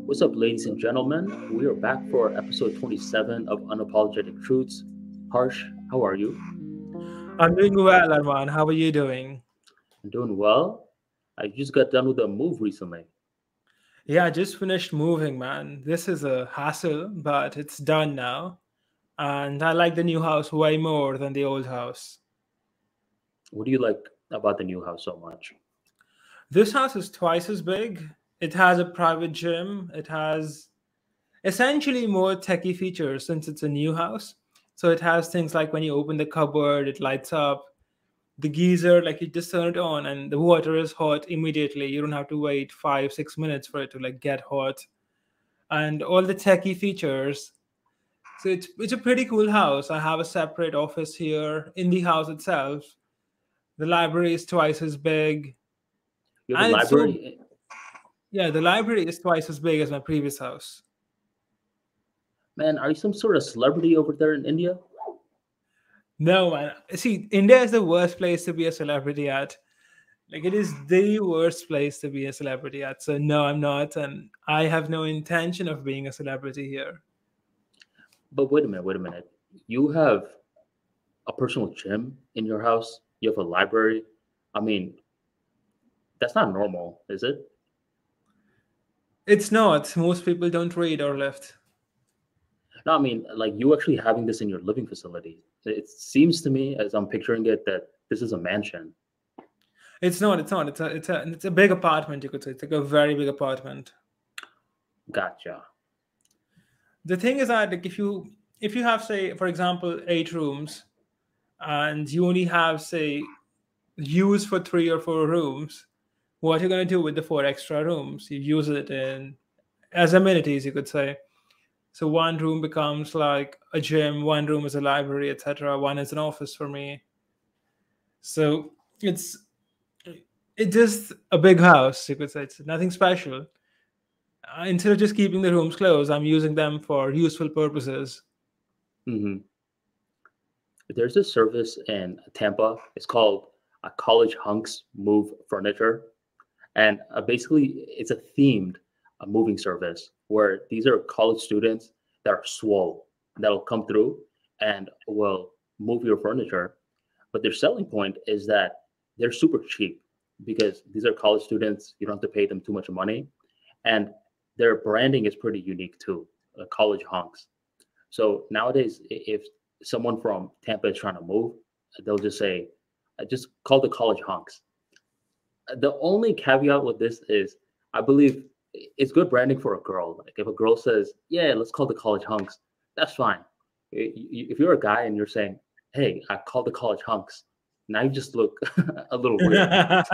What's up, ladies and gentlemen? We are back for episode 27 of Unapologetic Truths. Harsh, how are you? I'm doing well, Arman. How are you doing? I'm doing well. I just got done with a move recently. Yeah, I just finished moving, man. This is a hassle, but it's done now. And I like the new house way more than the old house. What do you like about the new house so much? This house is twice as big. It has a private gym. It has essentially more techie features since it's a new house. So it has things like when you open the cupboard, it lights up. The geyser, like you just turn it on and the water is hot immediately. You don't have to wait 5, 6 minutes for it to like get hot. And all the techie features. So it's a pretty cool house. I have a separate office here in the house itself. The library is twice as big, You have a and it's so library? yeah, the library is twice as big as my previous house. Man, are you some sort of celebrity over there in India? No man, see, India is the worst place to be a celebrity at. Like it is the worst place to be a celebrity at. So no, I'm not, and I have no intention of being a celebrity here. But wait a minute. You have a personal gym in your house, you have a library. I mean, that's not normal, is it? It's not. Most people don't read or lift. No, I mean, like you actually having this in your living facility. It seems to me, as I'm picturing it, that this is a mansion. It's not. It's not. It's a big apartment. You could say it's like a very big apartment. Gotcha. The thing is that like if you have say for example 8 rooms and you only have say use for 3 or 4 rooms, what you're going to do with the 4 extra rooms? You use it in as amenities, you could say. So one room becomes like a gym, one room is a library, etc. One is an office for me. So it's it's just a big house, you could say. It's nothing special. Instead of just keeping the rooms closed, I'm using them for useful purposes. Hmm. There's a service in Tampa. It's called College Hunks Move Furniture, and basically it's a themed moving service where these are college students that are swole that'll come through and will move your furniture. But their selling point is that they're super cheap because these are college students. You don't have to pay them too much money, and their branding is pretty unique too. College Hunks. So nowadays, if someone from Tampa is trying to move, they'll just say, just call the college hunks. The only caveat with this is, I believe it's good branding for a girl. Like if a girl says, yeah, let's call the college hunks, that's fine. If you're a guy and you're saying, hey, I called the college hunks, now you just look a little weird.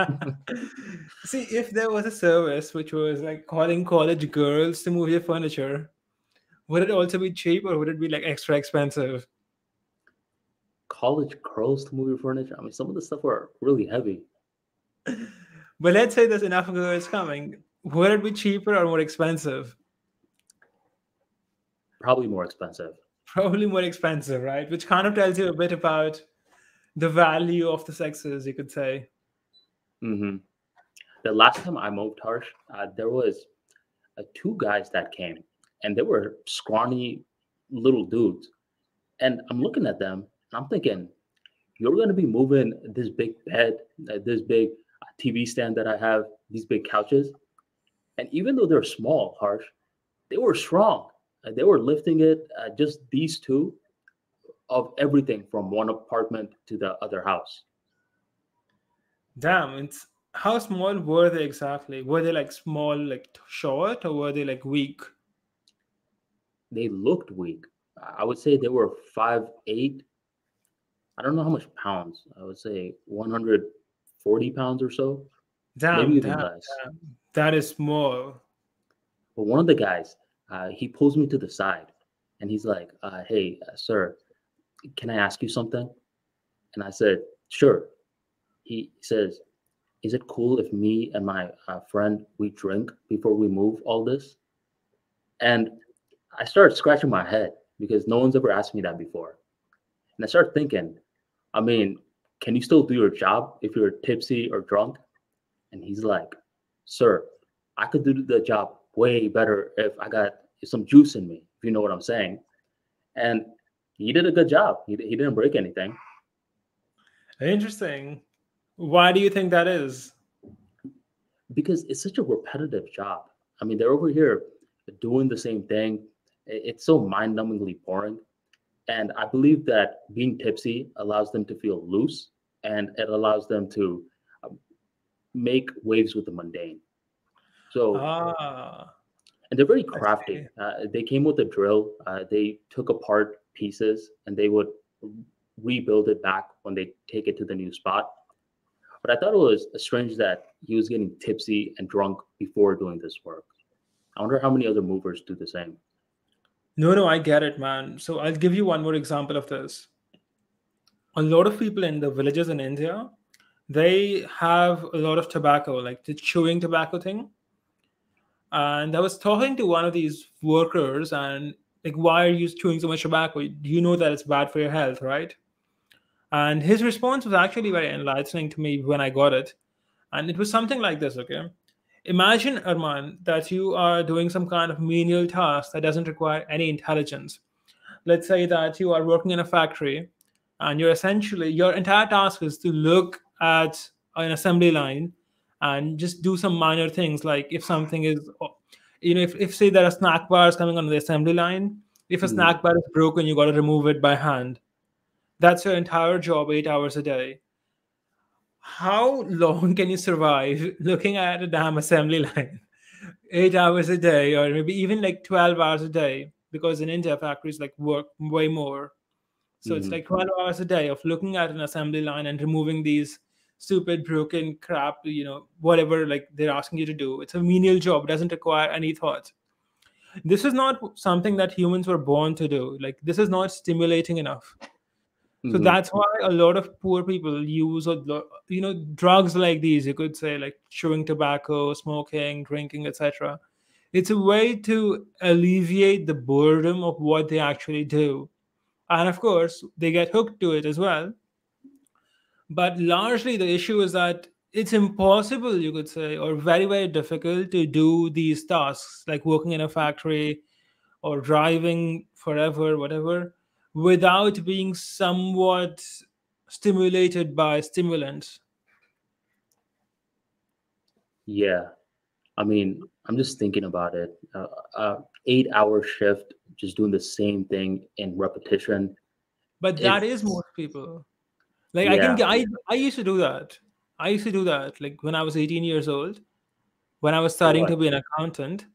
See, if there was a service which was like calling college girls to move your furniture, would it also be cheap or would it be like extra expensive? College girls to move your furniture. I mean, some of the stuff are really heavy, But let's say there's enough girls coming. Would it be cheaper or more expensive? probably more expensive. Probably more expensive, right? Which kind of tells you a bit about the value of the sexes, you could say. Hmm. The last time I moved, Harsh, there was two guys that came, and they were scrawny little dudes. And I'm looking at them, and I'm thinking, you're going to be moving this big bed, this big TV stand that I have, these big couches. And even though they're small, Harsh, they were strong. They were lifting it, just these two, of everything from one apartment to the other house. Damn, it's how small were they exactly? Were they like small, like short, or were they like weak? They looked weak. I would say they were 5'8". I don't know how much pounds. I would say 140 pounds or so, maybe Damn, even damn, less. damn. That is small. But one of the guys, he pulls me to the side and he's like, hey, sir, can I ask you something? And I said, sure. He says, is it cool if me and my friend, we drink before we move all this? And I started scratching my head because no one's ever asked me that before. And I started thinking, I mean, can you still do your job if you're tipsy or drunk? And he's like, sir, I could do the job way better if I got some juice in me, if you know what I'm saying. And he did a good job. He didn't break anything. Interesting. Why do you think that is? Because it's such a repetitive job. I mean, they're over here doing the same thing. It's so mind-numbingly boring. And I believe that being tipsy allows them to feel loose, and it allows them to um, make waves with the mundane. So, Ah, and they're very I crafty. see. They came with a drill. They took apart pieces and they would rebuild it back when they take it to the new spot. But I thought it was strange that he was getting tipsy and drunk before doing this work. I wonder how many other movers do the same. No, I get it, man. So I'll give you one more example of this. A lot of people in the villages in India, they have a lot of tobacco, like the chewing tobacco thing. And I was talking to one of these workers, and like, why are you chewing so much tobacco? You know that it's bad for your health, right? And his response was actually very enlightening to me when I got it. And it was something like this, okay? Imagine, Arman, that you are doing some kind of menial task that doesn't require any intelligence. Let's say that you are working in a factory and you're essentially, your entire task is to look at an assembly line and just do some minor things, like if something is, if say there are snack bars coming on the assembly line, if a Mhm. snack bar is broken, you got to remove it by hand. That's your entire job, 8 hours a day. How long can you survive looking at a damn assembly line? 8 hours a day, or maybe even like 12 hours a day, because in India, factories like work way more. So it's Mhm. like 12 hours a day of looking at an assembly line and removing these stupid, broken crap, whatever like they're asking you to do. It's a menial job, doesn't require any thought. This is not something that humans were born to do. Like, this is not stimulating enough. So Mhm. that's why a lot of poor people use drugs like these, you could say, like chewing tobacco, smoking, drinking, etc. It's a way to alleviate the boredom of what they actually do. And of course, they get hooked to it as well. But largely the issue is that it's impossible, you could say, or very, very difficult to do these tasks, like working in a factory or driving forever, whatever, without being somewhat stimulated by stimulants. Yeah. I mean, I'm just thinking about it. 8-hour shift, just doing the same thing in repetition. But that is It's most people. Like, yeah. I used to do that. I used to do that. Like when I was 18 years old, when I was For starting to what? be an accountant,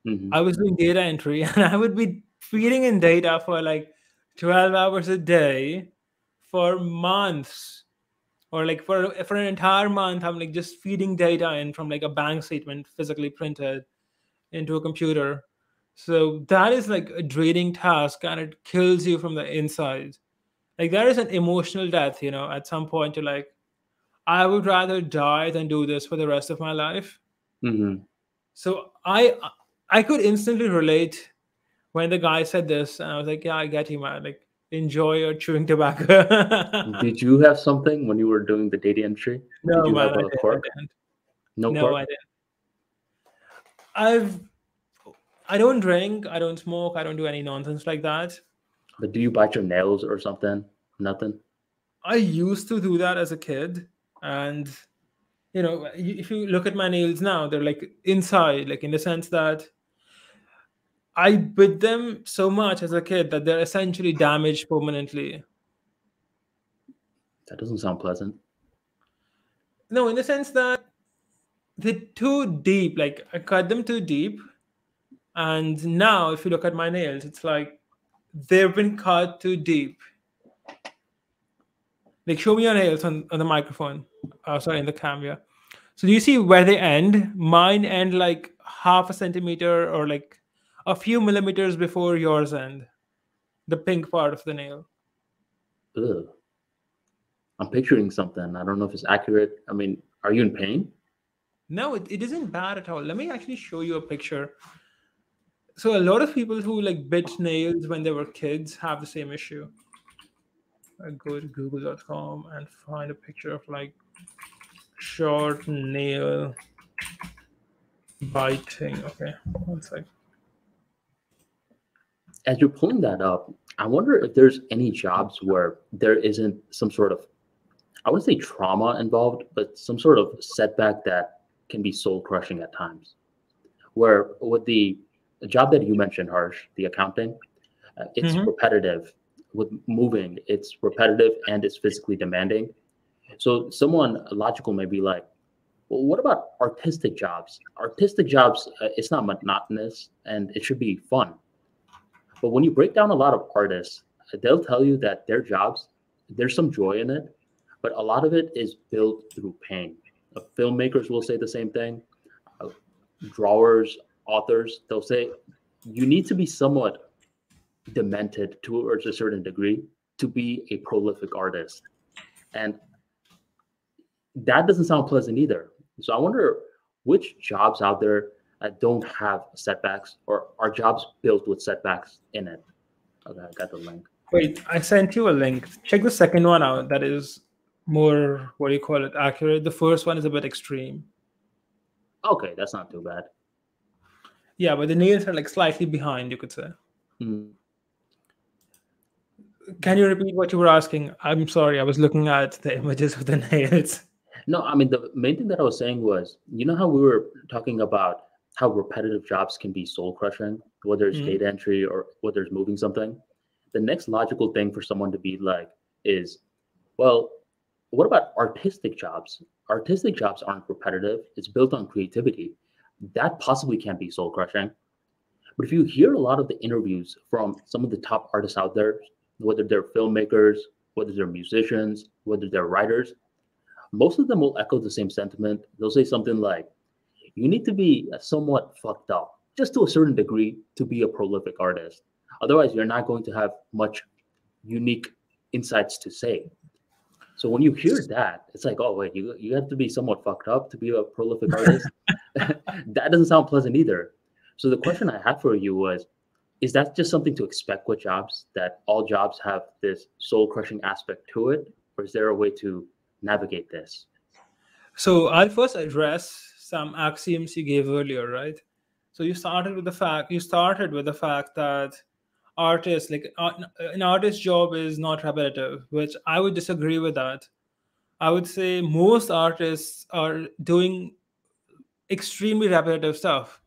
Hmm. I was doing data entry and I would be feeding in data for like 12 hours a day for months, or like for an entire month. I'm like just feeding data in from like a bank statement physically printed into a computer. So that is like a draining task and it kills you from the inside. Like there is an emotional death, at some point you're like, I would rather die than do this for the rest of my life. Hmm. So I could instantly relate when the guy said this, and I was like, yeah, I get you, man. Like, enjoy your chewing tobacco. Did you have something when you were doing the data entry? Did No, you man, have a I quirk? didn't. No No, I quirk? didn't. I've I don't drink, I don't smoke, I don't do any nonsense like that. But do you bite your nails or something? Nothing? I used to do that as a kid, and if you look at my nails now, they're like inside, like in the sense that I bit them so much as a kid that they're essentially damaged permanently. That doesn't sound pleasant. No, in the sense that they're too deep. Like I cut them too deep, and now if you look at my nails, it's like they've been cut too deep. Like show me your nails on the microphone. Sorry, in the camera. So do you see where they end? Mine end like half a centimeter or like a few millimeters before yours end. The pink part of the nail. Ugh. I'm picturing something. I don't know if it's accurate. I mean, are you in pain? No, it isn't bad at all. Let me actually show you a picture. So a lot of people who like bit nails when they were kids have the same issue. I go to google.com and find a picture of like short nail. Biting. Okay, one sec. As you're pulling that up, I wonder if there's any jobs where there isn't some sort of, I wouldn't say trauma involved, but some sort of setback that can be soul crushing at times. Where with the job that you mentioned, Harsh, the accounting, it's Mm-hmm. repetitive. With moving, it's repetitive and it's physically demanding. So someone logical may be like, well, what about artistic jobs? Artistic jobs, it's not monotonous and it should be fun. But when you break down a lot of artists, they'll tell you that their jobs, there's some joy in it, but a lot of it is built through pain. Filmmakers will say the same thing. Uh, Drawers, authors, they'll say you need to be somewhat demented towards a certain degree to be a prolific artist. And that doesn't sound pleasant either. So I wonder which jobs out there don't have setbacks or are jobs built with setbacks in it. Okay, I got the link. Wait, I sent you a link. Check the second one out. That is more, what do you call it, accurate. The first one is a bit extreme. Okay, that's not too bad. Yeah, but the nails are like slightly behind, you could say. Mm. Can you repeat what you were asking? I'm sorry, I was looking at the images of the nails. No, I mean, the main thing that I was saying was, you know how we were talking about how repetitive jobs can be soul crushing, whether it's Mhm. data entry or whether it's moving something. The next logical thing for someone to be like is, well, what about artistic jobs? Artistic jobs aren't repetitive, it's built on creativity. That possibly can't be soul crushing. But if you hear a lot of the interviews from some of the top artists out there, whether they're filmmakers, whether they're musicians, whether they're writers, most of them will echo the same sentiment. They'll say something like, you need to be somewhat fucked up, just to a certain degree, to be a prolific artist. Otherwise, you're not going to have much unique insights to say. So when you hear that, it's like, oh wait, you have to be somewhat fucked up to be a prolific artist. That doesn't sound pleasant either. So the question I had for you was, is that just something to expect with jobs, that all jobs have this soul crushing aspect to it, or is there a way to navigate this? So I'll first address some axioms you gave earlier, right? So you started with the fact that artists, like an artist's job is not repetitive, which I would disagree with that. I would say most artists are doing extremely repetitive stuff.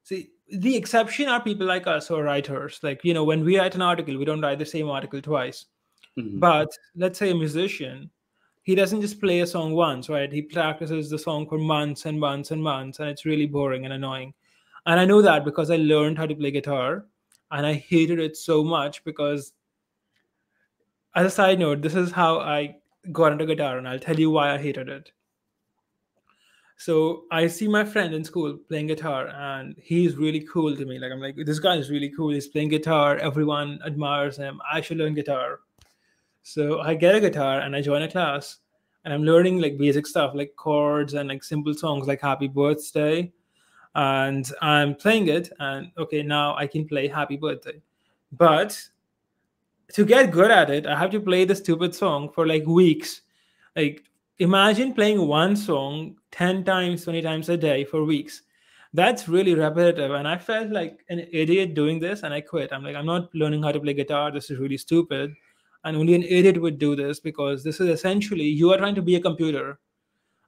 See, the exception are people like us who are writers. Like, when we write an article, we don't write the same article twice. Hmm. But let's say a musician, he doesn't just play a song once, right? He practices the song for months and months and months, and it's really boring and annoying. And I know that because I learned how to play guitar and I hated it so much because, as a side note, this is how I got into guitar, and I'll tell you why I hated it. So I see my friend in school playing guitar, and he's really cool to me. Like, I'm like, this guy is really cool. He's playing guitar. Everyone admires him. I should learn guitar. So I get a guitar and I join a class, and I'm learning like basic stuff like chords and like simple songs like Happy Birthday. And I'm playing it, and okay, now I can play Happy Birthday. But to get good at it, I have to play the stupid song for like weeks. Like, imagine playing one song 10 times, 20 times a day for weeks. That's really repetitive. And I felt like an idiot doing this, and I quit. I'm like, I'm not learning how to play guitar. This is really stupid. And only an idiot would do this, because this is essentially you are trying to be a computer.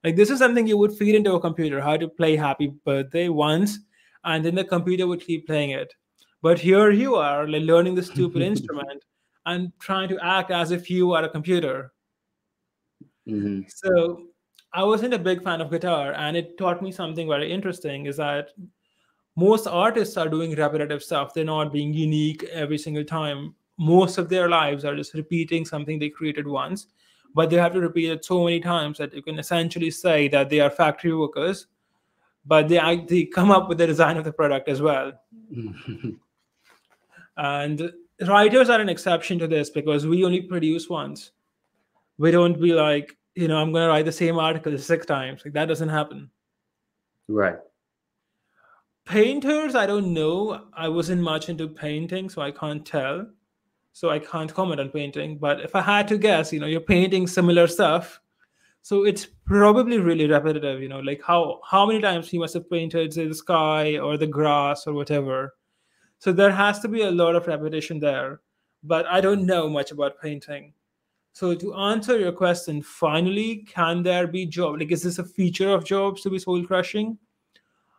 Like, this is something you would feed into a computer, how to play Happy Birthday once, and then the computer would keep playing it. But here you are, like, learning the stupid instrument and trying to act as if you are a computer. Hmm. So I wasn't a big fan of guitar, and it taught me something very interesting, is that most artists are doing repetitive stuff. They're not being unique every single time. Most of their lives are just repeating something they created once, but they have to repeat it so many times that you can essentially say that they are factory workers, but they come up with the design of the product as well. And writers are an exception to this because we only produce once. We don't be like, I'm going to write the same article 6 times. Like, that doesn't happen. Right. Painters, I don't know. I wasn't much into painting, so I can't tell. So I can't comment on painting. But if I had to guess, you're painting similar stuff. So it's probably really repetitive, like how many times he must have painted, say, the sky or the grass or whatever. So there has to be a lot of repetition there. But I don't know much about painting. So to answer your question, finally, can there be job? Like, is this a feature of jobs to be soul crushing?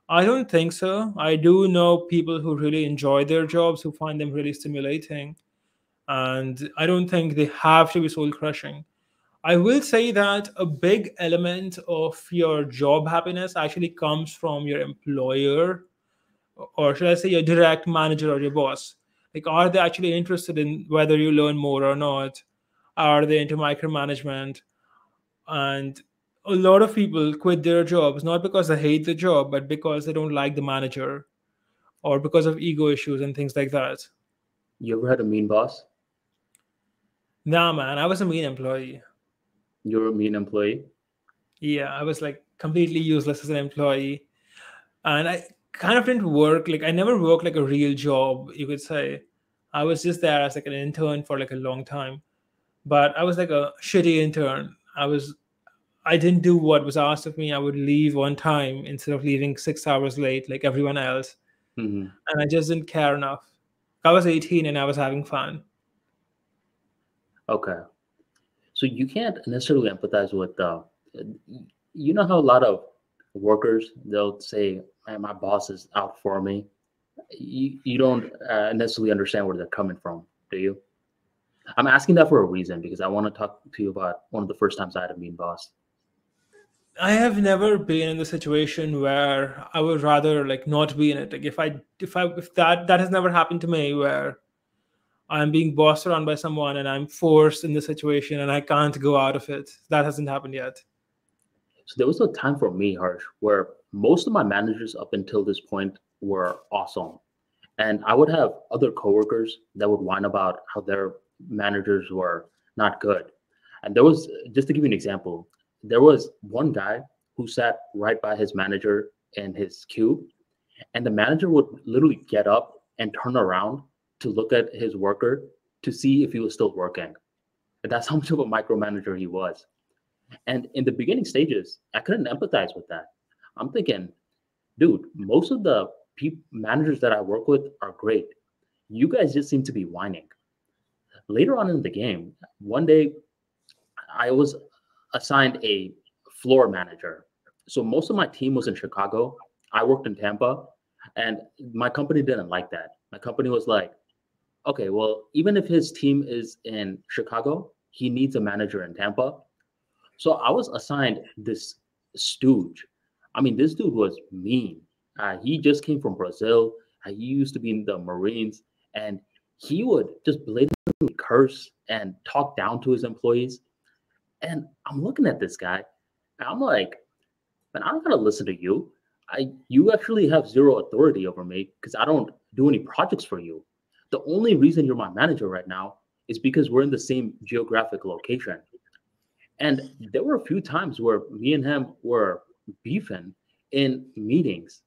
I don't think so. I do know people who really enjoy their jobs, who find them really stimulating. And I don't think they have to be soul crushing. I will say that a big element of your job happiness actually comes from your employer, or should I say your direct manager or your boss. Like, are they actually interested in whether you learn more or not? Are they into micromanagement? And a lot of people quit their jobs not because they hate the job, but because they don't like the manager or because of ego issues and things like that. You ever had a mean boss? Nah, man, I was a mean employee. You were a mean employee? Yeah, I was like completely useless as an employee. And I kind of didn't work, like, I never worked like a real job, you could say. I was just there as like an intern for like a long time. But I was like a shitty intern. I didn't do what was asked of me. I would leave on time instead of leaving 6 hours late like everyone else. Hmm. And I just didn't care enough. I was 18 and I was having fun. Okay. So you can't necessarily empathize with you know how a lot of workers, they'll say, "Man, my boss is out for me." You don't necessarily understand where they're coming from, do you? I'm asking that for a reason because I want to talk to you about one of the first times I had a mean boss. I have never been in the situation where I would rather like not be in it. Like if that has never happened to me where I'm being bossed around by someone and I'm forced in the situation and I can't go out of it. That hasn't happened yet. So there was a time for me, Harsh, where most of my managers up until this point were awesome. And I would have other coworkers that would whine about how their managers were not good. And there was, just to give you an example, there was one guy who sat right by his manager in his cube, and the manager would literally get up and turn around to look at his worker to see if he was still working. And that's how much of a micromanager he was. And in the beginning stages, I couldn't empathize with that. I'm thinking, dude, most of the managers that I work with are great. You guys just seem to be whining. Later on in the game, one day I was assigned a floor manager. So most of my team was in Chicago. I worked in Tampa, and my company didn't like that. My company was like, okay, well, even if his team is in Chicago, he needs a manager in Tampa. So I was assigned this stooge. I mean, this dude was mean. He just came from Brazil. He used to be in the Marines, and he would just blatantly curse and talk down to his employees. And I'm looking at this guy, and I'm like, man, I don't gotta listen to you. You actually have zero authority over me because I don't do any projects for you. The only reason you're my manager right now is because we're in the same geographic location. And there were a few times where me and him were beefing in meetings.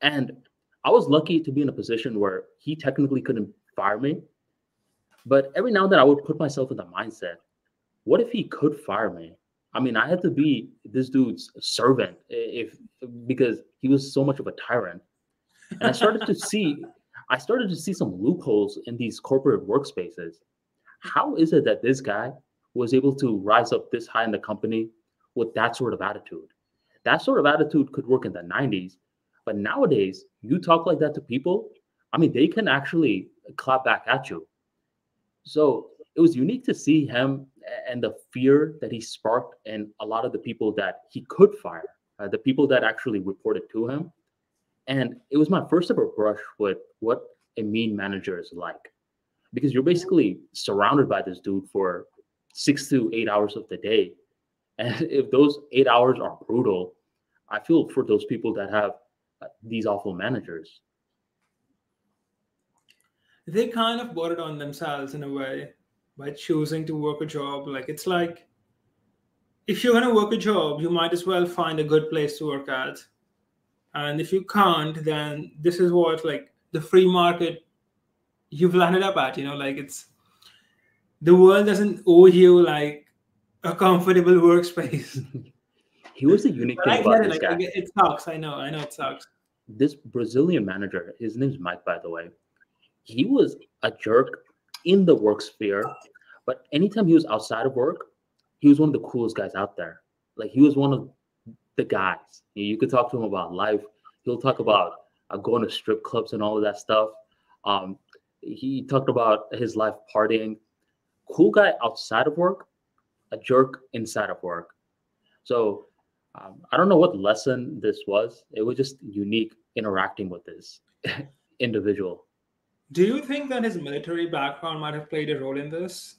And I was lucky to be in a position where he technically couldn't fire me. But every now and then I would put myself in the mindset, what if he could fire me? I mean, I had to be this dude's servant if because he was so much of a tyrant. And I started to see some loopholes in these corporate workspaces. How is it that this guy was able to rise up this high in the company with that sort of attitude? That sort of attitude could work in the 90s, but nowadays, you talk like that to people, I mean, they can actually clap back at you. So it was unique to see him and the fear that he sparked in a lot of the people that he could fire, the people that actually reported to him. And it was my first ever brush with what a mean manager is like, because you're basically surrounded by this dude for 6 to 8 hours of the day. And if those 8 hours are brutal, I feel for those people that have these awful managers. They kind of brought it on themselves in a way by choosing to work a job. Like, it's like if you're going to work a job, you might as well find a good place to work at. And if you can't, then this is what, like, the free market you've landed up at, like, it's the world doesn't owe you like A comfortable workspace. He was the unique But thing I about get it. this Like, guy. it sucks. I know it sucks. This Brazilian manager, his name's Mike, by the way. He was a jerk in the work sphere, but anytime he was outside of work, he was one of the coolest guys out there. Like he was one of the guys. You could talk to him about life. He'll talk about going to strip clubs and all of that stuff. Um, he talked about his life partying. Cool guy outside of work, a jerk inside of work. So I don't know what lesson this was. It was just unique interacting with this individual. Do you think that his military background might have played a role in this?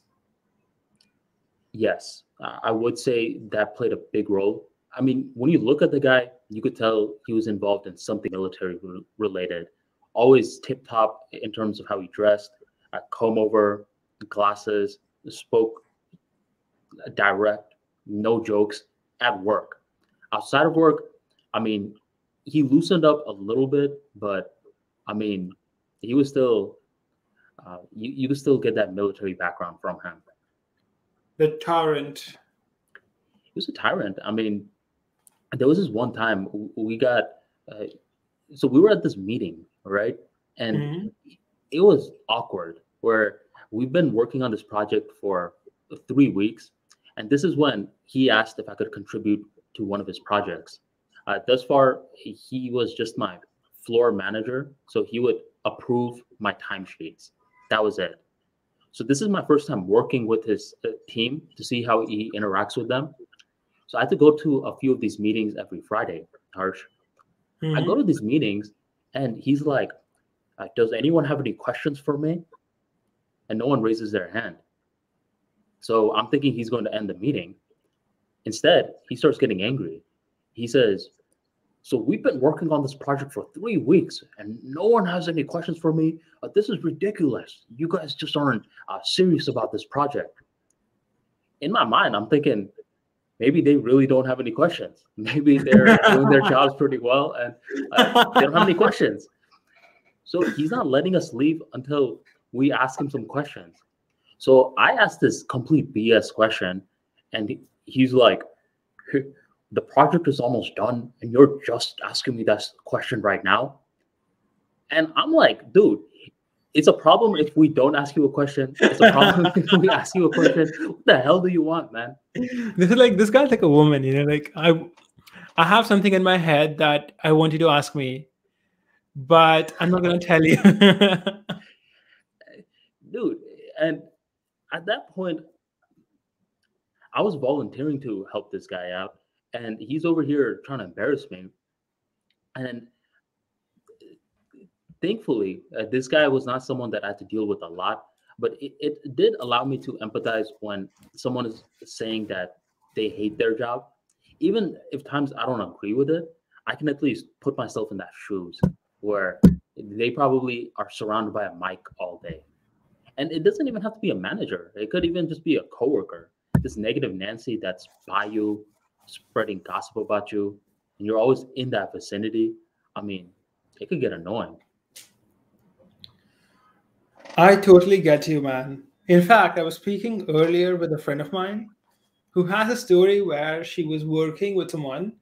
Yes, I would say that played a big role. I mean, when you look at the guy, you could tell he was involved in something military related. Always tip top in terms of how he dressed, comb over, glasses, spoke direct, no jokes at work. Outside of work, I mean, he loosened up a little bit, but I mean, he was still, you could still get that military background from him. The tyrant. He was a tyrant. I mean, there was this one time we got, uh, so we were at this meeting, right? And Mhm. it was awkward where we've been working on this project for 3 weeks. And this is when he asked if I could contribute to one of his projects. Thus far, he was just my floor manager. So he would approve my timesheets. That was it. So this is my first time working with his team to see how he interacts with them. So I had to go to a few of these meetings every Friday, Harsh. I go Mhm. to these meetings and he's like, does anyone have any questions for me? And no one raises their hand. So I'm thinking he's going to end the meeting. Instead, he starts getting angry. He says, so we've been working on this project for 3 weeks and no one has any questions for me. This is ridiculous. You guys just aren't serious about this project. In my mind, I'm thinking, maybe they really don't have any questions. Maybe they're doing their jobs pretty well and they don't have any questions. So he's not letting us leave until we ask him some questions. So I asked this complete BS question, and he's like, the project is almost done, and you're just asking me that question right now. And I'm like, dude, it's a problem if we don't ask you a question. It's a problem if we ask you a question. What the hell do you want, man? This guy's like a woman, like I have something in my head that I want you to ask me, but I'm not gonna tell you. Dude, and at that point, I was volunteering to help this guy out, and he's over here trying to embarrass me. And thankfully, this guy was not someone that I had to deal with a lot, but it did allow me to empathize when someone is saying that they hate their job. Even if times I don't agree with it, I can at least put myself in that shoes where they probably are surrounded by a mic all day. And it doesn't even have to be a manager. It could even just be a coworker. This negative Nancy that's by you, spreading gossip about you, and you're always in that vicinity. I mean, it could get annoying. I totally get you, man. In fact, I was speaking earlier with a friend of mine who has a story where she was working with someone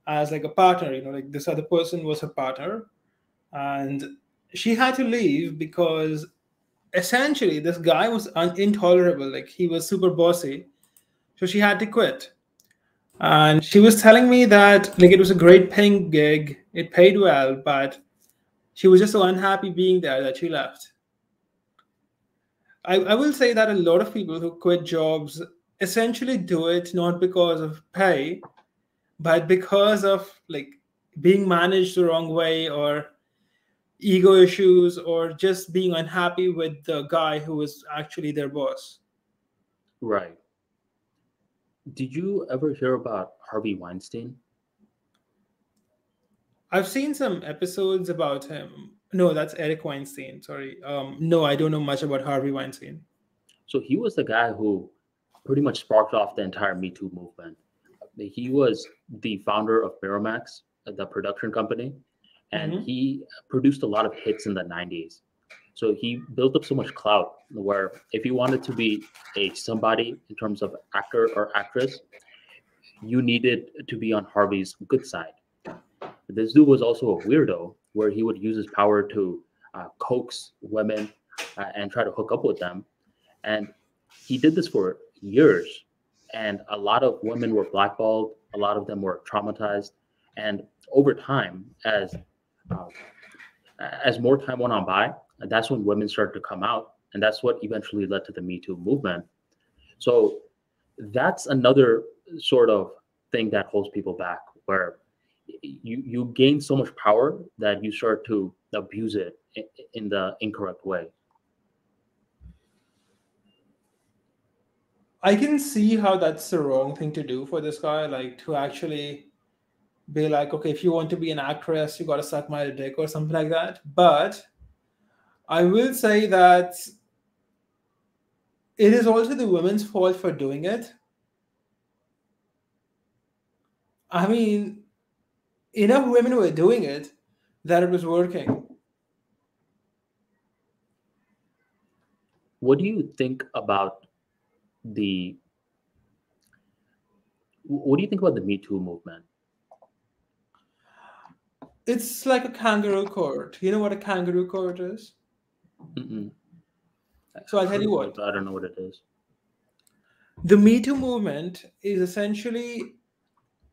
as like a partner, like this other person was her partner, and she had to leave because essentially this guy was intolerable. Like he was super bossy, so she had to quit. And she was telling me that like it was a great paying gig, it paid well, but she was just so unhappy being there that she left. I will say that a lot of people who quit jobs essentially do it not because of pay, but because of like being managed the wrong way or ego issues or just being unhappy with the guy who was actually their boss. Right. Did you ever hear about Harvey Weinstein? I've seen some episodes about him. No, that's Eric Weinstein. Sorry. No, I don't know much about Harvey Weinstein. So he was the guy who pretty much sparked off the entire Me Too movement. He was the founder of Miramax, the production company, and Hmm. he produced a lot of hits in the 90s. So he built up so much clout where if you wanted to be a somebody in terms of actor or actress, you needed to be on Harvey's good side. This dude was also a weirdo where he would use his power to coax women and try to hook up with them. And he did this for years. And a lot of women were blackballed, a lot of them were traumatized. And over time, uh, as more time went on by, that's when women started to come out. And that's what eventually led to the Me Too movement. So that's another sort of thing that holds people back, where you gain so much power that you start to abuse it in the incorrect way. I can see how that's the wrong thing to do for this guy, like to actually be like, okay, if you want to be an actress, you got to suck my dick or something like that. But I will say that it is also the women's fault for doing it. I mean, enough women were doing it that it was working. What do you think about the what do you think about the Me Too movement? It's like a kangaroo court. You know what a kangaroo court is? Mm-mm. So I'll I've tell heard you of it, what. but I don't know what it is. The Me Too movement is essentially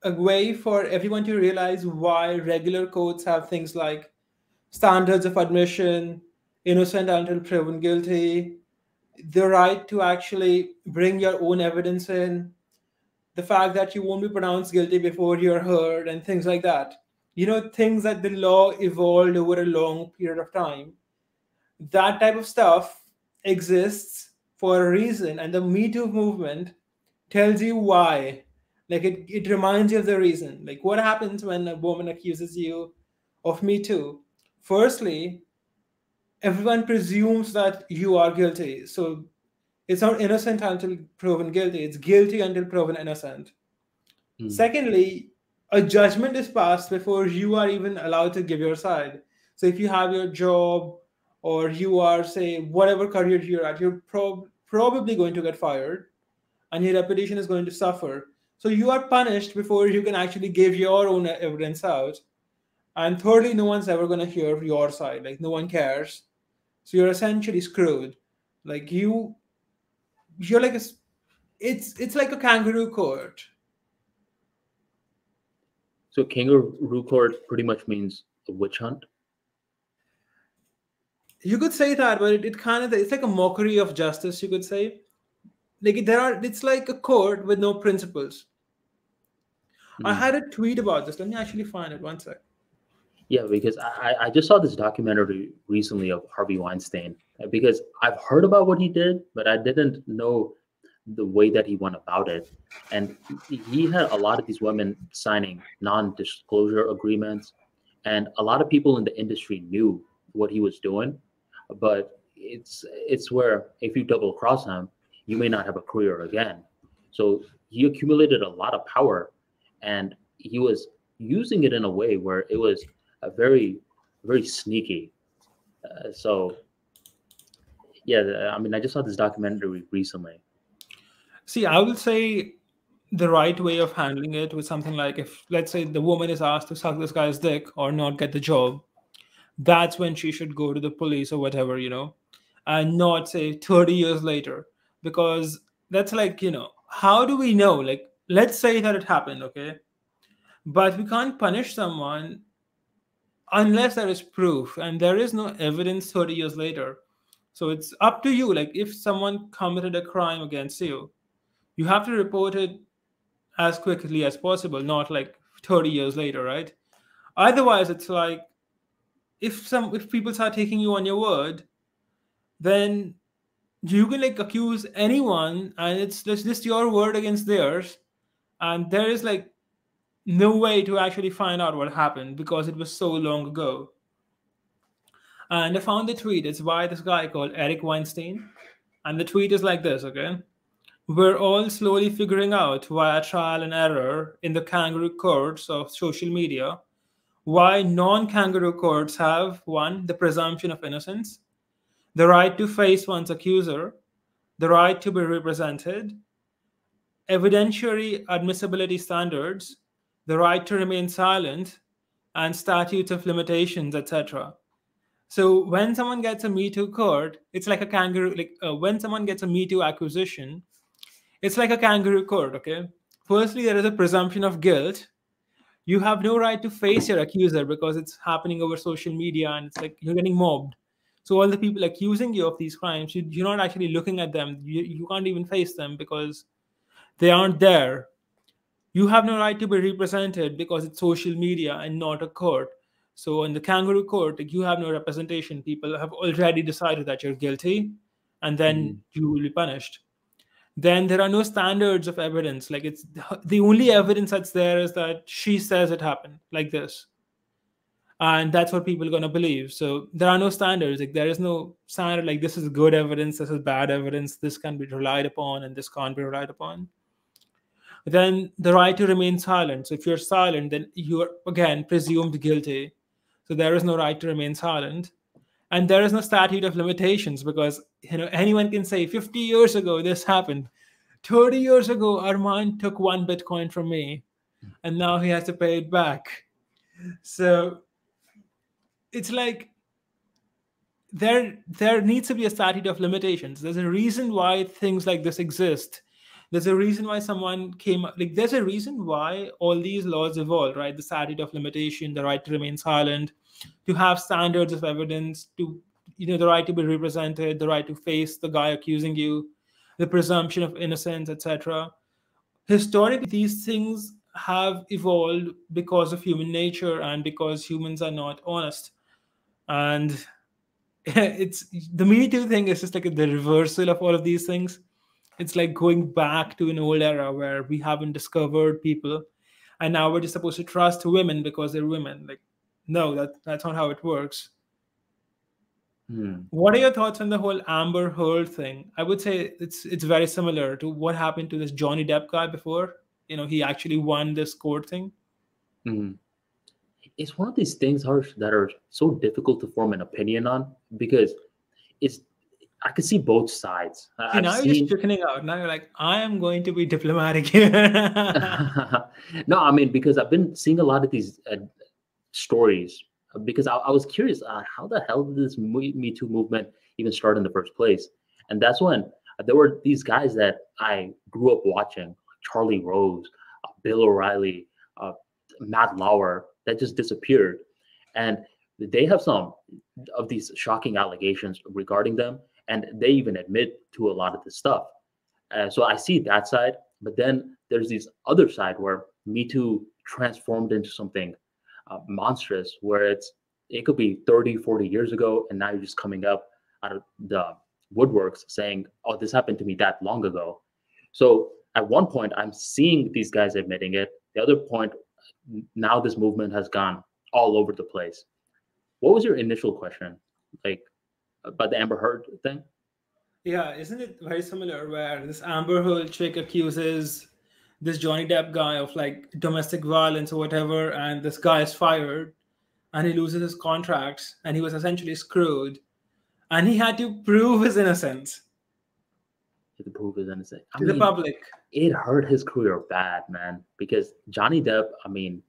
a way for everyone to realize why regular courts have things like standards of admission, innocent until proven guilty, the right to actually bring your own evidence in, the fact that you won't be pronounced guilty before you're heard, and things like that. You know, things that the law evolved over a long period of time. That type of stuff exists for a reason, and the Me Too movement tells you why. Like it reminds you of the reason. Like what happens when a woman accuses you of Me Too? Firstly, everyone presumes that you are guilty. So it's not innocent until proven guilty, it's guilty until proven innocent. Mm. Secondly, a judgment is passed before you are even allowed to give your side. So if you have your job or you are, say, whatever career you're at, you're probably going to get fired and your reputation is going to suffer. So you are punished before you can actually give your own evidence out. And thirdly, no one's ever going to hear your side. Like no one cares. So you're essentially screwed. Like you're like it's like a kangaroo court. So kangaroo court pretty much means a witch hunt. You could say that, but it kind of it's like a mockery of justice. You could say like it's like a court with no principles. I Mm. had a tweet about this. Let me actually find it. One sec. Yeah, because I just saw this documentary recently of Harvey Weinstein, because I've heard about what he did, but I didn't know the way that he went about it. And he had a lot of these women signing non-disclosure agreements, and a lot of people in the industry knew what he was doing, but it's where if you double cross him, you may not have a career again. So he accumulated a lot of power, and he was using it in a way where it was a very sneaky. So yeah, I mean, I just saw this documentary recently. See, I will say the right way of handling it with something like if let's say the woman is asked to suck this guy's dick or not get the job, that's when she should go to the police or whatever, and not say 30 years later. Because that's like, how do we know? Like, let's say that it happened, okay? But we can't punish someone unless there is proof, and there is no evidence 30 years later. So it's up to you. Like, if someone committed a crime against you, you have to report it as quickly as possible, not like 30 years later, right? Otherwise, it's like if people start taking you on your word, then you can like accuse anyone and it's just your word against theirs, and there is like no way to actually find out what happened because it was so long ago. And I found the tweet. It's by this guy called Eric Weinstein, and the tweet is like this, okay? We're all slowly figuring out via trial and error in the kangaroo courts of social media why non-kangaroo courts have one, the presumption of innocence, the right to face one's accuser, the right to be represented, evidentiary admissibility standards, the right to remain silent, and statutes of limitations, etc. So when someone gets a Me Too court, it's like a kangaroo. Like when someone gets a Me Too acquisition, it's like a kangaroo court. Okay. Firstly, there is a presumption of guilt. You have no right to face your accuser because it's happening over social media, and it's like you're getting mobbed. So all the people accusing you of these crimes, you're not actually looking at them. You can't even face them because they aren't there. You have no right to be represented because it's social media and not a court. So in the kangaroo court, like, you have no representation. People have already decided that you're guilty, and then Mhm. you will be punished. Then there are no standards of evidence. Like, it's the only evidence that's there is that she says it happened like this, and that's what people are going to believe. So there are no standards. Like, there is no standard like this is good evidence, this is bad evidence, this can be relied upon and this can't be relied upon. Then the right to remain silent. So if you're silent, then you're again presumed guilty. So there is no right to remain silent. And there is no statute of limitations because anyone can say 50 years ago this happened. 30 years ago, Arman took 1 Bitcoin from me and now he has to pay it back. So it's like there needs to be a statute of limitations. There's a reason why things like this exist. There's a reason why someone came like there's a reason why all these laws evolved, right? The statute of limitation, the right to remain silent, to have standards of evidence, to the right to be represented, the right to face the guy accusing you, the presumption of innocence, etc. Historically, these things have evolved because of human nature and because humans are not honest. And it's the Me Too thing is just like the reversal of all of these things. It's like going back to an old era where we haven't discovered people, and now we're just supposed to trust women because they're women. Like, no, that's not how it works. Hmm. What are your thoughts on the whole Amber Heard thing? I would say it's very similar to what happened to this Johnny Depp guy before. He actually won this court thing. Hmm. It's one of these things, Harsh, that are so difficult to form an opinion on because it's I can see both sides. See, I've now you're just seen chickening out. Now you're like, I am going to be diplomatic here. no, I mean because I've been seeing a lot of these stories because I was curious how the hell did this Me Too movement even start in the first place? And that's when there were these guys that I grew up watching, Charlie Rose, Bill O'Reilly, uh, Matt Lauer, that just disappeared, and they have some of these shocking allegations regarding them, and they even admit to a lot of this stuff. So I see that side, but then there's this other side where Me Too transformed into something monstrous, where it could be 30, 40 years ago, and now you're just coming up out of the woodworks saying, "Oh, this happened to me that long ago." So at one point, I'm seeing these guys admitting it. The other point, now this movement has gone all over the place. What was your initial question, like about the Amber Heard thing? Yeah, isn't it very similar where this Amber Heard chick accuses this Johnny Depp guy of like domestic violence or whatever, and this guy is fired and he loses his contracts and he was essentially screwed and he had to prove his innocence To prove his innocence. I to the mean, public. it hurt his career bad, man, because Johnny Depp, I mean,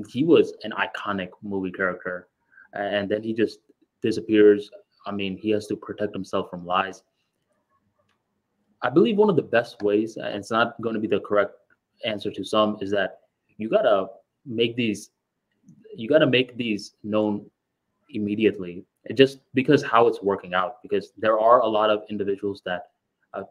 he was an iconic movie character, and then he just disappears. I mean, he has to protect himself from lies. I believe one of the best ways, and it's not going to be the correct answer to some, is that you gotta make these you gotta make these known immediately, just because how it's working out. Because there are a lot of individuals uh,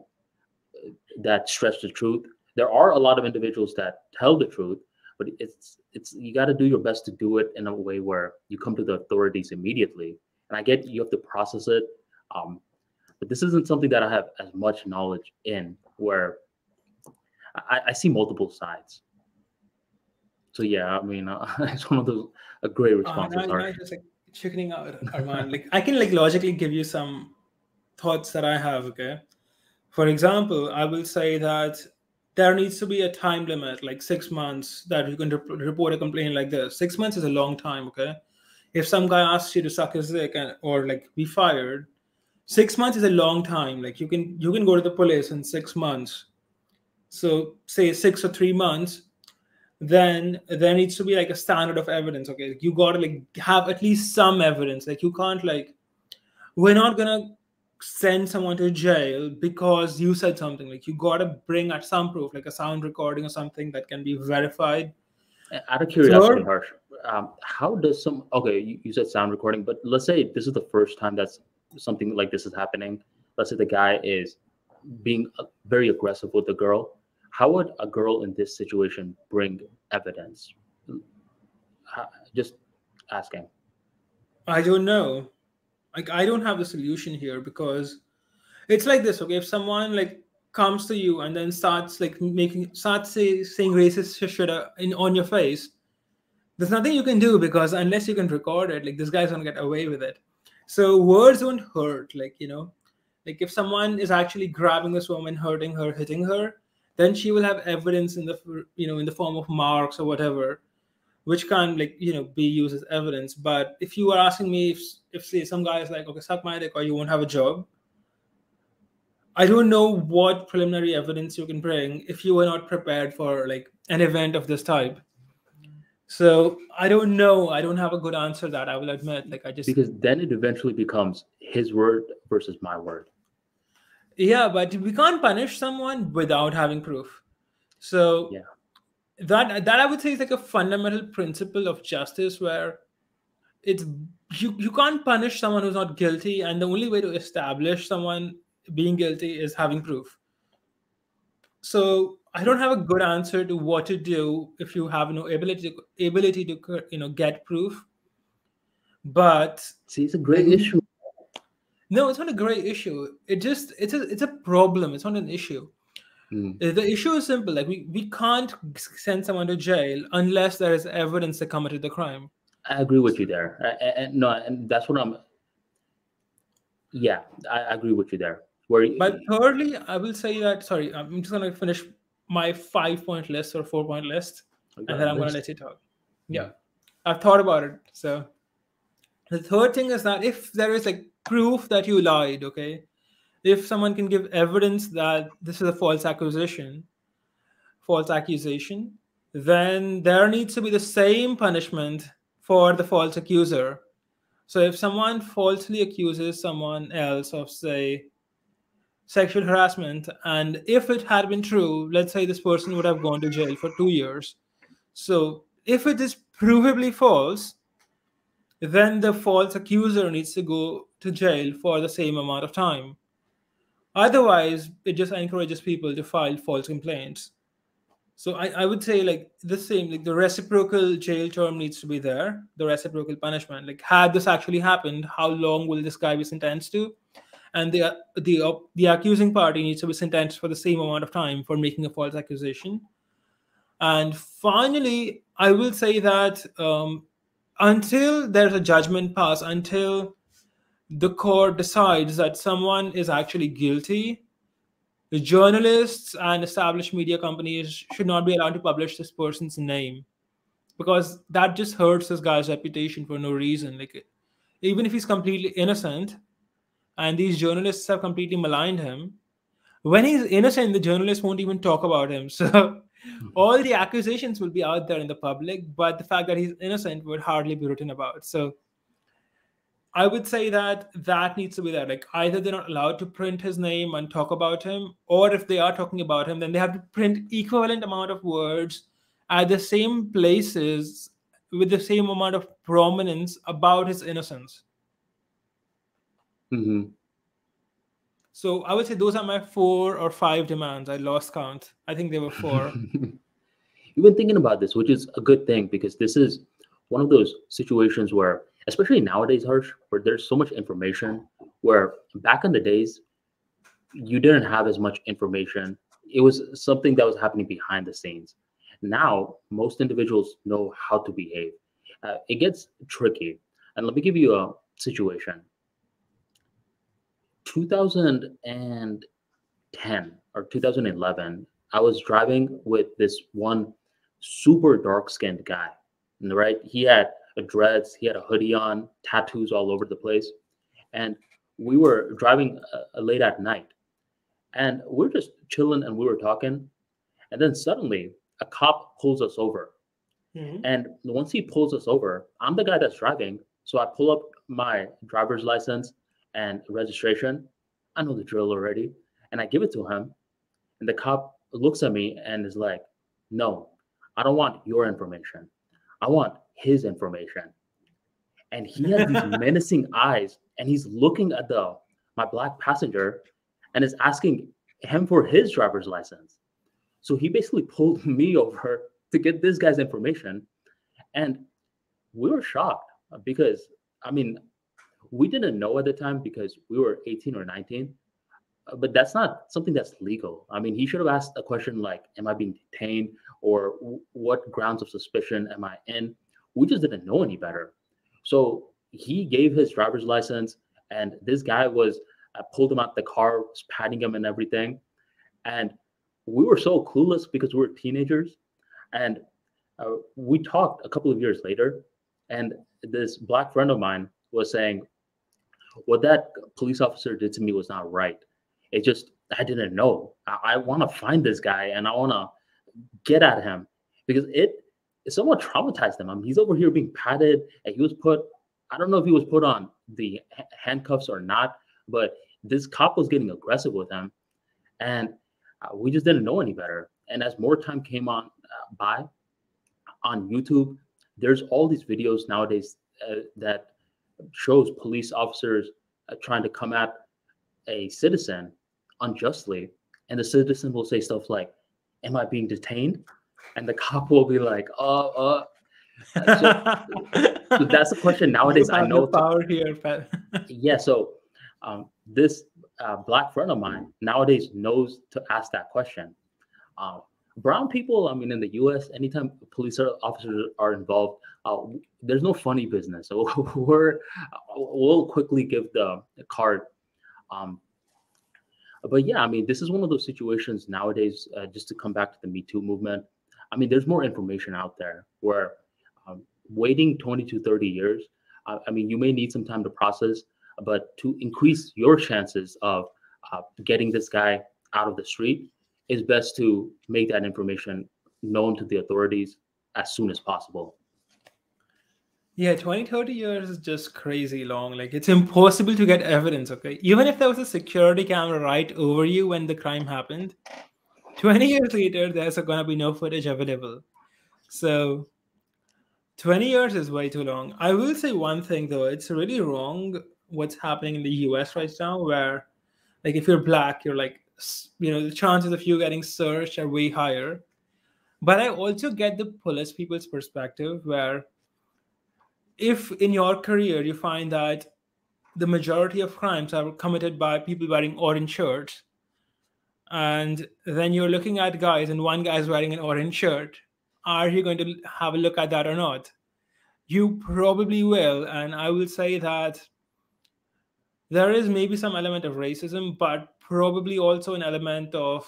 that stretch the truth. There are a lot of individuals that tell the truth, but it's you got to do your best to do it in a way where you come to the authorities immediately. And I get you have to process it, um, but this isn't something that I have as much knowledge in. Where I see multiple sides. So yeah, I mean, it's one of those great responses, Now Harsh. you're just like chickening out, Arman. Like I can like logically give you some thoughts that I have, okay? For example, I will say that there needs to be a time limit, like 6 months, that you can report a complaint like this. 6 months is a long time, okay? If some guy asks you to suck his dick or like be fired, 6 months is a long time. Like you can go to the police in 6 months. So say 6 or 3 months, then there needs to be like a standard of evidence. Okay, you gotta like have at least some evidence. Like you can't like, we're not gonna send someone to jail because you said something. Like you gotta bring at some proof, like a sound recording or something that can be verified. Out of curiosity, Third, Harsh, how does okay, you said sound recording, but let's say this is the first time that's something like this is happening. Let's say the guy is being very aggressive with the girl. How would a girl in this situation bring evidence? Just asking. I don't know. Like I don't have the solution here, because it's like this. Okay, if someone like comes to you and then starts like saying racist shit on your face, there's nothing you can do, because unless you can record it, like this guy's gonna get away with it. So words won't hurt. Like like if someone is actually grabbing this woman, hurting her, hitting her, then she will have evidence in the in the form of marks or whatever, which can like be used as evidence. But if you are asking me if say some guy is like, okay, suck my dick or you won't have a job, I don't know what preliminary evidence you can bring if you were not prepared for like an event of this type. So I don't know. I don't have a good answer to that. I will admit. Like I just, Because then it eventually becomes his word versus my word. yeah, but we can't punish someone without having proof. So Yeah. that I would say is like a fundamental principle of justice, where it's you can't punish someone who's not guilty, and the only way to establish someone being guilty is having proof. So I don't have a good answer to what to do if you have no ability to get proof. But See, it's a great issue. no, it's not a great issue. It's a problem. It's not an issue. Mm. The issue is simple. Like we can't send someone to jail unless there is evidence they committed the crime. I agree with you there. And no, and that's what I'm. Yeah, I agree with you there. Where But thirdly, I will say that, sorry, I'm just gonna finish my 5 point list or 4 point list, and then I'm gonna list. let you talk. Yeah, I've thought about it. So the third thing is that if there is like proof that you lied, okay, if someone can give evidence that this is a false accusation, then there needs to be the same punishment for the false accuser. So if someone falsely accuses someone else of, say, sexual harassment, and if it had been true, let's say this person would have gone to jail for 2 years. So if it is provably false, then the false accuser needs to go to jail for the same amount of time. Otherwise, it just encourages people to file false complaints. So I would say like the same, like the reciprocal jail term needs to be there, the reciprocal punishment. Like had this actually happened, how long will this guy be sentenced to? And the accusing party needs to be sentenced for the same amount of time for making a false accusation. And finally, I will say that until there's a judgment pass, until the court decides that someone is actually guilty, the journalists and established media companies should not be allowed to publish this person's name, because that just hurts this guy's reputation for no reason. Like, even if he's completely innocent and these journalists have completely maligned him, when he's innocent, the journalists won't even talk about him. So all the accusations will be out there in the public, but the fact that he's innocent would hardly be written about. So I would say that that needs to be there. Like either they're not allowed to print his name and talk about him, or if they are talking about him, then they have to print equivalent amount of words at the same places with the same amount of prominence about his innocence. Mm-hmm. So I would say those are my 4 or 5 demands. I lost count. I think there were 4. You've been thinking about this, which is a good thing, because this is one of those situations where, especially nowadays, Harsh, where there's so much information, where back in the days, you didn't have as much information. It was something that was happening behind the scenes. Now, most individuals know how to behave. It gets tricky. And let me give you a situation. 2010 or 2011, I was driving with this one super dark skinned guy. And right, he had a dreads, he had a hoodie on, tattoos all over the place. And we were driving late at night, and we're just chilling and we were talking, and then suddenly a cop pulls us over. Mhm. And once he pulls us over, I'm the guy that's driving. So I pull up my driver's license and registration. I know the drill already. And I give it to him. And the cop looks at me and is like, no, I don't want your information. I want his information. And he has these menacing eyes and he's looking at the my black passenger and is asking him for his driver's license. So he basically pulled me over to get this guy's information. And we were shocked because, I mean, we didn't know at the time because we were 18 or 19, but that's not something that's legal. I mean, he should have asked a question like, am I being detained or what grounds of suspicion am I in? We just didn't know any better. So he gave his driver's license, and this guy was pulled him out the car, was patting him and everything. And we were so clueless because we were teenagers. And we talked a couple of years later, and this black friend of mine was saying, what that police officer did to me was not right. It just, I didn't know. I want to find this guy and I want to get at him because it somewhat traumatized him. I mean, he's over here being patted and he was put, I don't know if he was put on the handcuffs or not, but this cop was getting aggressive with him. And we just didn't know any better. And as more time came on by on YouTube, there's all these videos nowadays that shows police officers trying to come at a citizen unjustly, and the citizen will say stuff like, "Am I being detained?" And the cop will be like, So, so that's the question nowadays. You I have know. the power here, Pat. Yeah. So this black friend of mine nowadays knows to ask that question. Brown people, I mean, in the U.S., anytime police officers are involved, there's no funny business. So we'll quickly give the card. Um, but yeah, I mean, this is one of those situations nowadays. Just to come back to the Me Too movement, I mean, there's more information out there where waiting 20 to 30 years. I mean, you may need some time to process, but to increase your chances of getting this guy out of the street, is best to make that information known to the authorities as soon as possible. Yeah, 20, 30 years is just crazy long. Like, it's impossible to get evidence, okay? Even if there was a security camera right over you when the crime happened, 20 years later, there's going to be no footage available. So 20 years is way too long. I will say one thing, though. It's really wrong what's happening in the US right now, where, like, if you're black, you're like, the chances of you getting searched are way higher. But I also get the police people's perspective, where if in your career you find that the majority of crimes are committed by people wearing orange shirts, and then you're looking at guys and one guy is wearing an orange shirt, are you going to have a look at that or not? You probably will. And I will say that there is maybe some element of racism, but probably also an element of,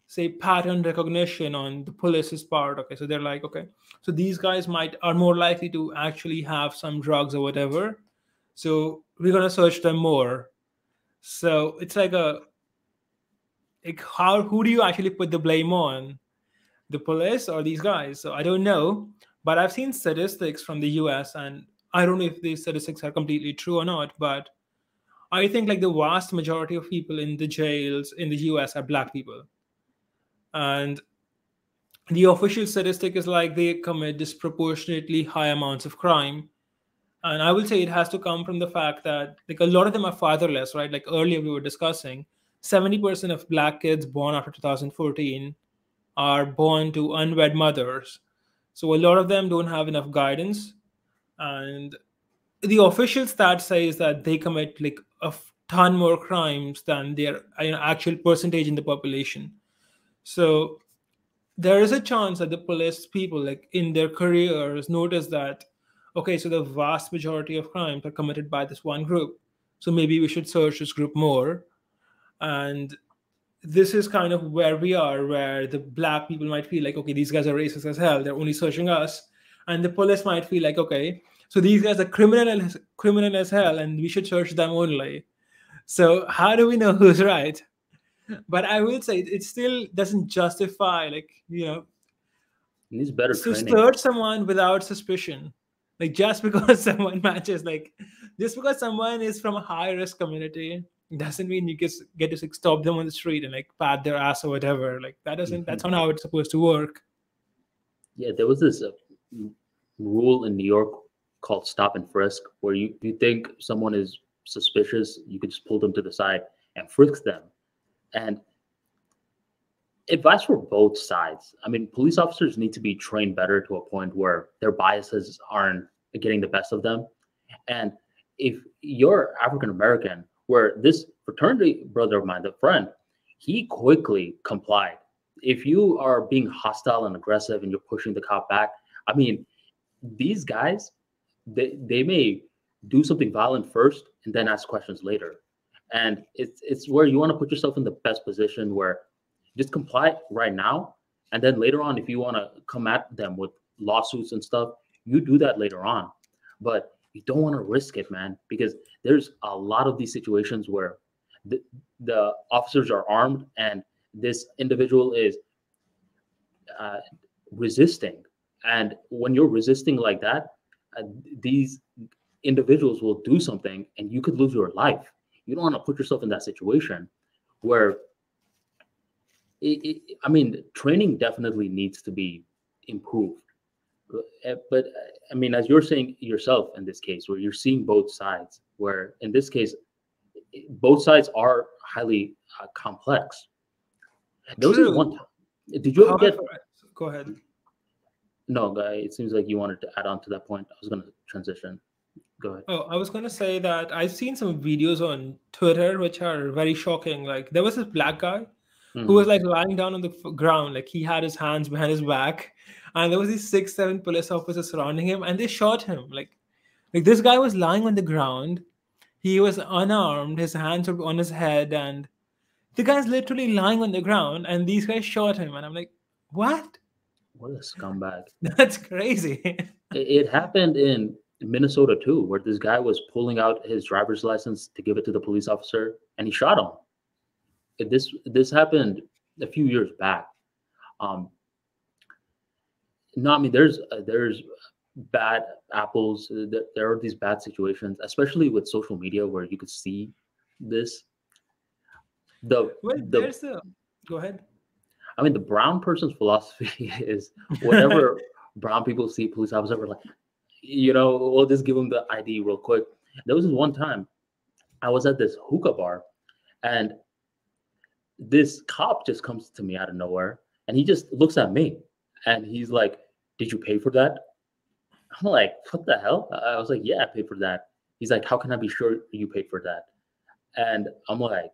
say, pattern recognition on the police's part. Okay, so they're like, okay, so these guys are more likely to actually have some drugs or whatever, so we're gonna search them more. So it's like who do you actually put the blame on, the police or these guys? So I don't know, but I've seen statistics from the US, and I don't know if these statistics are completely true or not, but I think like the vast majority of people in the jails in the US are black people. And the official statistic is like they commit disproportionately high amounts of crime. And I will say it has to come from the fact that like a lot of them are fatherless, right? Like earlier we were discussing, 70% of black kids born after 2014 are born to unwed mothers. So a lot of them don't have enough guidance. And the official stat says that they commit like a ton more crimes than their actual percentage in the population. So there is a chance that the police people, like in their careers, notice that, okay, so the vast majority of crimes are committed by this one group, so maybe we should search this group more. And this is kind of where we are, where the black people might feel like, okay, these guys are racist as hell, they're only searching us. And the police might feel like, okay, So these guys are criminal as hell, and we should search them only. So how do we know who's right? But I will say it still doesn't justify, like, It needs better to training. search someone without suspicion. Like, just because someone matches, like, just because someone is from a high risk community doesn't mean you get to stop them on the street and like pat their ass or whatever. Like, that's not how it's supposed to work. Yeah, there was this rule in New York called stop and frisk, where you think someone is suspicious, you could just pull them to the side and frisk them. And advice for both sides. I mean, police officers need to be trained better to a point where their biases aren't getting the best of them. And if you're African American, where this fraternity brother of mine, the friend, he quickly complied. If you are being hostile and aggressive and you're pushing the cop back, I mean, these guys, they may do something violent first and then ask questions later. And it's where you want to put yourself in the best position where just comply right now, and then later on, if you want to come at them with lawsuits and stuff, you do that later on. But you don't want to risk it, man, because there's a lot of these situations where the officers are armed and this individual is uh, resisting. And when you're resisting like that, these individuals will do something and you could lose your life. You don't want to put yourself in that situation where I mean, training definitely needs to be improved. But I mean, as you're saying yourself in this case, where you're seeing both sides, where in this case, both sides are highly complex. There was this True. one time. Did you ever get? Go ahead. No, guy. It seems like you wanted to add on to that point. I was going to transition. Go ahead. Oh, I was going to say that I've seen some videos on Twitter which are very shocking. Like, there was this black guy who was like lying down on the ground, like he had his hands behind his back, and there was these 6, 7 police officers surrounding him, and they shot him. Like this guy was lying on the ground, he was unarmed, his hands were on his head, and the guy's literally lying on the ground, and these guys shot him, and I'm like, what? What a scumbag! That's crazy. It happened in Minnesota too, where this guy was pulling out his driver's license to give it to the police officer, and he shot him. This happened a few years back. No, I mean there's bad apples. There are these bad situations, especially with social media, where you could see this. Well, there's a go ahead. I mean, the brown person's philosophy is whenever brown people see police officers, we're like, we'll just give them the ID real quick. There was this one time I was at this hookah bar, and this cop just comes to me out of nowhere, and he just looks at me, and he's like, "Did you pay for that?" I'm like, "What the hell?" I was like, "Yeah, I paid for that." He's like, "How can I be sure you paid for that?" And I'm like,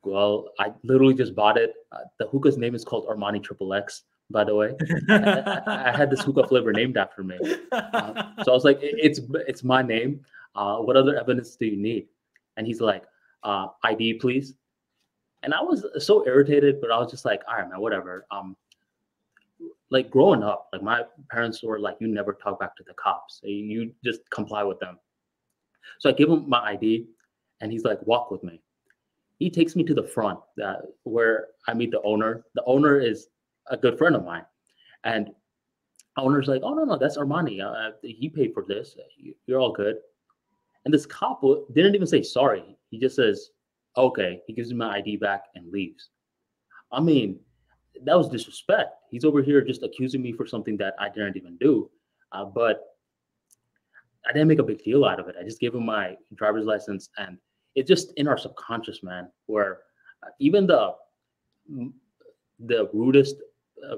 "Well, I literally just bought it. The hookah's name is called Armani XXX, by the way. I had this hookah flavor named after me." So I was like, "It's my name. What other evidence do you need?" And he's like, "ID, please." And I was so irritated, but I was just like, "All right, man, whatever." Like growing up, like my parents were like, "You never talk back to the cops. You just comply with them." So I give him my ID, and he's like, "Walk with me." He takes me to the front where I meet the owner. The owner is a good friend of mine, and the owner's like, "Oh no, that's Armani. He paid for this. You're all good." And this cop didn't even say sorry. He just says, "Okay." He gives me my ID back and leaves. I mean, that was disrespect. He's over here just accusing me for something that I didn't even do. But I didn't make a big deal out of it. I just gave him my driver's license, and it's just in our subconscious, man, where even the rudest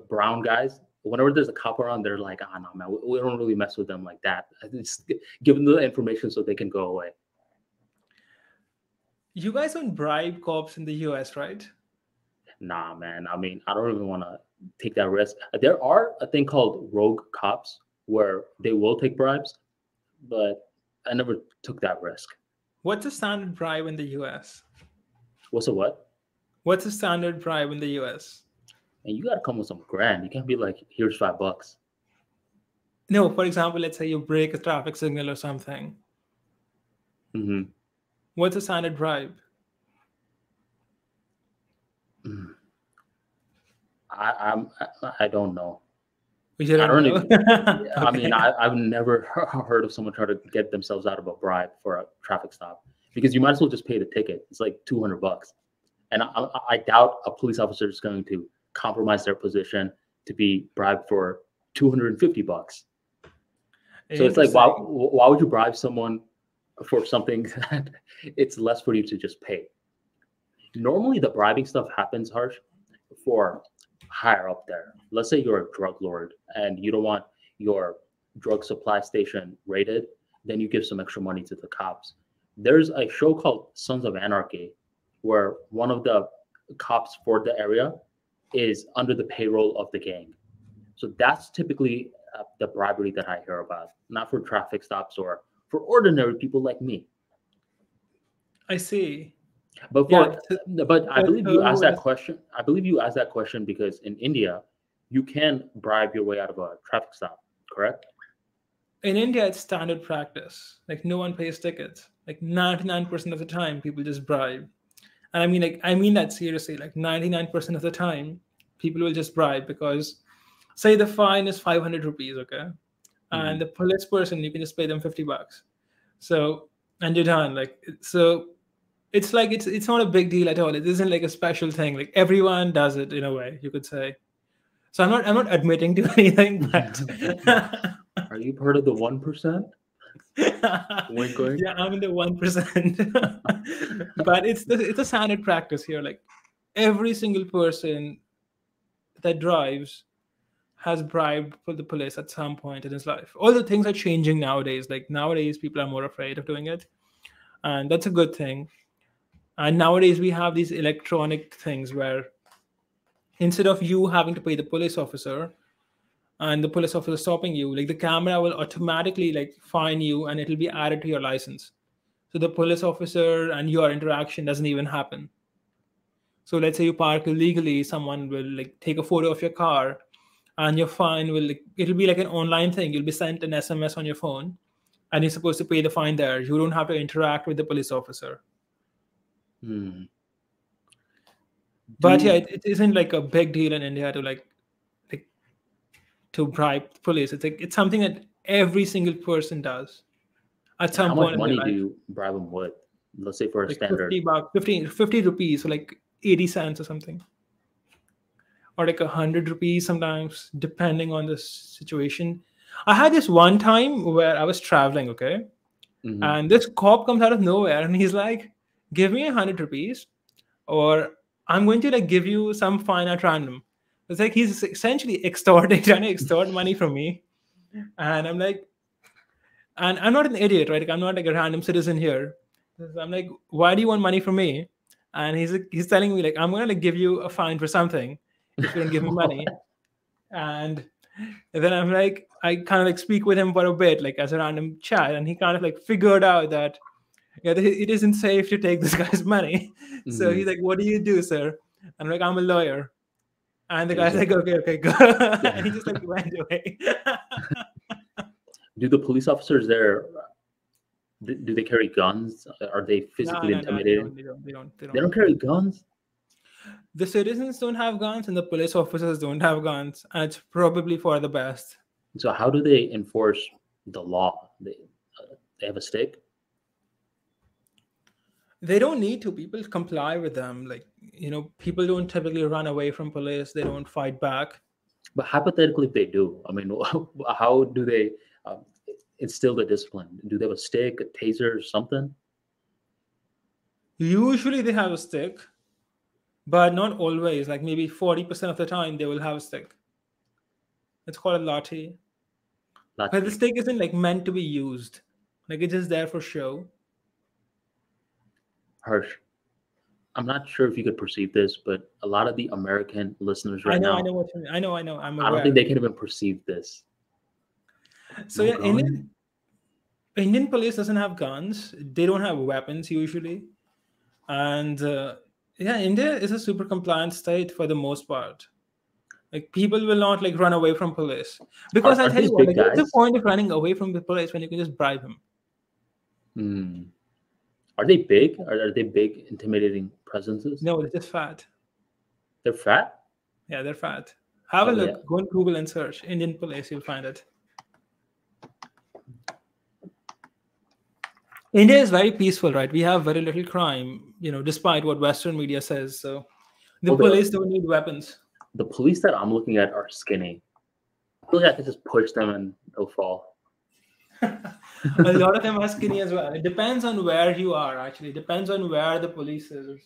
brown guys, whenever there's a cop around, they're like, "Ah, no, man, we don't really mess with them like that. Just give them the information so they can go away." You guys don't bribe cops in the US, right? Nah, man. I mean, I don't even want to take that risk. There are a thing called rogue cops where they will take bribes, but I never took that risk. What's the standard bribe in the US? What's a what? What's the standard bribe in the US? And you got to come with some grand. You can't be like, "Here's $5." No, for example, let's say you break a traffic signal or something. Mm-hmm. What's a standard bribe? I don't know. You I don't don't know. even. I mean, Okay. I've never heard of someone trying to get themselves out of a bribe for a traffic stop, because you might as well just pay the ticket. It's like $200, and I doubt a police officer is going to compromise their position to be bribed for $250. So it's like, Interesting. why would you bribe someone for something that it's less for you to just pay? Normally, the bribing stuff happens, Harsh, for higher up there. Let's say you're a drug lord and you don't want your drug supply station raided, then you give some extra money to the cops. There's a show called Sons of Anarchy where one of the cops for the area is under the payroll of the gang. So that's typically the bribery that I hear about, not for traffic stops or for ordinary people like me. I see. But Yeah. I The believe you third asked that was question. I believe you asked that question because in India, you can bribe your way out of a traffic stop, correct? in India, it's standard practice. Like no one pays tickets. Like 99% of the time, people just bribe. And I mean that seriously. Like 99% of the time, people will just bribe because, say, the fine is 500 rupees, okay, Mm-hmm. and the police person, you can just pay them $50. So, and you're done. So, it's like it's not a big deal at all. It isn't like a special thing. Like everyone does it in a way, you could say. So I'm not admitting to anything, but Are you part of the 1%? Wink, wink. yeah, I'm in the 1%. But it's a standard practice here. Like every single person that drives has bribed for the police at some point in his life. All the things are changing nowadays. Like nowadays, people are more afraid of doing it, and that's a good thing. And nowadays, we have these electronic things where instead of you having to pay the police officer and the police officer stopping you, like the camera will automatically like fine you and it'll be added to your license. So the police officer and your interaction doesn't even happen. So let's say you park illegally, someone will like take a photo of your car, and your fine will like, it'll be like an online thing. You'll be sent an SMS on your phone, and you're supposed to pay the fine there. You don't have to interact with the police officer. Hmm. But yeah, Do it isn't like a big deal in India to like to bribe police. It's like it's something that every single person does at How some much point in their money do life. you bribe them with? Let's say for a Like standard. 50 bucks, 50 rupees, so like 80 cents or something, or like 100 rupees sometimes, depending on the situation. I had this one time where I was traveling, okay, Mm-hmm. and this cop comes out of nowhere and he's like, "Give me 100 rupees, or I'm going to like give you some fine at random." It's like he's essentially extorting, trying to extort money from me, and I'm like, and I'm not an idiot, right? Like, I'm not like a random citizen here. So I'm like, "Why do you want money from me?" And he's telling me like, "I'm gonna like give you a fine for something if you don't give me money." And then I'm like, I kind of like speak with him for a bit, like as a random chat, and he kind of like figured out that yeah, it isn't safe to take this guy's money. So Mm-hmm. he's like, "What do you do, sir?" I'm like, "I'm a lawyer." And the And he's guy's like, like, "Okay, okay, go." And he just like went away. do the police officers there, do they carry guns? Are they No, physically no, no, they intimidating? don't, they don't, they don't, they They don't don't. carry guns. The citizens don't have guns, and the police officers don't have guns, and it's probably for the best. So how do they enforce the law? They have a stick. They don't need to. People comply with them. Like people don't typically run away from police. They don't fight back. But hypothetically, if they do, I mean, how do they um, instill the discipline? Do they have a stick, a taser, something? Usually they have a stick, but not always. Like maybe 40% of the time they will have a stick. It's called a lathi. But the Lathi. stick isn't like meant to be used. Like it's just there for show. Harsh. I'm not sure if you could perceive this, but a lot of the American listeners I right know, I now, know what you mean. I know, I'm I don't think aware. they can even perceive this. So No yeah, gun. Indian police doesn't have guns. They don't have weapons usually, and yeah, India is a super compliant state for the most part. Like people will not like run away from police because I'll Are tell these you what, big like what's the guys? point of running away from the police when you can just bribe him? Hmm. Are they big? Are they big, intimidating presences? No, they're just fat. They're fat? Yeah, they're fat. Have a Oh yeah. look. Go on Google and search Indian police. You'll find it. India is very peaceful, right? We have very little crime, despite what Western media says. So the Oh, police don't need weapons. the police that I'm looking at are skinny. I feel like I could just push them and they'll fall. A lot of them are skinny as well. It depends on where you are, actually. It depends on where the police is.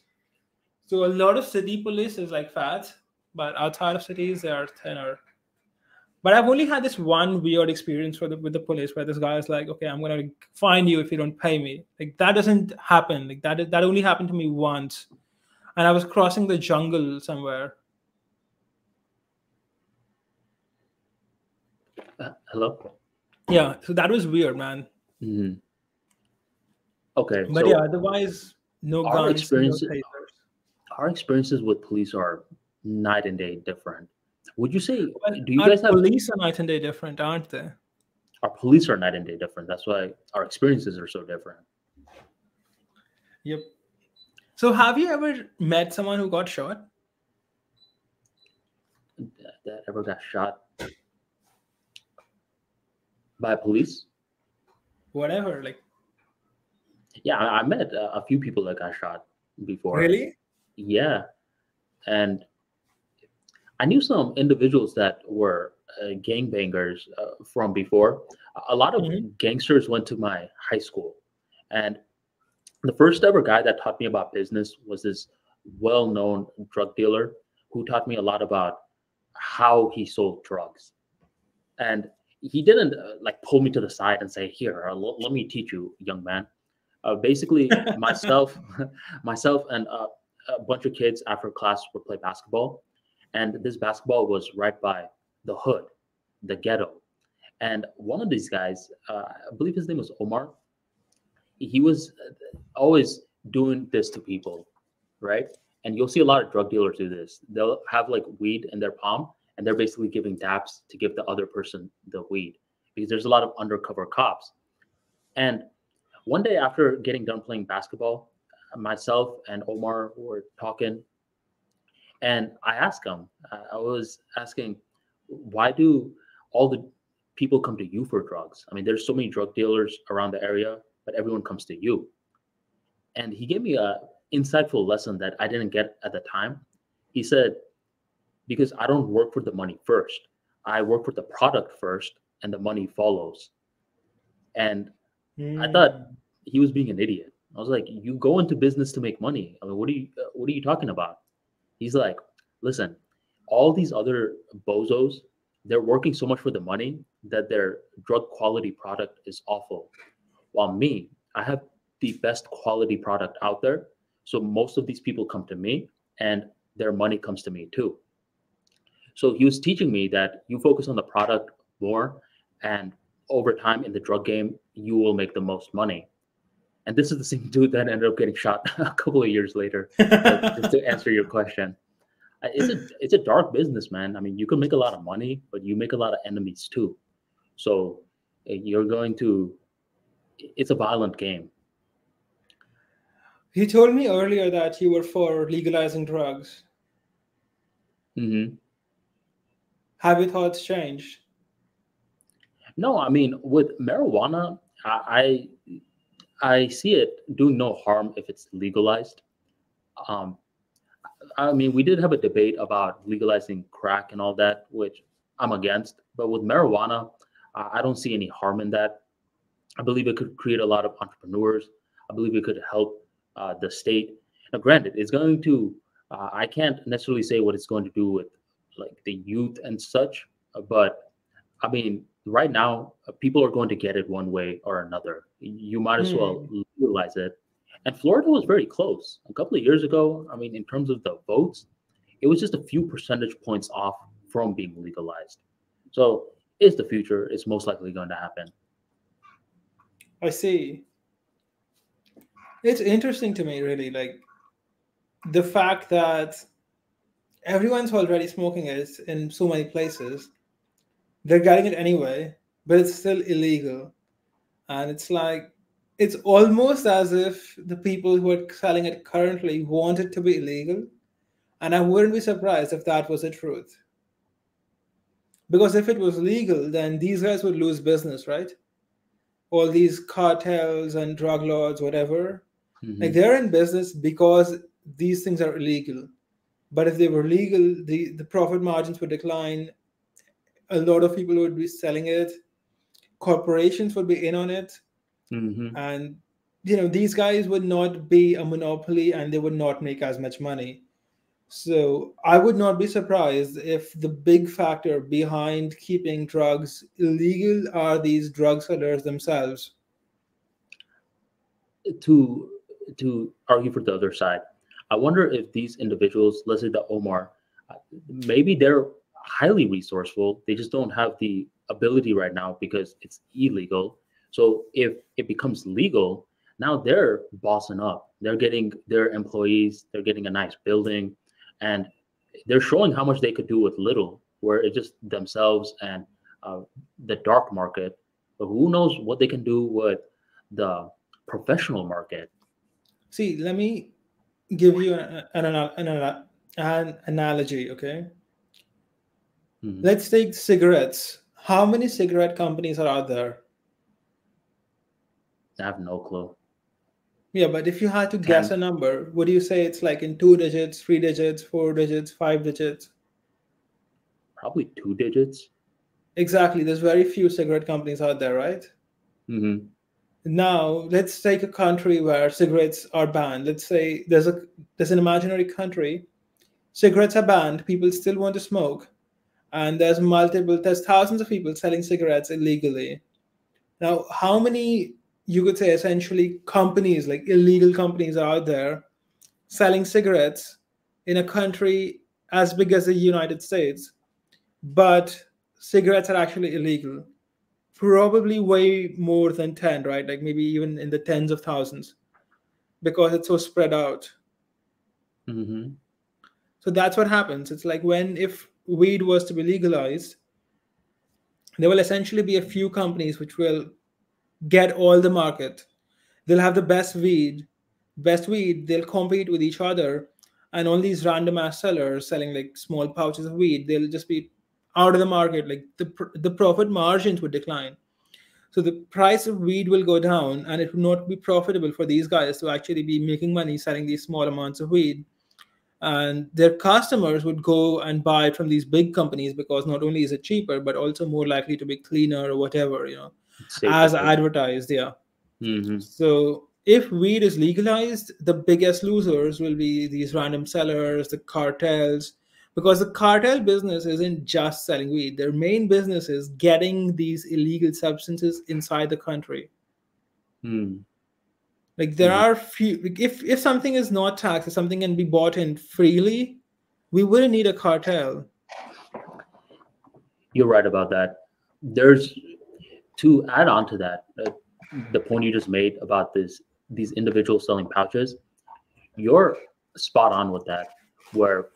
So a lot of city police is like fat, but outside of cities, they are thinner. But I've only had this one weird experience with the police where this guy is like, okay, I'm going to fine you if you don't pay me. Like that doesn't happen. Like that only happened to me once. And I was crossing the jungle somewhere. Hello? Yeah, so that was weird, man. Mhm. Okay, But yeah, so otherwise, no our guns, no experience, tasers. our experiences with police are night and day different. Would you say, Well, do you our guys have, police are night and day different, aren't they? our police are night and day different. That's why our experiences are so different. Yep. So have you ever met someone who got shot? That ever got shot by police? Whatever, like Yeah, I met a few people that got shot before. really? Yeah, and I knew some individuals that were gangbangers from before. A lot of Hmm. gangsters went to my high school, and the first ever guy that taught me about business was this well-known drug dealer who taught me a lot about how he sold drugs. And he didn't like pull me to the side and say, "Here, let me teach you, young man." Basically, myself, myself, and a bunch of kids after class would play basketball, and this basketball was right by the hood, the ghetto. And one of these guys, I believe his name was Omar, he was always doing this to people, right? And you'll see a lot of drug dealers do this. They'll have like weed in their palm, and they're basically giving daps to give the other person the weed because there's a lot of undercover cops. And one day after getting done playing basketball, myself and Omar were talking, and I asked him, I was asking, why do all the people come to you for drugs? I mean, there's so many drug dealers around the area, but everyone comes to you. And he gave me a insightful lesson that I didn't get at the time. He said, because I don't work for the money first. I work for the product first and the money follows. And I thought Hmm. he was being an idiot. I was like, you go into business to make money. I mean, what are you talking about? He's like, listen, all these other bozos, they're working so much for the money that their drug quality product is awful. While me, I have the best quality product out there. So most of these people come to me and their money comes to me too. So he was teaching me that you focus on the product more, and over time in the drug game, you will make the most money. And this is the same dude that ended up getting shot a couple of years later. Just to answer your question, it's a dark business, man. I mean, you can make a lot of money, but you make a lot of enemies too. So you're going to. It's a violent game. You told me earlier that you were for legalizing drugs. Hmm. Have your thoughts changed? No, I mean with marijuana, I see it doing no harm if it's legalized. Um, I mean, we did have a debate about legalizing crack and all that, which I'm against. But with marijuana, I don't see any harm in that. I believe it could create a lot of entrepreneurs. I believe it could help the state. Now, granted, it's going to. I can't necessarily say what it's going to do with like the youth and such, but I mean, right now, people are going to get it one way or another. You might as well Hmm. legalize it. And Florida was very close. A couple of years ago, I mean, in terms of the votes, it was just a few percentage points off from being legalized. So, is the future? It's most likely going to happen. I see. It's interesting to me, really, like the fact that everyone's already smoking it in so many places. They're getting it anyway, but it's still illegal. And it's like, it's almost as if the people who are selling it currently want it to be illegal. And I wouldn't be surprised if that was the truth. Because if it was legal, then these guys would lose business, right? All these cartels and drug lords, whatever, like they're in business because these things are illegal. But if they were legal, the profit margins would decline. A lot of people would be selling it. Corporations would be in on it. And these guys would not be a monopoly and they would not make as much money. So I would not be surprised if the big factor behind keeping drugs illegal are these drug sellers themselves. To argue for the other side, I wonder if these individuals, let's say the Omar, maybe they're highly resourceful. They just don't have the ability right now because it's illegal. So if it becomes legal, now they're bossing up. They're getting their employees, they're getting a nice building, and they're showing how much they could do with little, where it's just themselves and the dark market. But who knows what they can do with the professional market? See, let me give you an analogy, okay? Let's take cigarettes. How many cigarette companies are out there? I have no clue. Yeah, but if you had to guess a number, would you say it's like in 2 digits, 3 digits, 4 digits, 5 digits? Probably 2 digits. Exactly. There's very few cigarette companies out there, right? Now, let's take a country where cigarettes are banned. Let's say there's an imaginary country. Cigarettes are banned. People still want to smoke. And there's thousands of people selling cigarettes illegally. Now, how many, you could say, essentially companies, like illegal companies, are out there selling cigarettes in a country as big as the United States, but cigarettes are actually illegal? Probably way more than 10, right? Like maybe even in the tens of thousands, because it's so spread out. So that's what happens. It's like if weed was to be legalized, there will essentially be a few companies which will get all the market. They'll have the best weed. They'll compete with each other, and all these random ass sellers selling like small pouches of weed, they'll just be out of the market. Like the profit margins would decline. So the price of weed will go down, and it will not be profitable for these guys to actually be making money selling these small amounts of weed. And their customers would go and buy it from these big companies because not only is it cheaper, but also more likely to be cleaner or whatever, as advertised. Yeah. So if weed is legalized, the biggest losers will be these random sellers, the cartels, because the cartel business isn't just selling weed. Their main business is getting these illegal substances inside the country. Like there are few, if something is not taxed, if something can be bought in freely, we wouldn't need a cartel. You're right about that. There's, to add on to that, the point you just made about these individuals selling pouches, you're spot on with that. Where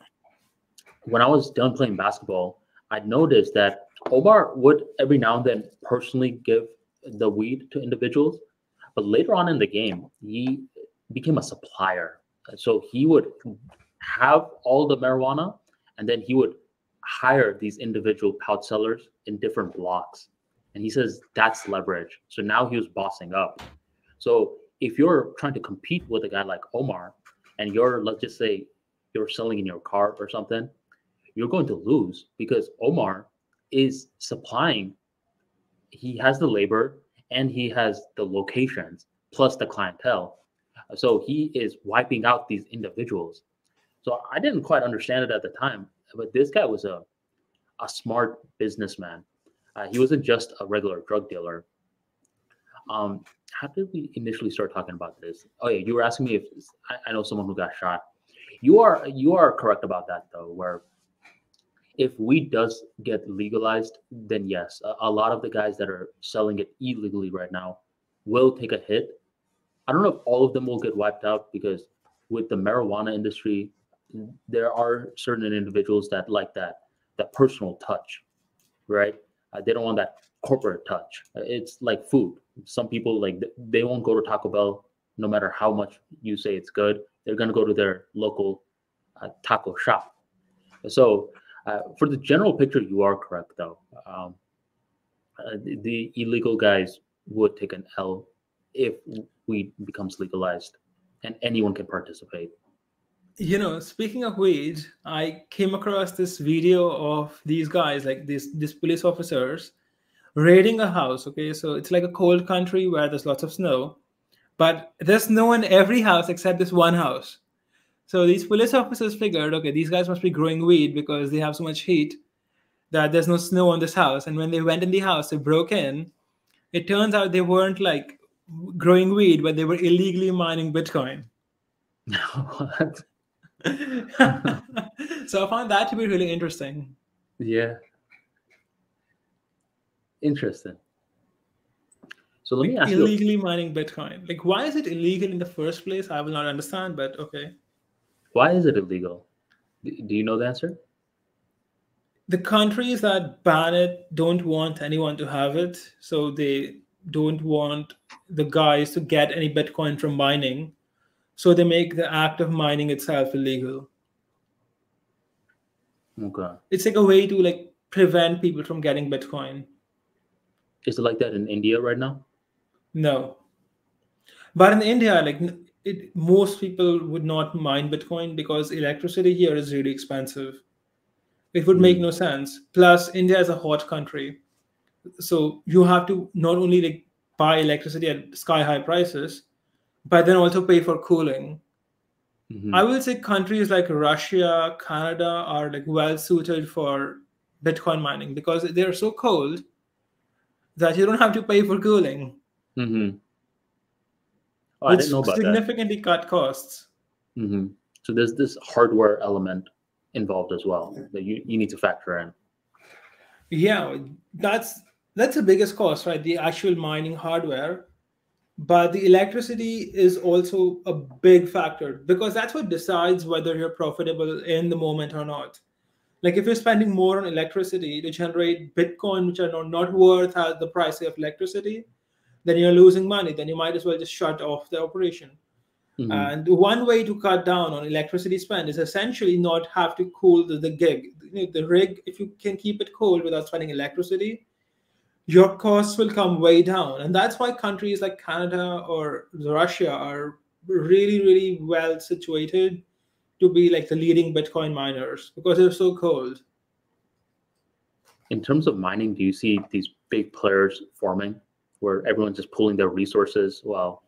when I was done playing basketball, I noticed that Omar would every now and then personally give the weed to individuals, but later on in the game, he became a supplier. So he would have all the marijuana, and then he would hire these individual pouch sellers in different blocks. And he says that's leverage. So now he was bossing up. So if you're trying to compete with a guy like Omar, and let's just say you're selling in your car or something, you're going to lose because Omar is supplying. He has the labor and he has the locations plus the clientele. So he is wiping out these individuals. So I didn't quite understand it at the time, but this guy was a smart businessman. He wasn't just a regular drug dealer. How did we initially start talking about this? Oh yeah, you were asking me if I know someone who got shot. You are correct about that though, where if weed does get legalized, then yes, a lot of the guys that are selling it illegally right now will take a hit. I don't know if all of them will get wiped out because with the marijuana industry, there are certain individuals that like that personal touch, right? They don't want that corporate touch. It's like food. Some people like they won't go to Taco Bell no matter how much you say it's good. They're gonna go to their local taco shop. So for the general picture, you are correct though. The illegal guys would take an L if weed becomes legalized, and anyone can participate. You know, speaking of weed, I came across this video of these guys, like these police officers, raiding a house. Okay, so it's like a cold country where there's lots of snow, but there's snow in every house except this one house. So these police officers figured, okay, these guys must be growing weed because they have so much heat that there's no snow on this house. And when they went in the house, they broke in. It turns out they weren't like growing weed, but they were illegally mining Bitcoin. What? So I found that to be really interesting. Yeah. Interesting. So let me Like ask you, illegally mining Bitcoin. Like, why is it illegal in the first place? I will not understand, but okay. why is it illegal? Do you know the answer? The countries that ban it don't want anyone to have it, so they don't want the guys to get any Bitcoin from mining. So they make the act of mining itself illegal. Okay. It's like a way to like prevent people from getting Bitcoin. Is it like that in India right now? No. But in India, like most people would not mine Bitcoin because electricity here is really expensive. It would make no sense. Plus, India is a hot country, so you have to not only like buy electricity at sky high prices, but then also pay for cooling. I will say countries like Russia, Canada are like well suited for Bitcoin mining because they're so cold that you don't have to pay for cooling, Mm-hmm. Oh, I which didn't know about that. significantly cut costs. Mm-hmm. So there's this hardware element involved as well that you need to factor in. Yeah, that's the biggest cost, right? The actual mining hardware. But the electricity is also a big factor because that's what decides whether you're profitable in the moment or not. Like if you're spending more on electricity to generate Bitcoin, which are not worth as the price of electricity, then you're losing money. Then you might as well just shut off the operation. Mm-hmm. And one way to cut down on electricity spend is essentially not have to cool the gig. You know, the rig, if you can keep it cold without spending electricity, your costs will come way down. And that's why countries like Canada or Russia are really, really well situated to be like the leading Bitcoin miners because they're so cold. In terms of mining, do you see these big players forming where everyone's just pulling their resources? Well,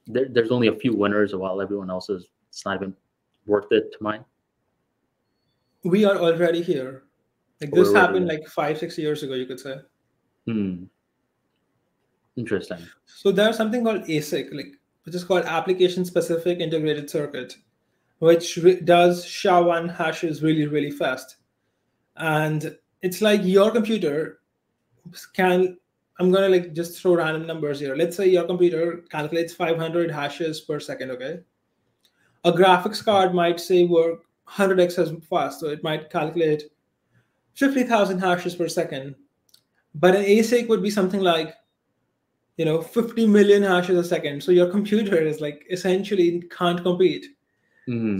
there's only a few winners while everyone else is it's not even worth it to mine. We are already here. Like We're this already happened there. like 5, 6 years ago, you could say. Interesting. So there's something called ASIC, like which is called Application Specific Integrated Circuit, which does SHA-1 hashes really, really fast. And it's like your computer can, I'm gonna like just throw random numbers here. Let's say your computer calculates 500 hashes per second, okay? A graphics card might say work 100x as fast, so it might calculate 50,000 hashes per second. But an ASIC would be something like, 50 million hashes a second. So your computer is like essentially can't compete.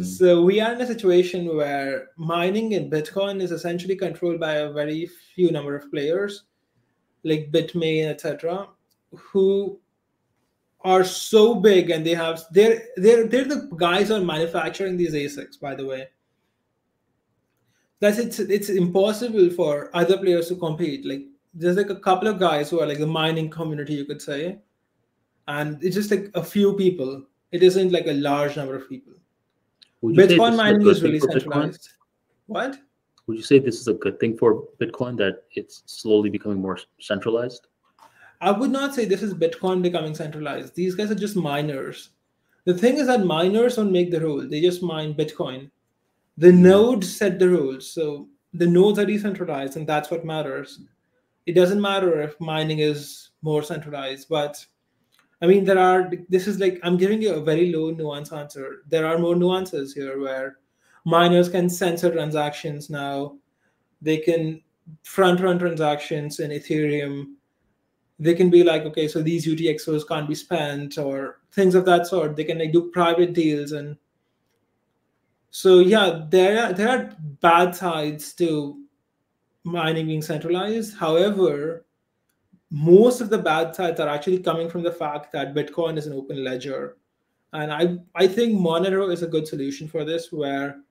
So we are in a situation where mining in Bitcoin is essentially controlled by a very few number of players, like Bitmain, etc., who are so big, and they're the guys who are manufacturing these ASICs, by the way. That's it's impossible for other players to compete. Like there's like a couple of guys who are like the mining community, you could say, and it's just like a few people. It isn't like a large number of people. Would you say Bitcoin this is a mining good is thing really for Bitcoin? centralized. What? Would you say this is a good thing for Bitcoin that it's slowly becoming more centralized? I would not say this is Bitcoin becoming centralized. These guys are just miners. The thing is that miners don't make the rule. They just mine Bitcoin. The nodes set the rules. So the nodes are decentralized, and that's what matters. It doesn't matter if mining is more centralized, but I mean, this is like, I'm giving you a very low nuance answer. There are more nuances here where miners can censor transactions now. They can front run transactions in Ethereum. They can be like, okay, so these UTXOs can't be spent or things of that sort. They can like do private deals. And so yeah, there are bad sides to mining being centralized. However, most of the bad sides are actually coming from the fact that Bitcoin is an open ledger. And I think Monero is a good solution for this, where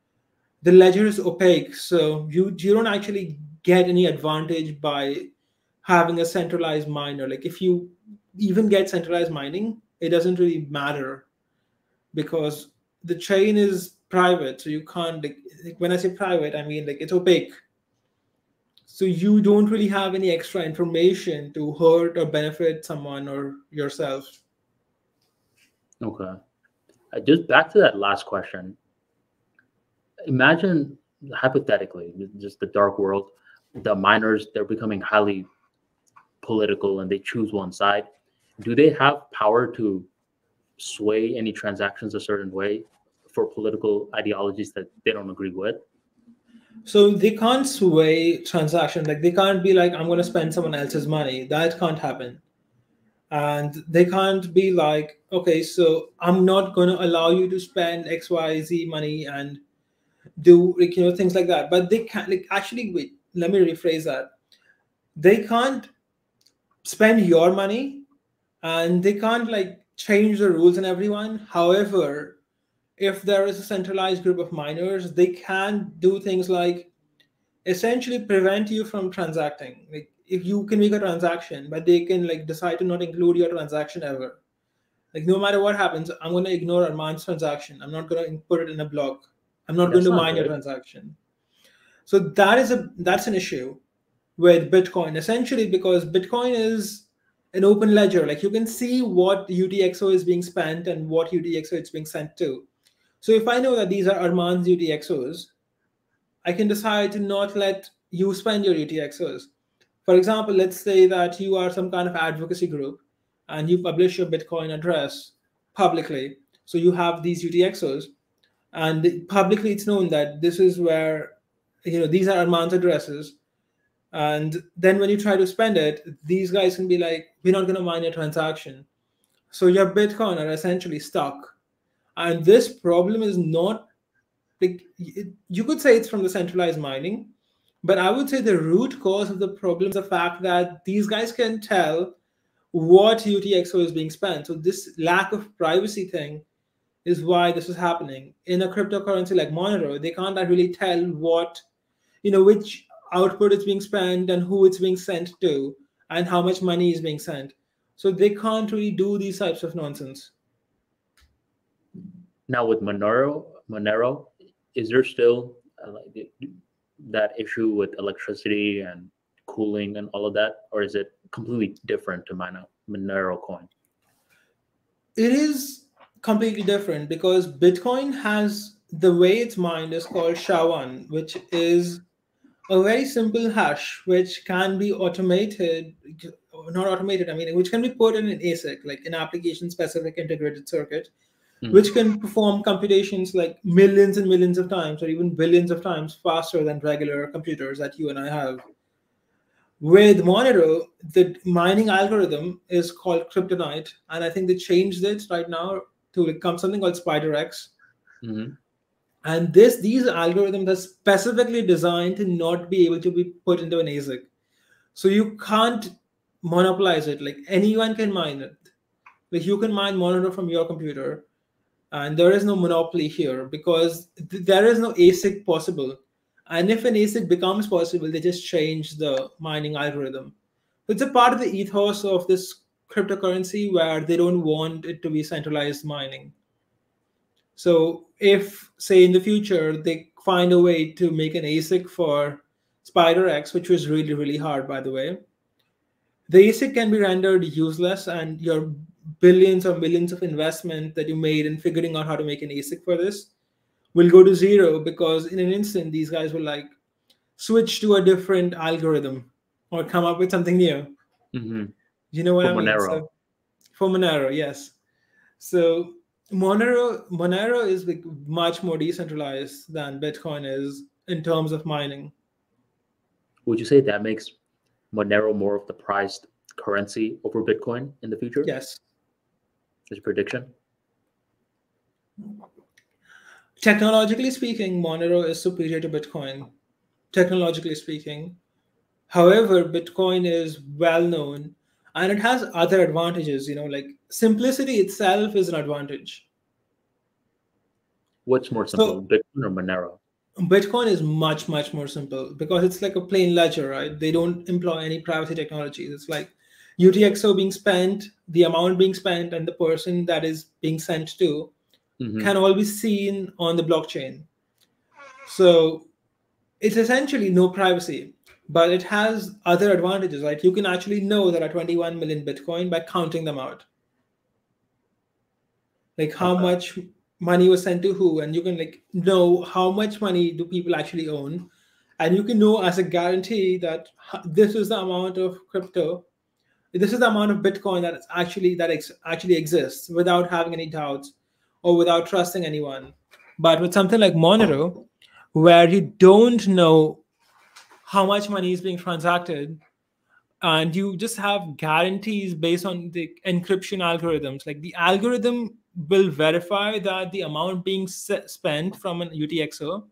the ledger is opaque. So you don't actually get any advantage by having a centralized miner. Like if you even get centralized mining, it doesn't really matter because the chain is private. So you can't like when I say private, I mean like it's opaque. So you don't really have any extra information to hurt or benefit someone or yourself. Okay. Just back to that last question. Imagine hypothetically, just the dark world, the miners, they're becoming highly political and they choose one side. Do they have power to sway any transactions a certain way for political ideologies that they don't agree with? So they can't sway transaction. Like they can't be like, I'm going to spend someone else's money. That can't happen. And they can't be like, okay, so I'm not going to allow you to spend XYZ money and do like, things like that. But they can't like actually wait, let me rephrase that. They can't spend your money and they can't like change the rules on everyone. However, if there is a centralized group of miners, they can do things like essentially prevent you from transacting. Like if you can make a transaction, but they can like decide to not include your transaction ever. Like no matter what happens, I'm going to ignore Arman's transaction. I'm not going to put it in a block. I'm not going That's to not mine your good. transaction. So that's an issue with Bitcoin, essentially because Bitcoin is an open ledger. Like you can see what UTXO is being spent and what UTXO it's being sent to. So if I know that these are Arman's UTXOs, I can decide to not let you spend your UTXOs. For example, let's say that you are some kind of advocacy group and you publish your Bitcoin address publicly. So you have these UTXOs, and publicly it's known that this is where, these are Arman's addresses. And then when you try to spend it, these guys can be like, we're not going to mine your transaction. So your Bitcoin are essentially stuck. And this problem is not like you could say it's from the centralized mining, but I would say the root cause of the problem is the fact that these guys can tell what UTXO is being spent. So this lack of privacy thing is why this is happening. In a cryptocurrency like Monero, they can't really tell what, which output is being spent and who it's being sent to and how much money is being sent. So they can't really do these types of nonsense. Now with Monero, is there still that issue with electricity and cooling and all of that, or is it completely different to Monero coin? It is completely different because Bitcoin has the way it's mined is called SHA-1, which is a very simple hash which can be automated, not automated, I mean, which can be put in an ASIC, like an application specific integrated circuit, which can perform computations like millions and millions of times or even billions of times faster than regular computers that you and I have. With Monero, the mining algorithm is called Kryptonite, and I think they changed it right now to become something called SpiderX. And these algorithms are specifically designed to not be able to be put into an ASIC. So you can't monopolize it. Like anyone can mine it. Like you can mine Monero from your computer, and there is no monopoly here because there is no ASIC possible. And if an ASIC becomes possible, they just change the mining algorithm. It's a part of the ethos of this cryptocurrency where they don't want it to be centralized mining. So if, say, in the future, they find a way to make an ASIC for SpiderX, which was really, really hard, by the way, the ASIC can be rendered useless and your billions or millions of investment that you made in figuring out how to make an ASIC for this will go to zero because in an instant, these guys will like switch to a different algorithm or come up with something new. You know what For I mean? Monero. So for Monero, yes. So Monero is like much more decentralized than Bitcoin is in terms of mining. Would you say that makes Monero more of the prized currency over Bitcoin in the future? Yes. Is a prediction? Technologically speaking, Monero is superior to Bitcoin. Technologically speaking. However, Bitcoin is well known and it has other advantages, like simplicity itself is an advantage. What's more simple, So Bitcoin or Monero? Bitcoin is much, much more simple because it's like a plain ledger, right? They don't employ any privacy technologies. It's like UTXO being spent, the amount being spent, and the person that is being sent to can all be seen on the blockchain. So it's essentially no privacy, but it has other advantages, right? You can actually know there are 21 million Bitcoin by counting them out. Like how Okay. much money was sent to who, and you can like know how much money do people actually own, and you can know as a guarantee that this is the amount of crypto, this is the amount of Bitcoin that is actually actually exists without having any doubts or without trusting anyone. But with something like Monero, where you don't know how much money is being transacted, and you just have guarantees based on the encryption algorithms, like the algorithm will verify that the amount being spent from an UTXO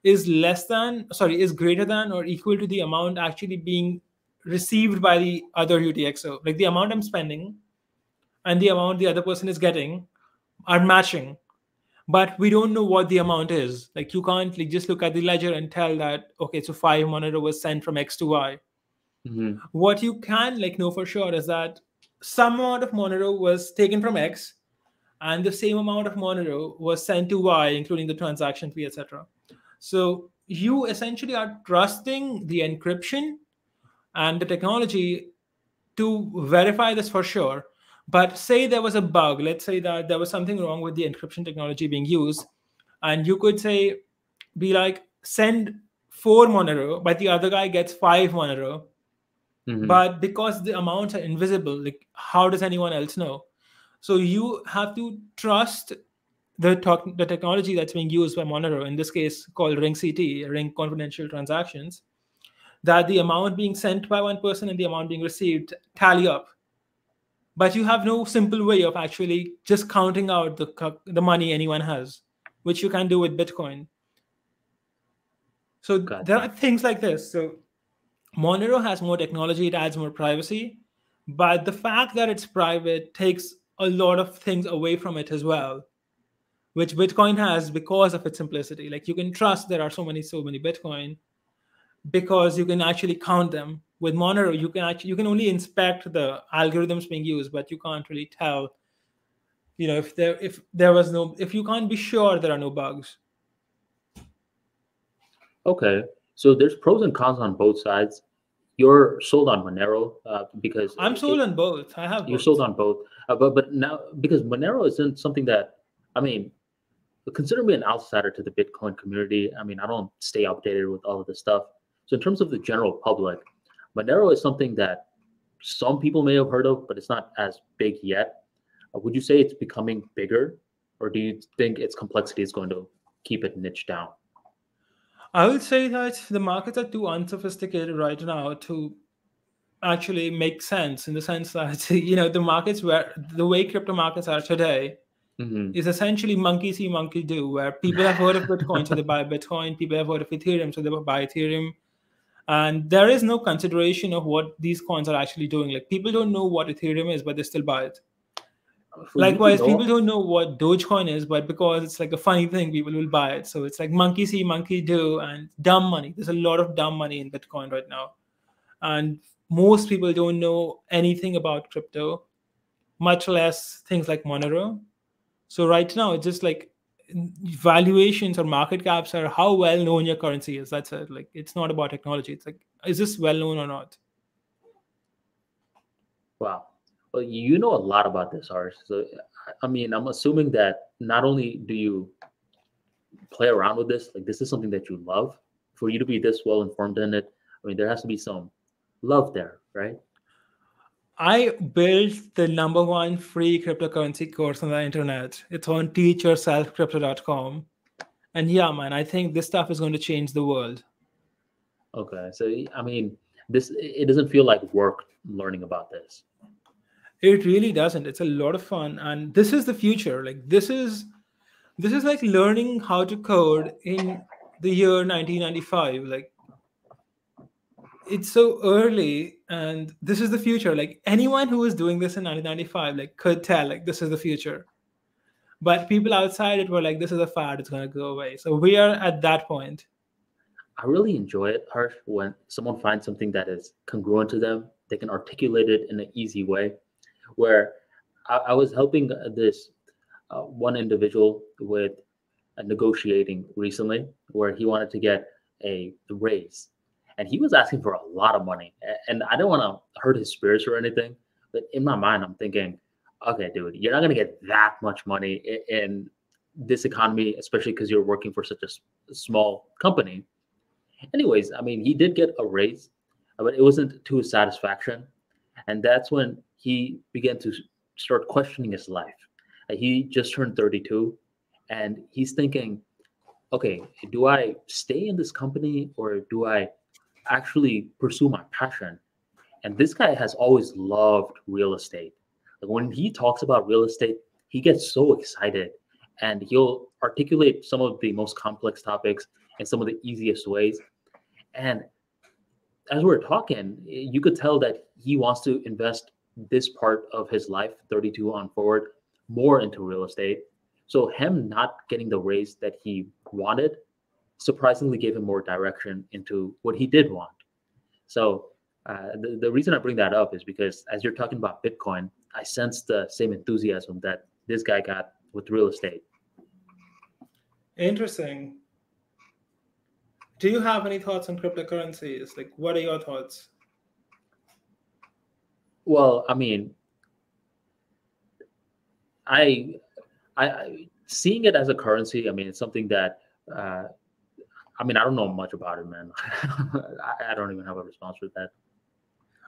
is greater than or equal to the amount actually being received by the other UTXO. Like the amount I'm spending and the amount the other person is getting are matching, but we don't know what the amount is. Like you can't like just look at the ledger and tell that okay, so 5 Monero was sent from X to Y. What you can like know for sure is that some amount of Monero was taken from X and the same amount of Monero was sent to Y, including the transaction fee, etc. So you essentially are trusting the encryption and the technology to verify this for sure. But say there was a bug, let's say that there was something wrong with the encryption technology being used, and you could say, be like, send 4 Monero, but the other guy gets 5 Monero. But because the amounts are invisible, like how does anyone else know? So you have to trust the technology that's being used by Monero, in this case called ring CT, ring confidential transactions, that the amount being sent by one person and the amount being received tally up. But you have no simple way of actually just counting out the money anyone has, which you can do with Bitcoin. So there are Gotcha. things like this. So Monero has more technology, it adds more privacy, but the fact that it's private takes a lot of things away from it as well, which Bitcoin has because of its simplicity. Like you can trust there are so many Bitcoin because you can actually count them. With Monero, you can only inspect the algorithms being used, but you can't really tell, if you can't be sure there are no bugs. Okay. So there's pros and cons on both sides. You're sold on Monero because I'm sold on both. I have you're sold both. on both. But now because Monero isn't something that I mean, consider me an outsider to the Bitcoin community. I mean, I don't stay updated with all of this stuff. So in terms of the general public, Monero is something that some people may have heard of, but it's not as big yet. Would you say it's becoming bigger, or do you think its complexity is going to keep it niched down? I would say that the markets are too unsophisticated right now to actually make sense, in the sense that the markets, where the way crypto markets are today, Mm-hmm. is essentially monkey see monkey do, where people have heard of Bitcoin so they buy Bitcoin, people have heard of Ethereum so they buy Ethereum, and there is no consideration of what these coins are actually doing. Like people don't know what Ethereum is, but they still buy it. For you to Likewise, people know, don't know what Dogecoin is, but because it's like a funny thing, people will buy it. So it's like monkey see monkey do, and dumb money. There's a lot of dumb money in Bitcoin right now, and most people don't know anything about crypto, much less things like Monero. So right now, it's just like valuations or market caps are how well known your currency is. That's it. Like it's not about technology. It's like, is this well known or not? wow, well, you know a lot about this, Harsh. So, I mean, I'm assuming that not only do you play around with this, like this is something that you love. For you to be this well informed in it, I mean, there has to be some love there, right? I built the #1 free cryptocurrency course on the internet. It's on teachyourselfcrypto.com. And yeah, man, I think this stuff is going to change the world. Okay, so I mean, it doesn't feel like work learning about this. It really doesn't. It's a lot of fun, and this is the future. Like this is like learning how to code in the year 1995. Like it's so early, and this is the future. Like anyone who was doing this in 1995 like could tell like this is the future. But people outside it were like, this is a fad, it's going to go away. So we are at that point. I really enjoy it, Harsh, when someone finds something that is congruent to them. They can articulate it in an easy way. Where I was helping this one individual with negotiating recently, where he wanted to get a raise, and he was asking for a lot of money. And I don't want to hurt his spirits or anything, but in my mind, I'm thinking, okay, dude, you're not gonna get that much money in this economy, especially because you're working for such a small company. Anyways, I mean, he did get a raise, but it wasn't to his satisfaction. And that's when he began to start questioning his life. He just turned 32, and he's thinking, okay, do I stay in this company or do I actually pursue my passion? And this guy has always loved real estate. Like when he talks about real estate, he gets so excited, and he'll articulate some of the most complex topics in some of the easiest ways. And as we're talking, you could tell that he wants to invest this part of his life, 32 on forward, more into real estate. So him not getting the raise that he wanted surprisingly gave him more direction into what he did want. So the reason I bring that up is because as you're talking about Bitcoin, I sense the same enthusiasm that this guy got with real estate. Interesting. Do you have any thoughts on cryptocurrencies? Like, what are your thoughts? Well, I mean, I seeing it as a currency. I mean, it's something that I mean, I don't know much about it, man. I don't even have a response for that.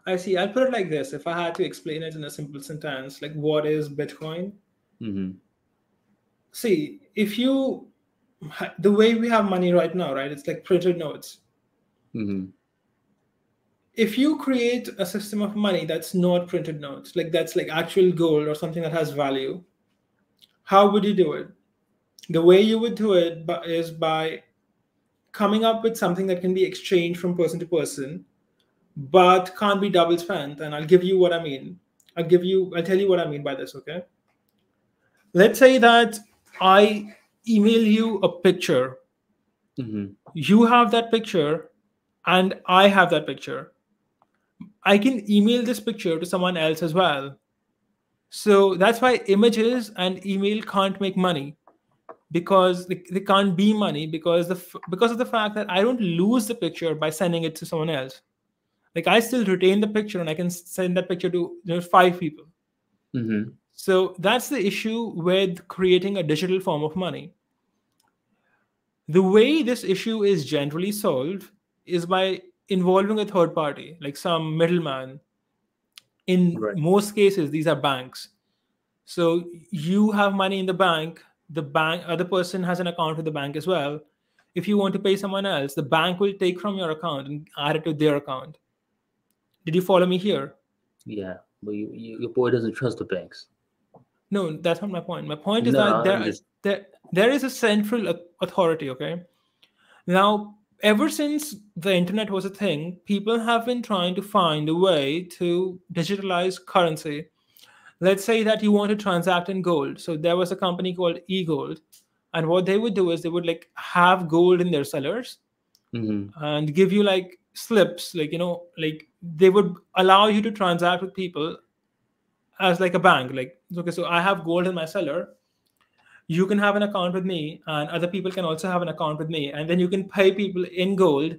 I see. I'll put it like this. If I had to explain it in a simple sentence, like what is Bitcoin? Mm-hmm. See, if you, the way we have money right now, right? It's like printed notes. Mm-hmm. If you create a system of money that's not printed notes, like that's like actual gold or something that has value, how would you do it? The way you would do it is by coming up with something that can be exchanged from person to person, but can't be double spent. And I'll give you what I mean. I'll tell you what I mean by this, okay? Let's say that I email you a picture. Mm-hmm. You have that picture and I have that picture. I can email this picture to someone else as well. So that's why images and email can't make money, because they can't be money because because of the fact that I don't lose the picture by sending it to someone else. Like I still retain the picture and I can send that picture to 5 people. Mm-hmm. So that's the issue with creating a digital form of money. The way this issue is generally solved is by involving a third party, like some middleman. In Right. most cases, these are banks. So you have money in the bank, other person has an account with the bank as well. If you want to pay someone else, the bank will take from your account and add it to their account. Did you follow me here? Yeah, but your boy doesn't trust the banks. No, that's not my point. My point is No, that I'm just. there is a central authority, okay? Now, ever since the internet was a thing, people have been trying to find a way to digitalize currency. Let's say that you want to transact in gold. So there was a company called eGold, and what they would do is they would like have gold in their cellars Mm-hmm. and give you like slips, like like they would allow you to transact with people as like a bank. Like, okay, so I have gold in my cellar, you can have an account with me and other people can also have an account with me, and then you can pay people in gold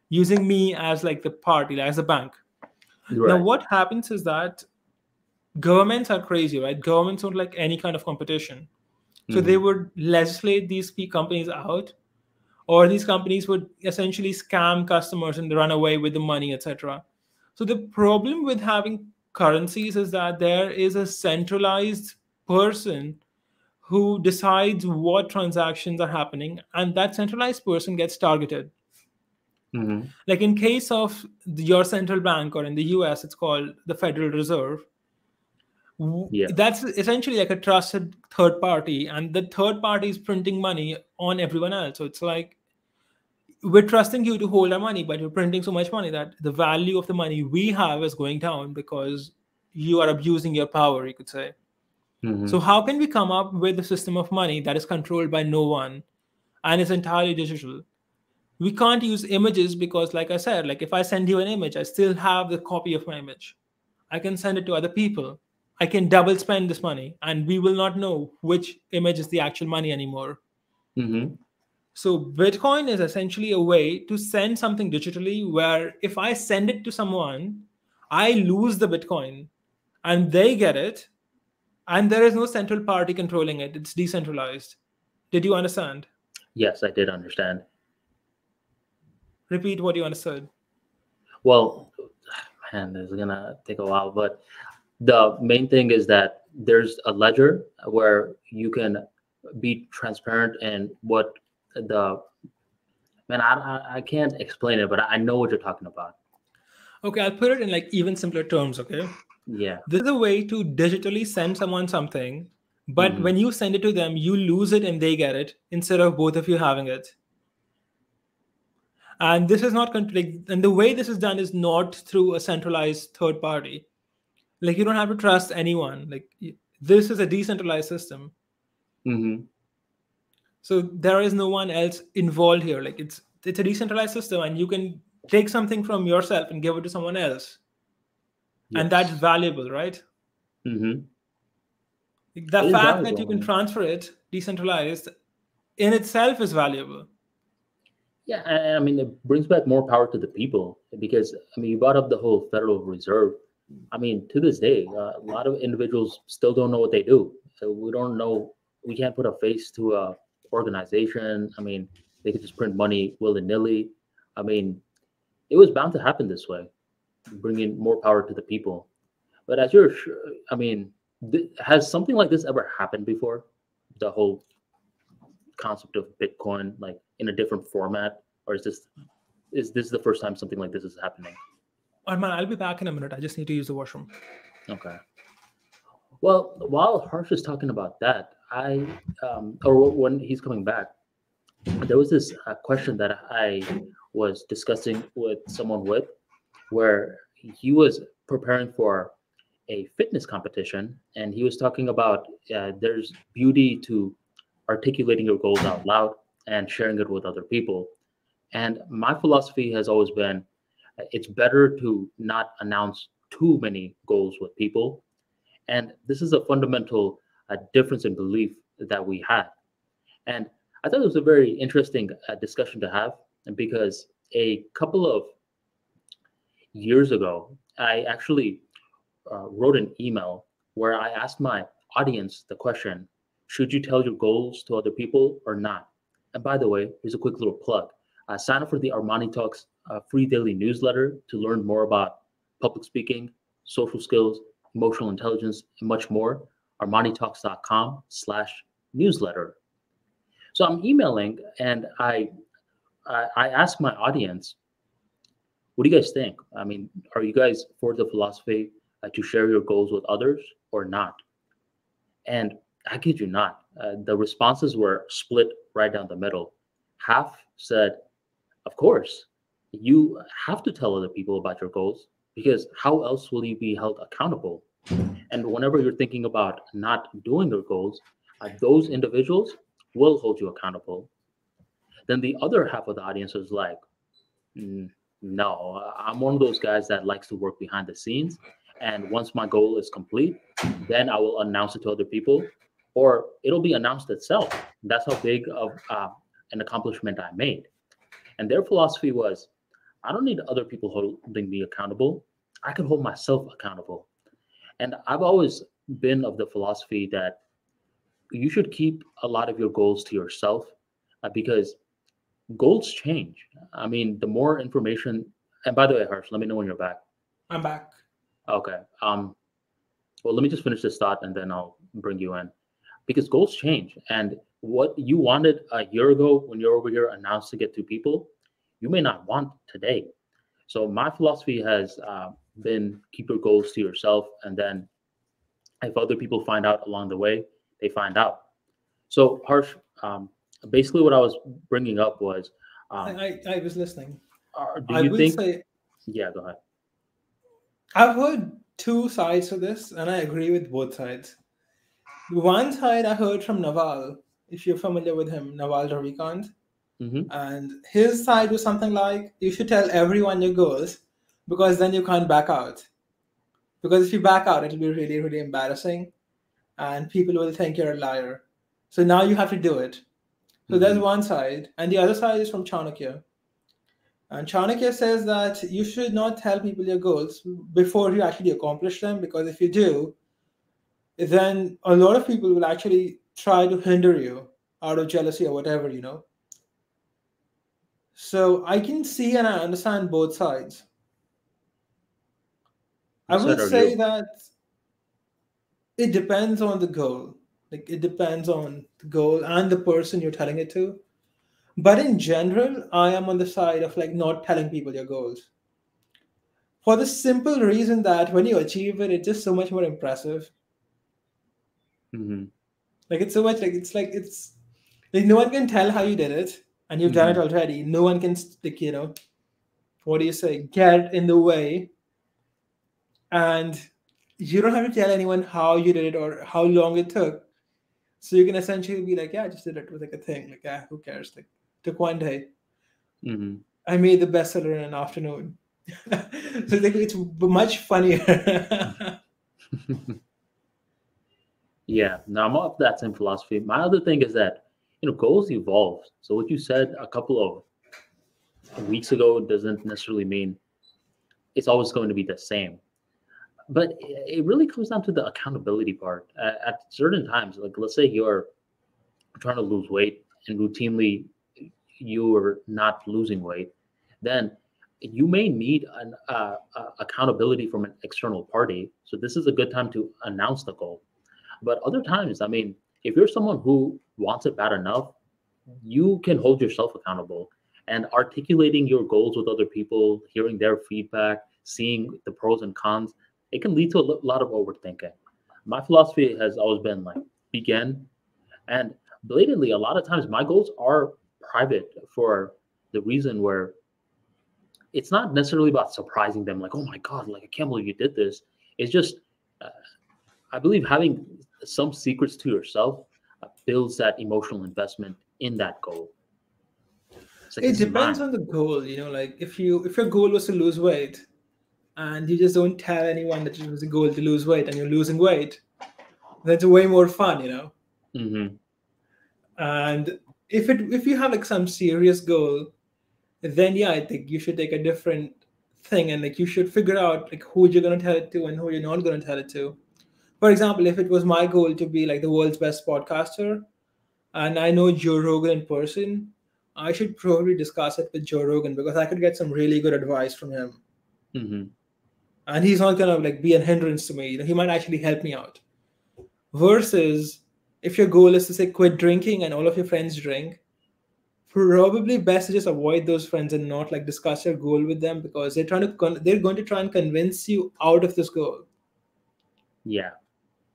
using me as like the party, like as a bank. Now Right. what happens is that governments are crazy, right? Governments don't like any kind of competition, so they Mm-hmm. would legislate these companies out, or these companies would essentially scam customers and run away with the money, etc. So the problem with having currencies is that there is a centralized person who decides what transactions are happening, and that centralized person gets targeted. Mm-hmm. Like in case of your central bank, or in the US, it's called the Federal Reserve. Yeah. That's essentially like a trusted third party, and the third party is printing money on everyone else. So it's like we're trusting you to hold our money, but you're printing so much money that the value of the money we have is going down because you are abusing your power, you could say. Mm-hmm. So how can we come up with a system of money that is controlled by no one and is entirely digital? We can't use images because, like I said, like if I send you an image, I still have the copy of my image. I can send it to other people. I can double spend this money, and we will not know which image is the actual money anymore. Mm-hmm. So Bitcoin is essentially a way to send something digitally where if I send it to someone, I lose the Bitcoin and they get it, and there is no central party controlling it. It's decentralized. Did you understand? Yes, I did understand. Repeat what you understood. Well, man, this is gonna take a while, but the main thing is that there's a ledger where you can be transparent and what the man, I can't explain it, but I know what you're talking about. Okay, I'll put it in like even simpler terms, okay? Yeah. This is a way to digitally send someone something, but Mm-hmm. when you send it to them, you lose it and they get it instead of both of you having it. And this is not like, and the way this is done is not through a centralized third party. Like you don't have to trust anyone. Like this is a decentralized system, Mm-hmm. so there is no one else involved here. Like it's a decentralized system, and you can take something from yourself and give it to someone else, and that's Yes. valuable, right? Mm-hmm. The It is fact that valuable. you I can mean, transfer it decentralized in itself is valuable. yeah, I mean, it brings back more power to the people because I mean, you brought up the whole Federal Reserve. I mean, to this day, a lot of individuals still don't know what they do. So we don't know. We can't put a face to a organization. I mean, they could just print money willy nilly. I mean, it was bound to happen this way, bringing more power to the people. But as you're, I mean, has something like this ever happened before? The whole concept of Bitcoin, like in a different format, or is this the first time something like this is happening? Arman, I'll be back in a minute. I just need to use the washroom. Okay. Well, while Harsh is talking about that, or when he's coming back, there was this question that I was discussing with someone where he was preparing for a fitness competition, and he was talking about there's beauty to articulating your goals out loud and sharing it with other people. And my philosophy has always been it's better to not announce too many goals with people. And this is a fundamental difference in belief that we had. And I thought it was a very interesting discussion to have because a couple of years ago, I actually wrote an email where I asked my audience the question, should you tell your goals to other people or not? And by the way, here's a quick little plug. Sign up for the ArmaniTalks free daily newsletter to learn more about public speaking, social skills, emotional intelligence, and much more. ArmaniTalks.com/newsletter. So I'm emailing and I ask my audience, what do you guys think? I mean, are you guys for the philosophy to share your goals with others or not? And I kid you not, the responses were split right down the middle. Half said, of course, you have to tell other people about your goals because how else will you be held accountable? And whenever you're thinking about not doing your goals, those individuals will hold you accountable. Then the other half of the audience was like, "Mm, no, I'm one of those guys that likes to work behind the scenes. And once my goal is complete, then I will announce it to other people, or it'll be announced itself. That's how big of an accomplishment I made." And their philosophy was, I don't need other people holding me accountable. I can hold myself accountable. And I've always been of the philosophy that you should keep a lot of your goals to yourself because goals change. I mean, the more information, and by the way, Harsh, let me know when you're back. I'm back. Okay. Well, let me just finish this thought and then I'll bring you in. Because goals change. And what you wanted a year ago when you're over here announced to get to people, you may not want today. So my philosophy has been keep your goals to yourself. And then if other people find out along the way, they find out. So Harsh, basically what I was bringing up was, um, I was listening. do I you will think, say yeah, go ahead. I've heard two sides to this, and I agree with both sides. One side I heard from Naval, if you're familiar with him, Naval Ravikant, Hmm. and his side was something like you should tell everyone your goals because then you can't back out. Because if you back out, it'll be really, really embarrassing, and people will think you're a liar. So now you have to do it. So there's Hmm. one side, and the other side is from Chanakya. And Chanakya says that you should not tell people your goals before you actually accomplish them, because if you do, then a lot of people will actually try to hinder you out of jealousy or whatever, you know. So I can see and I understand both sides. I Whose will side are say you? that it depends on the goal. Like it depends on the goal and the person you're telling it to. But in general, I am on the side of like not telling people your goals. For the simple reason that when you achieve it, it's just so much more impressive. Hmm. Like it's so much it's like no one can tell how you did it, and you've done it Hmm. already. No one can like what do you say, get in the way, and you don't have to tell anyone how you did it or how long it took. So you can essentially be like, yeah, I just did it with like a thing. Like, yeah, who cares? Like, took one day. Hmm. I made the bestseller in an afternoon. So like, it's much funnier. Yeah, no, I'm of that same philosophy. My other thing is that, goals evolve. So what you said a couple of weeks ago doesn't necessarily mean it's always going to be the same. But it really comes down to the accountability part. At certain times, like let's say you're trying to lose weight and routinely you are not losing weight, then you may need an accountability from an external party. So this is a good time to announce the goal. But other times, I mean, if you're someone who wants it bad enough, you can hold yourself accountable and articulating your goals with other people, hearing their feedback, seeing the pros and cons, it can lead to a lot of overthinking. My philosophy has always been like begin and blatantly, a lot of times my goals are private for the reason where it's not necessarily about surprising them, like, oh my God, like, I can't believe you did this. It's just, uh, I believe having some secrets to yourself builds that emotional investment in that goal. It's like, It this is depends mine. on the goal, you know. Like if your goal was to lose weight, and you just don't tell anyone that it was a goal to lose weight, and you're losing weight, that's way more fun, you know. Hmm. And if you have like some serious goal, then yeah, I think you should take a different thing, and like you should figure out like who you're gonna tell it to and who you're not gonna tell it to. For example, if it was my goal to be like the world's best podcaster, and I know Joe Rogan in person, I should probably discuss it with Joe Rogan because I could get some really good advice from him. Hmm. And he's not gonna like be a hindrance to me. You know, he might actually help me out. Versus if your goal is to say quit drinking and all of your friends drink, probably best to just avoid those friends and not like discuss your goal with them because they're going to try and convince you out of this goal. Yeah.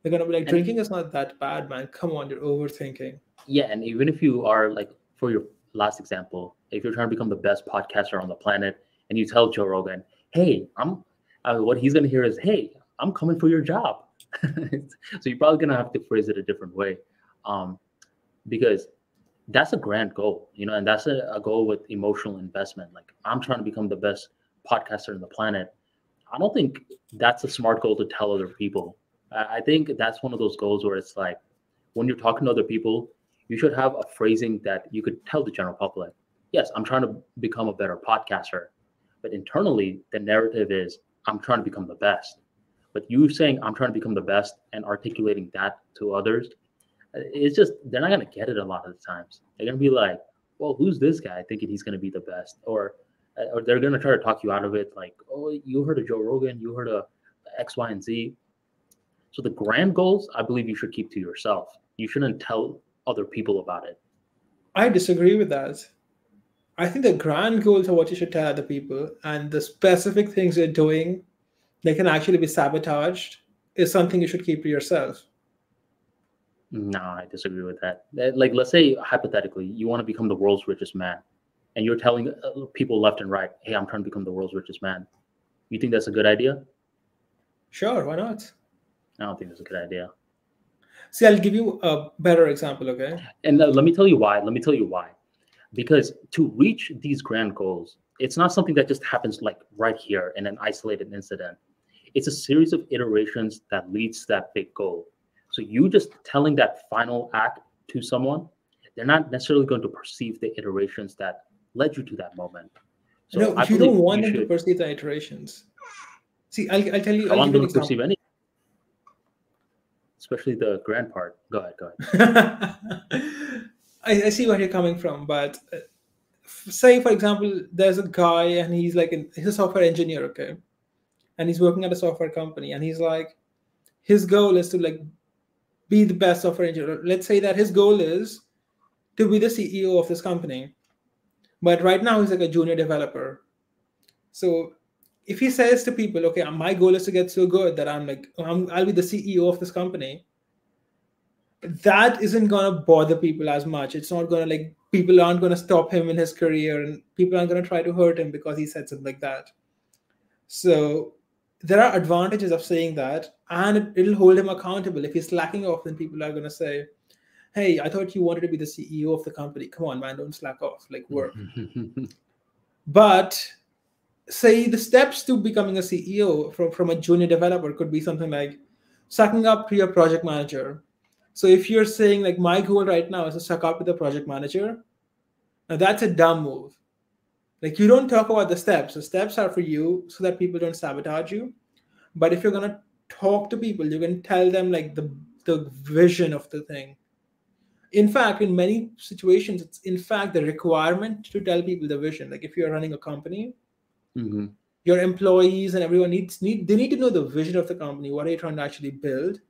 They're going to be like, And drinking is not that bad, man. Come on, you're overthinking. yeah, and even if you are like, for your last example, if you're trying to become the best podcaster on the planet and you tell Joe Rogan, hey, what he's going to hear is, hey, I'm coming for your job. So you're probably going to have to phrase it a different way. Um, because that's a grand goal, and that's a goal with emotional investment. Like, I'm trying to become the best podcaster on the planet. I don't think that's a smart goal to tell other people. I think that's one of those goals where it's like when you're talking to other people, you should have a phrasing that you could tell the general public. Yes, I'm trying to become a better podcaster, but internally, the narrative is I'm trying to become the best. But you saying I'm trying to become the best and articulating that to others, it's just they're not gonna get it a lot of the times. They're gonna be like, "Well, who's this guy thinking he's gonna be the best?" Or they're gonna try to talk you out of it, like, "Oh, you heard of Joe Rogan? You heard of?" X, Y, and Z. So the grand goals, I believe you should keep to yourself. You shouldn't tell other people about it. I disagree with that. I think the grand goals are what you should tell other people, and the specific things you're doing that can actually be sabotaged is something you should keep to yourself. No, I disagree with that. Like, let's say hypothetically, you want to become the world's richest man, and you're telling people left and right, "Hey, I'm trying to become the world's richest man." You think that's a good idea? Sure, why not? I don't think that's a good idea. See, I'll give you a better example, okay? And let me tell you why. Because to reach these grand goals, it's not something that just happens like right here in an isolated incident. It's a series of iterations that leads to that big goal. So you just telling that final act to someone, they're not necessarily going to perceive the iterations that led you to that moment. So No, I you believe don't want you them to should. perceive the iterations. See, I'll tell you, I I'll want give you them an to perceive example. any, especially the grand part. Go ahead. I see where you're coming from, but say, for example, there's a guy and he's a software engineer, okay? And he's working at a software company, and he's like, his goal is to like be the best software engineer. Let's say that his goal is to be the CEO of this company, but right now he's like a junior developer. So if he says to people, okay, my goal is to get so good that I'll be the CEO of this company, that isn't gonna bother people as much. It's not gonna like people aren't gonna stop him in his career, and people aren't gonna try to hurt him because he said something like that. So there are advantages of saying that, and it'll hold him accountable. If he's slacking off, then people are gonna say, "Hey, I thought you wanted to be the CEO of the company. Come on, man, don't slack off. Like work." But say the steps to becoming a CEO from a junior developer could be something like sucking up to your project manager. So if you're saying like my goal right now is to suck up to the project manager, now that's a dumb move. Like you don't talk about the steps. The steps are for you so that people don't sabotage you. But if you're gonna talk to people, you can tell them like the vision of the thing. In fact, in many situations, it's in fact the requirement to tell people the vision. Like if you're running a company, Mm-hmm. your employees and everyone they need to know the vision of the company. What are you trying to actually build?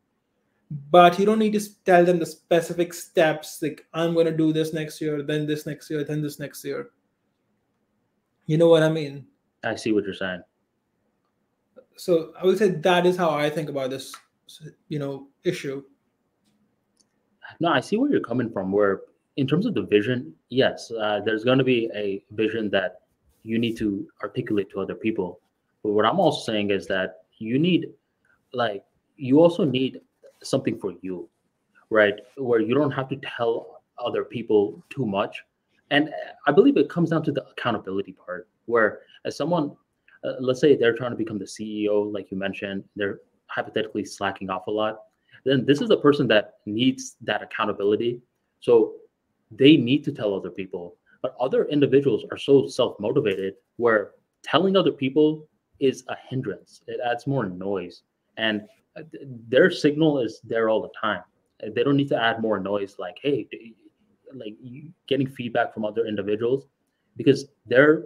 But you don't need to tell them the specific steps. Like I'm going to do this next year, then this next year, then this next year. You know what I mean? I see what you're saying. So I would say that is how I think about this, issue. No, I see where you're coming from. Where, in terms of the vision, yes, there's going to be a vision that you need to articulate to other people. But what I'm also saying is that like, you also need something for you, right? Where you don't have to tell other people too much. And I believe it comes down to the accountability part, where as someone, let's say they're trying to become the CEO, like you mentioned, they're hypothetically slacking off a lot. Then this is the person that needs that accountability. So they need to tell other people. But other individuals are so self-motivated where telling other people is a hindrance. It adds more noise. And their signal is there all the time. They don't need to add more noise like, hey, like getting feedback from other individuals, because they're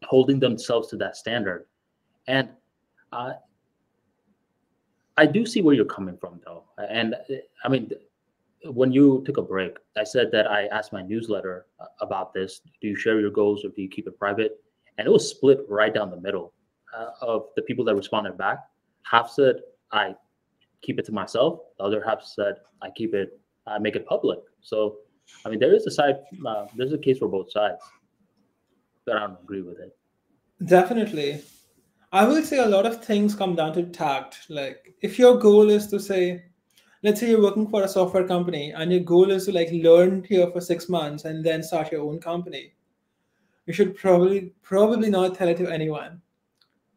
holding themselves to that standard. And uh, I do see where you're coming from, though. And I mean, when you took a break, I said that I asked my newsletter about this. Do you share your goals or do you keep it private? And it was split right down the middle of the people that responded back. Half said I keep it to myself. The other half said I make it public. So, I mean, there is a side, there's a case for both sides, but I don't agree with it. Definitely. I will say a lot of things come down to tact. Like if your goal is to say, let's say you're working for a software company and your goal is to like learn here for 6 months and then start your own company, you should probably not tell it to anyone,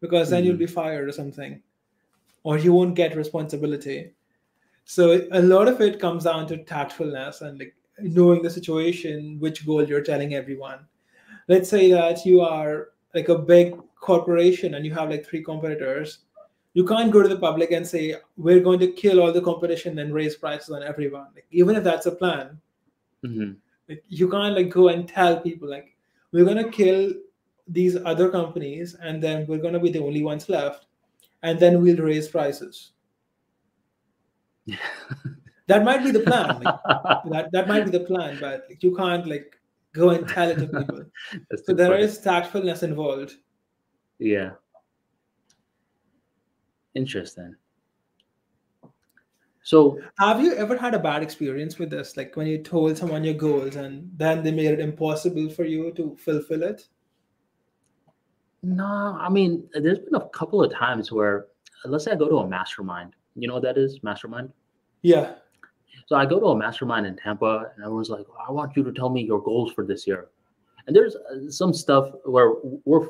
because then you'll Mm-hmm. be fired or something, or you won't get responsibility. So a lot of it comes down to tactfulness and like knowing the situation, which goal you're telling everyone. Let's say that you are like a big corporation and you have like three competitors. You can't go to the public and say we're going to kill all the competition and raise prices on everyone. Like, even if that's a plan, Mm-hmm. like, you can't like go and tell people like we're going to kill these other companies and then we're going to be the only ones left. and then we'll raise prices. That might be the plan. Like, that might be the plan, but like, you can't like go and tell it to people. That's So too there funny. is tactfulness involved. Yeah. Interesting. So Have you ever had a bad experience with this? Like when you told someone your goals and then they made it impossible for you to fulfill it? no, I mean, there's been a couple of times where, let's say I go to a mastermind. You know what that is, mastermind? Yeah. So I go to a mastermind in Tampa, and everyone's like, "I want you to tell me your goals for this year." And there's some stuff where we're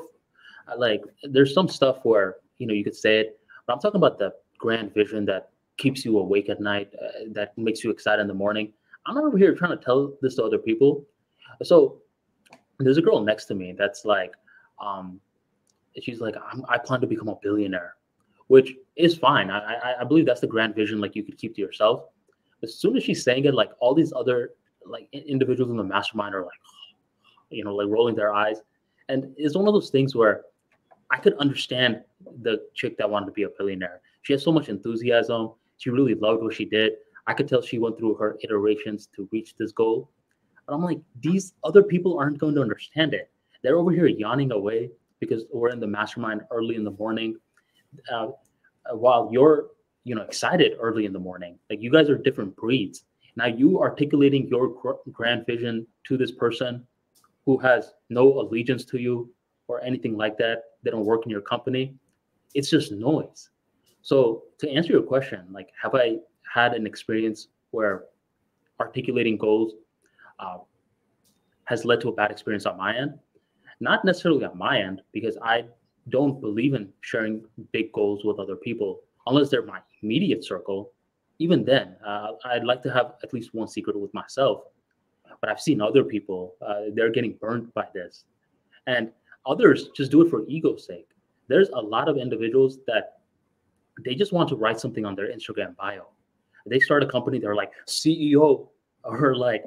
like, there's some stuff where you could say it, but I'm talking about the grand vision that keeps you awake at night, that makes you excited in the morning. I'm not over here trying to tell this to other people. So there's a girl next to me that's like, um, she's like, I plan to become a billionaire, which is fine. I believe that's the grand vision, like you could keep to yourself. As soon as she's saying it, like all these other like individuals in the mastermind are like, like rolling their eyes. And it's one of those things where I could understand the chick that wanted to be a billionaire. She has so much enthusiasm. She really loved what she did. I could tell she went through her iterations to reach this goal. But I'm like, these other people aren't going to understand it. They're over here yawning away because we're in the mastermind early in the morning, uh, while you're, excited early in the morning. Like you guys are different breeds. Now you articulating your grand vision to this person who has no allegiance to you or anything like that. They don't work in your company. It's just noise. So to answer your question, like, have I had an experience where articulating goals uh, has led to a bad experience on my end? Not necessarily on my end, because I don't believe in sharing big goals with other people unless they're my immediate circle. Even then, I'd like to have at least one secret with myself. But I've seen other people, they're getting burned by this. And others just do it for ego's sake. There's a lot of individuals that they just want to write something on their Instagram bio. They start a company, they're like CEO or like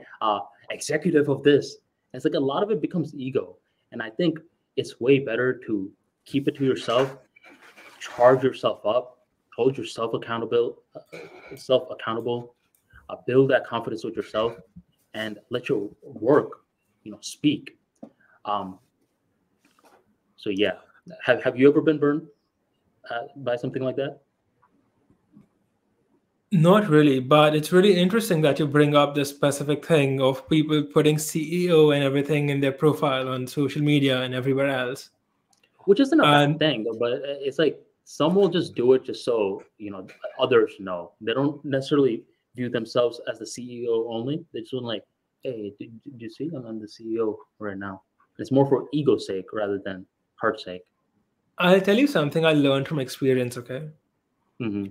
executive of this. And it's like a lot of it becomes ego. And I think it's way better to keep it to yourself, charge yourself up, hold yourself accountable, build that confidence with yourself, and let your work, speak. Um, so yeah, have you ever been burned by something like that? Not really, but it's really interesting that you bring up this specific thing of people putting CEO and everything in their profile on social media and everywhere else. Which isn't a bad And thing, but it's like some will just do it just so others know. They don't necessarily view themselves as the CEO only. They just want like, hey, did you see I'm the CEO right now? It's more for ego's sake rather than heart's sake. I'll tell you something I learned from experience, okay? Hmm.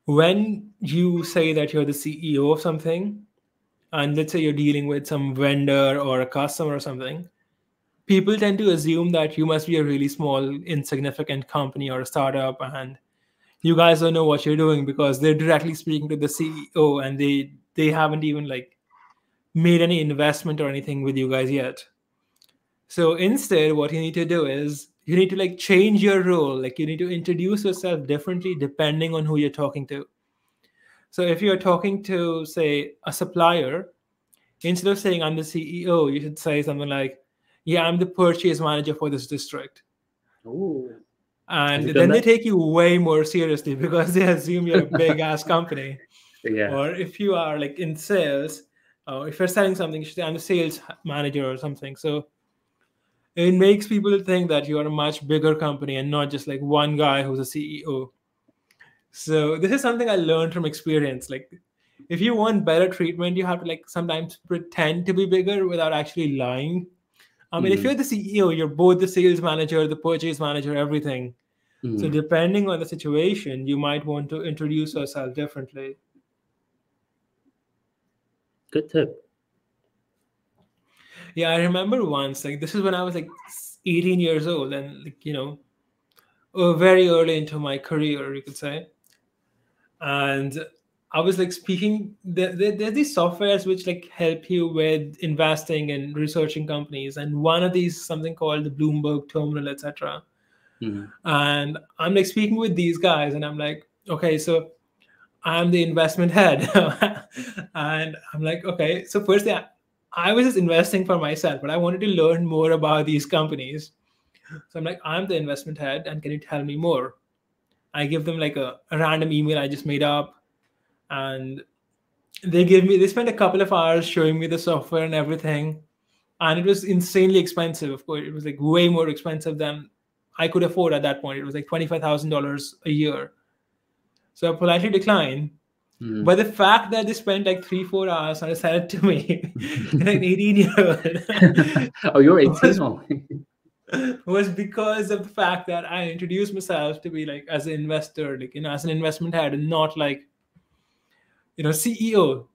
When you say that you're the CEO of something, and let's say you're dealing with some vendor or a customer or something, people tend to assume that you must be a really small, insignificant company or a startup, and you guys don't know what you're doing because they're directly speaking to the CEO and they haven't even like made any investment or anything with you guys yet. So instead, what you need to do is you need to like change your role. Like you need to introduce yourself differently depending on who you're talking to. So if you're talking to, say, a supplier, instead of saying I'm the CEO, you should say something like, yeah, I'm the purchase manager for this district. Oh, have And you done then they that? take you way more seriously because they assume you're a big ass company. Yeah. Or if you are like in sales, or if you're selling something, you should say I'm the sales manager or something. So it makes people think that you are a much bigger company and not just like one guy who's a CEO. So this is something I learned from experience. Like if you want better treatment, you have to like sometimes pretend to be bigger without actually lying. I mean, if Hmm. you're the CEO, you're both the sales manager, the purchase manager, everything. So Hmm. depending on the situation, you might want to introduce yourself differently. Good tip. Yeah, I remember once, like this is when I was like 18 years old and like, very early into my career, you could say. And I was like speaking, there's these softwares which like help you with investing and researching companies. And one of these is something called the Bloomberg Terminal, etc. Mhm. And I'm like speaking with these guys, and I'm like, okay, so I'm the investment head. And I'm like, okay, so firstly, I was just investing for myself, but I wanted to learn more about these companies. So I'm like, I'm the investment head, and can you tell me more? I give them like a random email I just made up, and they spent a couple of hours showing me the software and everything. And it was insanely expensive. Of course, it was like way more expensive than I could afford at that point. It was like $25,000 a year. So I politely declined. Mhm. But the fact that they spent like 3, 4 hours trying to sell it to me, in an 18-year-old, Oh, you're 18 was only. was because of the fact that I introduced myself to be like as an investor, like as an investment head, and not like CEO.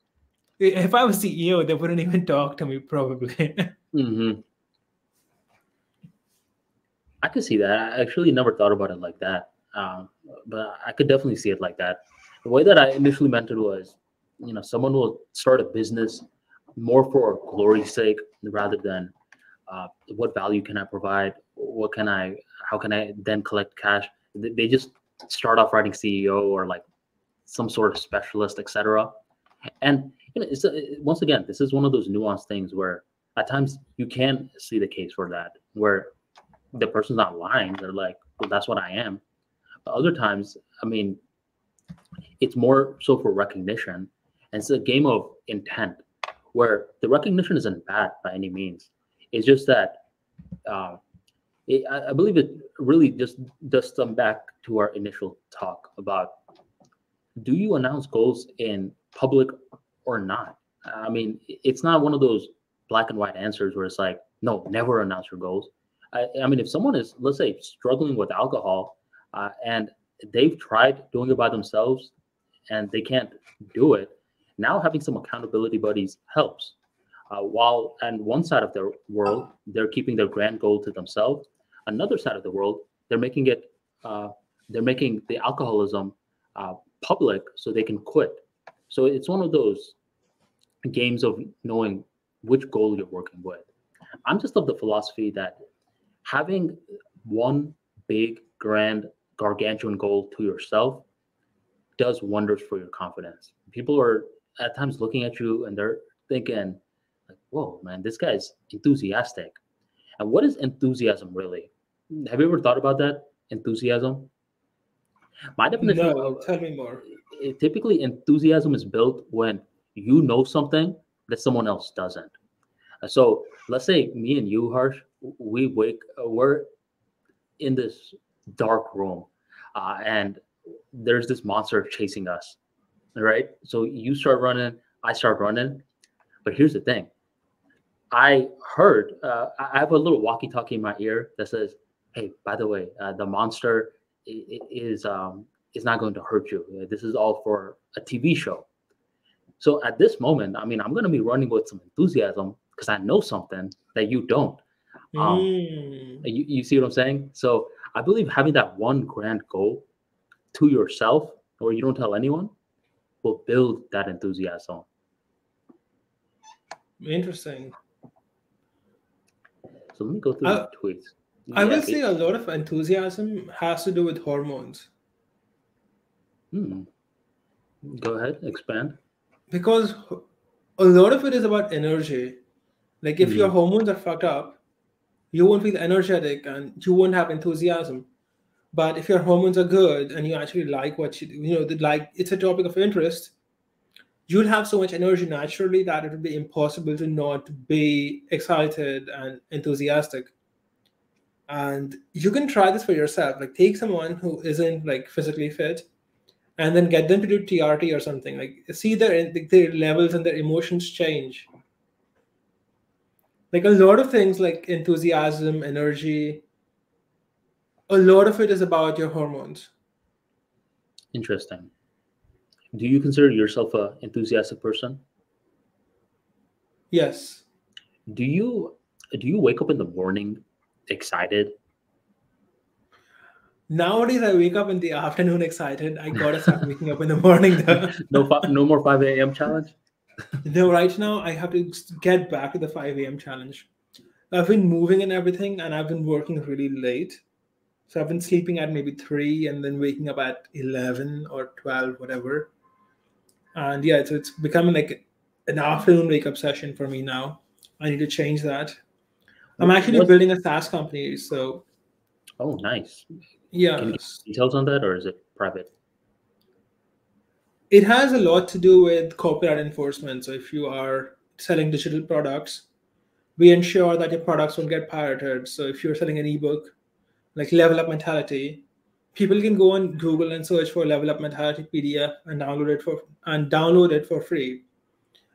If I was CEO, they wouldn't even talk to me probably. Mhm. I could see that. I actually never thought about it like that. But I could definitely see it like that. The way that I initially meant it was, someone will start a business more for glory's sake rather than what value can I provide? How can I then collect cash? They just start off writing CEO or like some sort of specialist, etc. And once again, this is one of those nuanced things where at times you can see the case for that, where the person's not lying. They're like, well, that's what I am. But other times, I mean, it's more so for recognition. And it's a game of intent where the recognition isn't bad by any means. It's just that uh, I believe it really just does come back to our initial talk about, do you announce goals in public or not? I mean, it's not one of those black and white answers where it's like, no, never announce your goals. I mean, if someone is, let's say, struggling with alcohol and they've tried doing it by themselves and they can't do it, now having some accountability buddies helps. While on one side of the world, they're keeping their grand goal to themselves, another side of the world, they're making it, they're making the alcoholism uh, public so they can quit. So it's one of those games of knowing which goal you're working with. I'm just of the philosophy that having one big, grand, gargantuan goal to yourself does wonders for your confidence. People are at times looking at you and they're thinking, like, whoa, man, this guy's enthusiastic. And what is enthusiasm really? Have you ever thought about that? Enthusiasm? My definition No, of tell me more. typically enthusiasm is built when you know something that someone else doesn't. So let's say me and you, Harsh, we're in this dark room, and there's this monster chasing us. Right? So you start running, I start running. But here's the thing: I heard I have a little walkie-talkie in my ear that says, "Hey, by the way, the monster is not going to hurt you. This is all for a TV show." So at this moment, I mean, I'm going to be running with some enthusiasm because I know something that you don't. Um, Hmm. you see what I'm saying? So I believe having that one grand goal to yourself, or you don't tell anyone, will build that enthusiasm. Interesting. So let me go through my I, tweets. I Yeah. will say a lot of enthusiasm has to do with hormones, Hmm. Go ahead, expand. because a lot of it is about energy. Like if your Hmm. hormones are fucked up, you won't feel energetic and you won't have enthusiasm. But if your hormones are good and you actually like what like it's a topic of interest, you'll have so much energy naturally that it would be impossible to not be excited and enthusiastic. And you can try this for yourself. Like take someone who isn't like physically fit and then get them to do TRT or something. Like see their levels and their emotions change. Like a lot of things like enthusiasm, energy, a lot of it is about your hormones. Interesting. Do you consider yourself a enthusiastic person? Yes. Do you do you wake up in the morning excited? Nowadays I wake up in the afternoon excited. I gotta start waking up in the morning though. No more 5 a.m. challenge. No, right now I have to get back to the 5 a.m. challenge. I've been moving and everything, and I've been working really late. So I've been sleeping at maybe 3 and then waking up at 11 or 12, whatever. And yeah, so it's becoming like an afternoon wake up session for me now. I need to change that. I'm actually What? building a SaaS company. So Oh, nice. Can you yeah, give details on that, or is it private? it has a lot to do with copyright enforcement. So if you are selling digital products, we ensure that your products won't get pirated. So if you're selling an ebook, like Level Up Mentality, people can go on Google and search for Level Up Mentality PDF and download it for free.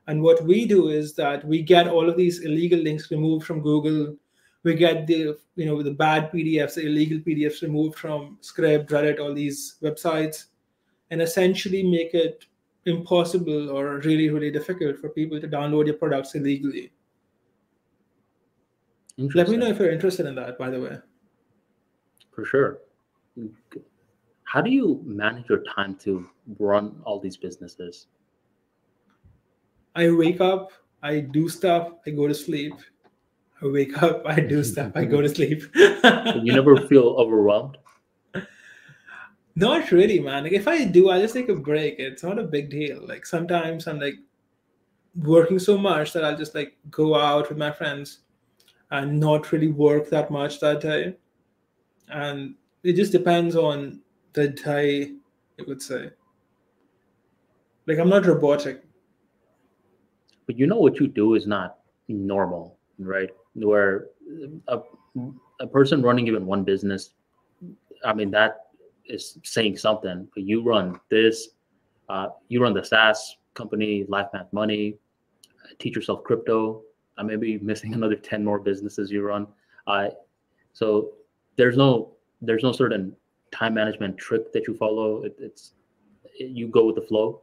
And what we do is that we get all of these illegal links removed from Google. We get the bad PDFs, the illegal PDFs removed from Script, Reddit, all these websites, and essentially make it impossible or really, really difficult for people to download your products illegally. Let me know Interesting. if you're interested in that, by the way. For sure. How do you manage your time to run all these businesses? I wake up, I do stuff, I go to sleep. I wake up, I do stuff, I go to sleep. You never feel overwhelmed? Not really, man. Like if I do, I just take a break. It's not a big deal. Like sometimes I'm like working so much that I'll just like go out with my friends and not really work that much that day. And it just depends on the day, I would say. Like I'm not robotic. But you know what you do is not normal, right? Where a, a person running even one business, I mean, that is saying something. But you run this, you run the SaaS company, LifeMathMoney, Teach Yourself Crypto. I may be missing another 10 more businesses you run. So there's no certain time management trick that you follow. You go with the flow.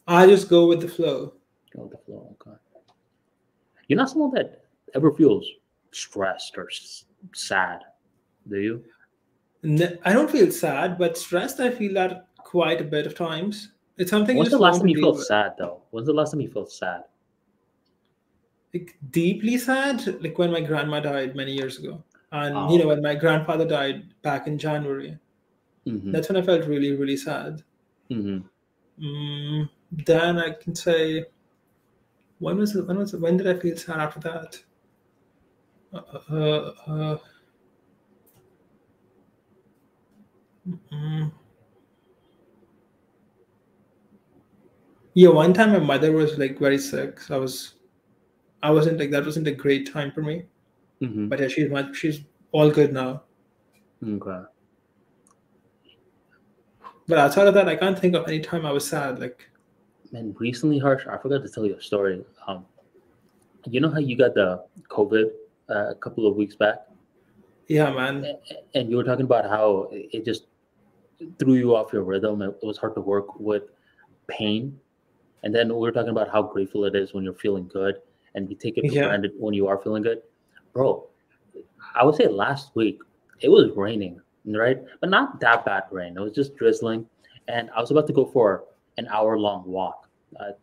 I just go with the flow. Go with the flow. Okay. You're not someone that ever feels stressed or sad, do you? I don't feel sad, but stressed, I feel that quite a bit of times. It's something you When's the just last want time to you deal felt with. sad though? When's the last time you felt sad? Like deeply sad, like when my grandma died many years ago. And Oh, when my grandfather died back in January, mm-hmm, that's when I felt really, really sad. mm-hmm. Then I can say, when did I feel sad after that? Uh, uh, mm, yeah, one time my mother was like very sick. So I wasn't like that wasn't a great time for me. Mm-hmm. But yeah, she's all good now. Okay. But outside of that, I can't think of any time I was sad. Like, Man, recently, Harsh, I forgot to tell you a story. You know how you got the COVID a couple of weeks back, yeah, man. and you were talking about how it just threw you off your rhythm. It was hard to work with pain. And then we were talking about how grateful it is when you're feeling good and you take it for Yeah. granted when you are feeling good. Bro, I would say last week it was raining, right? But not that bad rain. It was just drizzling. And I was about to go for an hour-long walk.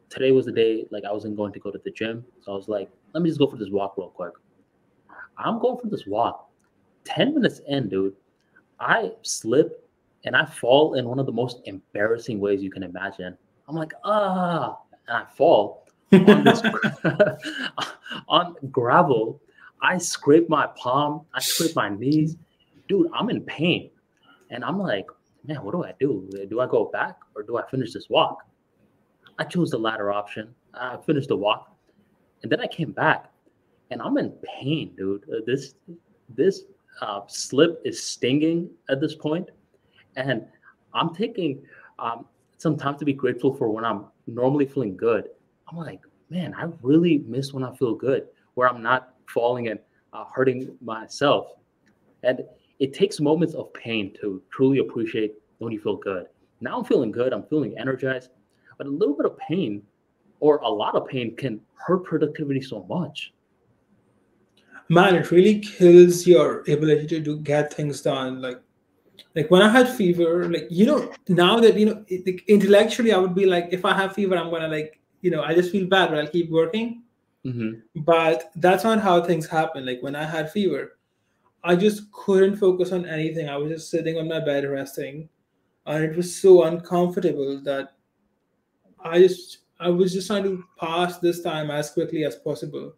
Today was the day, like I wasn't going to go to the gym. So I was like, let me just go for this walk real quick. I'm going for this walk. 10 minutes in, dude, I slip and I fall in one of the most embarrassing ways you can imagine. I'm like, and I fall on this on gravel. I scrape my palm, I scrape my knees. Dude, I'm in pain. And I'm like, man, what do I do? Do I go back or do I finish this walk? I chose the latter option. I finished the walk. And then I came back and I'm in pain, dude. This slip is stinging at this point, and I'm taking some time to be grateful for when I'm normally feeling good. I'm like, man, I really miss when I feel good, where I'm not falling and hurting myself. And it takes moments of pain to truly appreciate when you feel good. Now I'm feeling good. I'm feeling energized, but a little bit of pain or a lot of pain can hurt productivity so much. Man, it really kills your ability get things done. Like when I had fever, like now that like, intellectually I would be like, if I have fever, I'm gonna like I just feel bad, but I'll keep working. Mm-hmm. But that's not how things happen. Like when I had fever, I just couldn't focus on anything. I was just sitting on my bed resting, and it was so uncomfortable that I was just trying to pass this time as quickly as possible.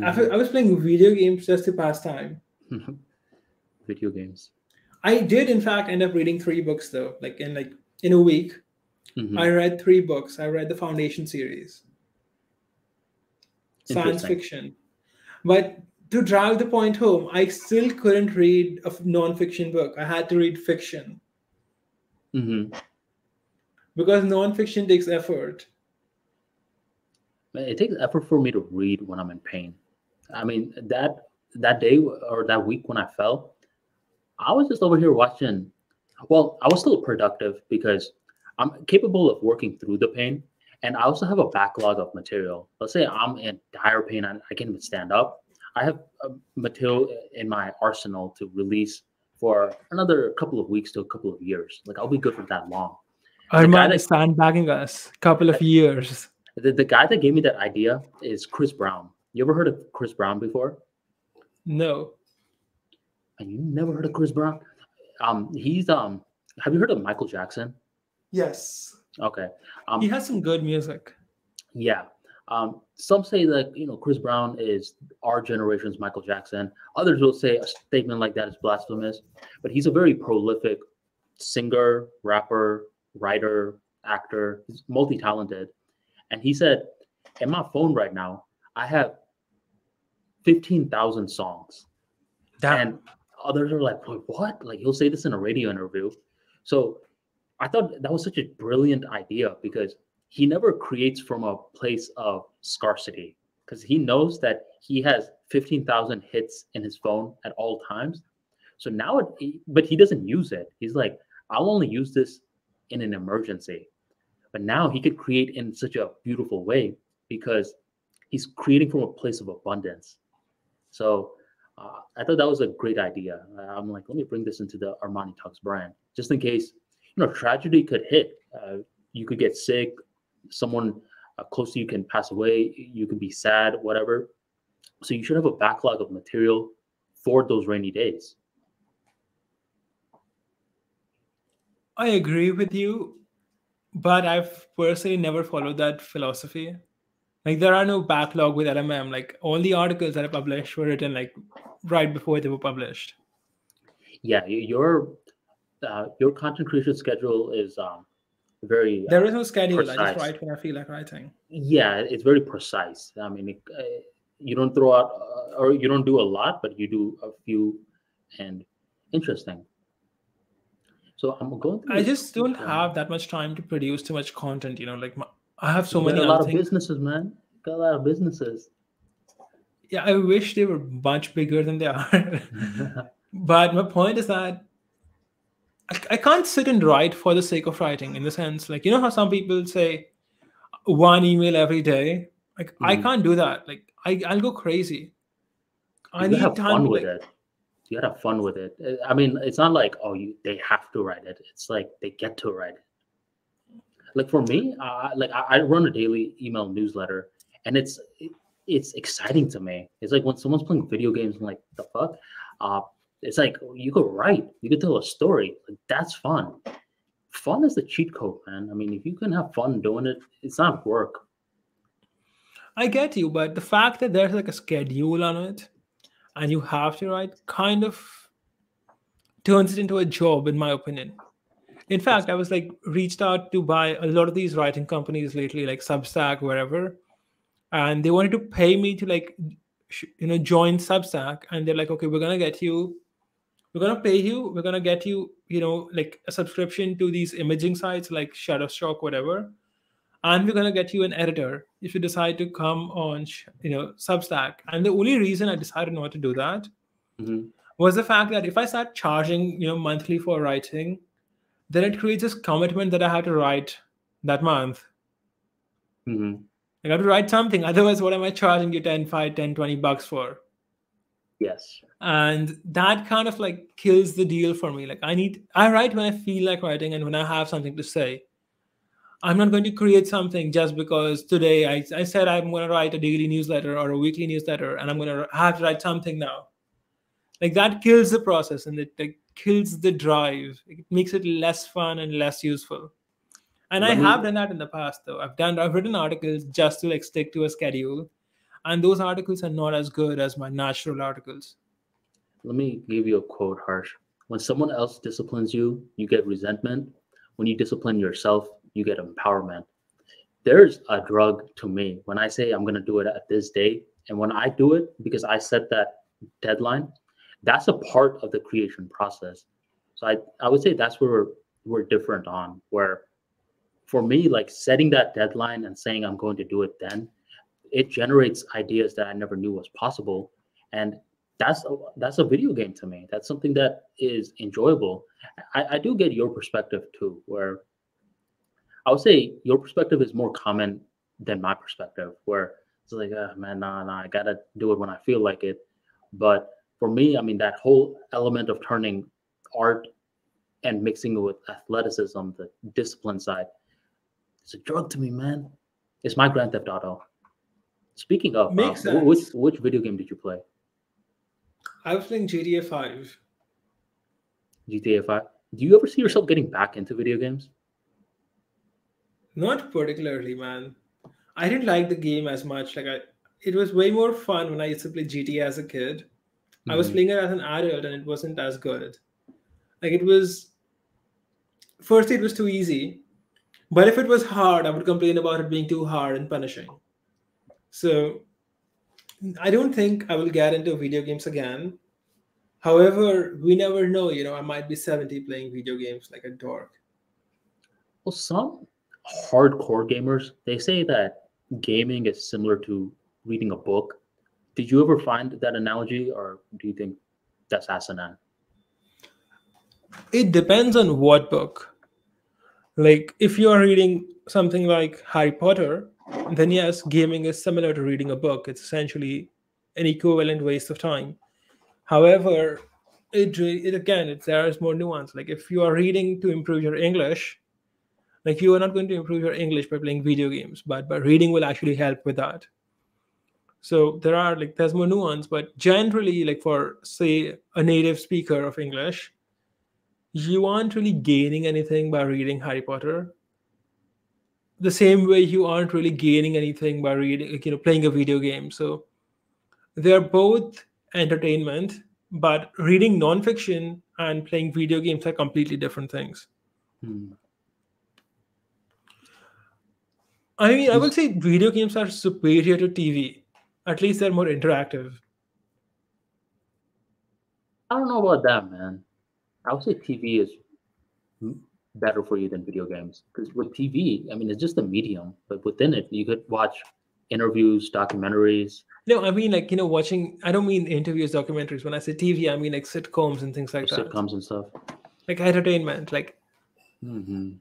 I was playing video games just to pass time. Video games. I did in fact end up reading 3 books though. In a week, I Hmm. read 3 books. I read the Foundation series, science Interesting. fiction. But to drive the point home, I still couldn't read a non-fiction book. I had to read fiction Hmm. because non-fiction takes effort. It takes effort for me to read when I'm in pain. I mean, that day or that week when I fell, I was just over here watching. Well, I was still productive because I'm capable of working through the pain, and I also have a backlog of material. Let's say I'm in dire pain and I can't even stand up. I have material in my arsenal to release for another couple of weeks to a couple of years. Like I'll be good for that long. And the guy Arman that is sandbagging us. Couple of years. the guy that gave me that idea is Chris Brown. You ever heard of Chris Brown before? No. And you never heard of Chris Brown? He's Have you heard of Michael Jackson? Yes. Okay. He Um, has some good music. yeah. Some say that Chris Brown is our generation's Michael Jackson. Others will say a statement like that is blasphemous. But he's a very prolific singer, rapper, writer, actor. He's multi-talented. And he said, "In my phone right now, I have 15,000 songs." And Damn. others are like, "Wait, what?" Like he'll say this in a radio interview. So I thought that was such a brilliant idea because he never creates from a place of scarcity because he knows that he has 15,000 hits in his phone at all times. So now, but he doesn't use it. He's like, I'll only use this in an emergency. But now he could create in such a beautiful way because he's creating from a place of abundance. So I thought that was a great idea. I'm like, let me bring this into the ArmaniTalks brand, just in case tragedy could hit. You could get sick, someone close to you can pass away, you could be sad, whatever. So you should have a backlog of material for those rainy days. I agree with you, but I've personally never followed that philosophy. Like there are no backlog with LMM. Like all the articles that I published were written like right before they were published. Yeah, your content creation schedule is very There is no schedule. I just precise. write when I feel like writing. Yeah, it's very precise. I mean, you don't throw out or you don't do a lot, but you do a few and interesting. So I'm going through I this just tweet don't right now. have that much time to produce too much content. I have so You got many a other lot of things. businesses, man. Got a lot of businesses. Yeah, I wish they were much bigger than they are. But my point is that I can't sit and write for the sake of writing in the sense, like, you know how some people say one email every day? Like, I Mhm. can't do that. Like, I'll go crazy. I You gotta need have time fun to, with like, it. You gotta have fun with it. I mean, it's not like they have to write it. It's like they get to write it. Like for me, I run a daily email newsletter, and it's exciting to me. It's like when someone's playing video games, I'm like, the fuck. Uh, it's like you could write, you could tell a story. Like that's fun. Fun is the cheat code, man. I mean, if you can have fun doing it, it's not work. I get you, but the fact that there's like a schedule on it and you have to write kind of turns it into a job, in my opinion. In It's fact, I was like reached out to by a lot of these writing companies lately, like Substack, wherever, and they wanted to pay me to like join Substack, and they're like, okay, we're gonna pay you, we're gonna get you, like a subscription to these imaging sites like Shutterstock, whatever, and we're gonna get you an editor if you decide to come on, Substack. And the only reason I decided not to do that mhm, was the fact that if I start charging, monthly for writing, then it creates this commitment that I have to write that month. mhm. I have to write something. Otherwise, what am I charging you 10, 5, 10, 20 bucks for? Yes. And that kind of like kills the deal for me. Like I write when I feel like writing and when I have something to say. I'm not going to create something just because today I said I'm going to write a daily newsletter or a weekly newsletter and I'm going to have to write something now. Like that kills the process, and it like kills the drive. It makes it less fun and less useful. And I Let have me done that in the past though. I've written articles just to like stick to a schedule, and those articles are not as good as my natural articles. let me give you a quote, Harsh. When someone else disciplines you, you get resentment. When you discipline yourself, you get empowerment. There's a drug to me when I say I'm going to do it at this date. And when I do it, because I set that deadline, that's a part of the creation process. So I would say that's where we're different on, where for me, like setting that deadline and saying I'm going to do it then, it generates ideas that I never knew was possible. And that's a video game to me. That's something that is enjoyable. I do get your perspective too, where I would say your perspective is more common than my perspective, where it's like, man, nah, I gotta do it when I feel like it. But for me, I mean, that whole element of turning art and mixing it with athleticism, the discipline side, it's a drug to me, man. It's my Grand Theft Auto. Speaking of, Makes sense. which video game did you play? I was playing GTA 5. GTA 5. Do you ever see yourself getting back into video games? Not particularly, man. I didn't like the game as much. It was way more fun when I used to play GTA as a kid. I was Mm-hmm. playing it as an adult, and it wasn't as good. Like it was, firstly, it was too easy. But if it was hard, I would complain about it being too hard and punishing. So I don't think I will get into video games again. However, we never know. I might be 70 playing video games like a dork. Well, some hardcore gamers, they say that gaming is similar to reading a book. Did you ever find that analogy, or do you think that's asinine? It depends on what book. Like, if you are reading something like Harry Potter, then yes, gaming is similar to reading a book. It's essentially an equivalent waste of time. However, it again, there is more nuance. Like, if you are reading to improve your English, like you are not going to improve your English by playing video games, but reading will actually help with that. So there's more nuance, but generally, like for say a native speaker of English, you aren't really gaining anything by reading Harry Potter. The same way you aren't really gaining anything by reading, like, playing a video game. So they're both entertainment, but reading nonfiction and playing video games are completely different things. Hmm. I mean, I would Is- say video games are superior to TV. At least they're more interactive. I don't know about that, man. I would say TV is better for you than video games, because with TV, I mean, it's just a medium, but within it, you could watch interviews, documentaries, No, I mean like watching. I don't mean interviews, documentaries. When I say TV, I mean like sitcoms and things or like that, sitcoms and stuff. like entertainment. Like Hmm.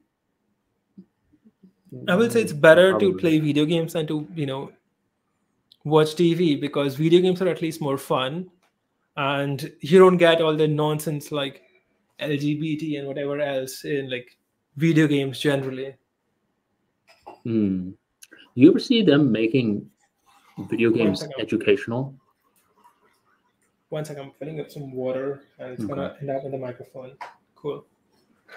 I will say it's You're better to probably right. play video games than to watch TV because video games are at least more fun, and you don't get all the nonsense like LGBT and whatever else in like video games generally. Hmm. Do you ever see them making video One games second, educational? one second. I'm filling up some water and it's Okay. gonna end up in the microphone. Cool.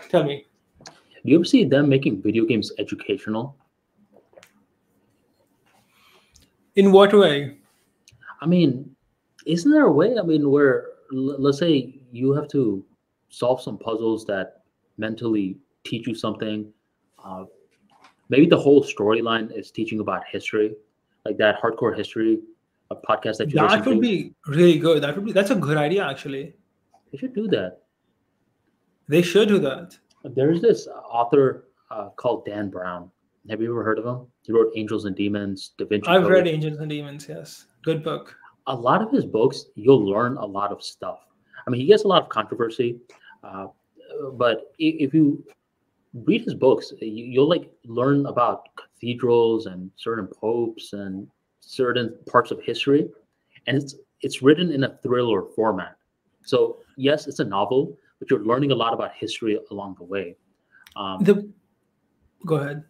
Tell me. Do you ever see them making video games educational? In what way? I mean, isn't there a way? I mean, where let's say you have to solve some puzzles that mentally teach you something. Uh, Maybe the whole storyline is teaching about history, like that hardcore history, a podcast that you listen That would to. be really good. That's a good idea actually. They should do that. They should do that. There's this author called Dan Brown. Have you ever heard of him? He wrote Angels and Demons, Da Vinci I've read Code. Angels and Demons, yes. Good book. A lot of his books, you'll learn a lot of stuff. I mean, he gets a lot of controversy, uh, but if you read his books, you'll like learn about cathedrals and certain popes and certain parts of history, and it's written in a thriller format. So yes, it's a novel, but you're learning a lot about history along the way. Um, The Go ahead.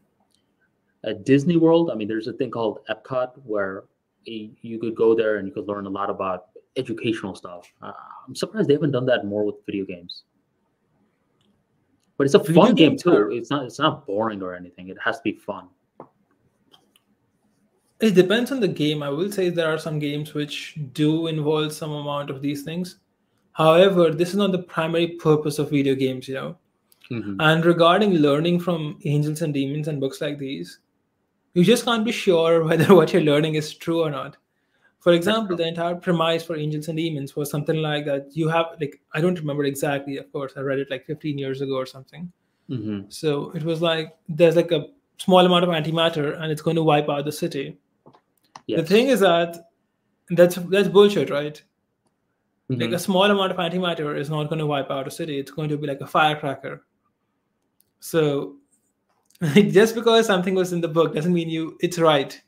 at Disney World, I mean, there's a thing called Epcot where you could go there and you could learn a lot about educational stuff. I'm surprised they haven't done that more with video games. But it's a Video fun game games too. are. It's not boring or anything. It has to be fun. It depends on the game. I will say there are some games which do involve some amount of these things. However, this is not the primary purpose of video games, you know. Hmm. And regarding learning from angels and demons and books like these, you just can't be sure whether what you're learning is true or not. For That's example, true. the entire premise for angels and demons was something like that. You have, like, I don't remember exactly, of course, I read it like 15 years ago or something. Hmm. So it was like there's like a small amount of antimatter and it's going to wipe out the city. The thing Yes. is that that's bullshit, right? Like Hmm. a small amount of antimatter is not going to wipe out a city. It's going to be like a firecracker. So like, just because something was in the book doesn't mean it's right.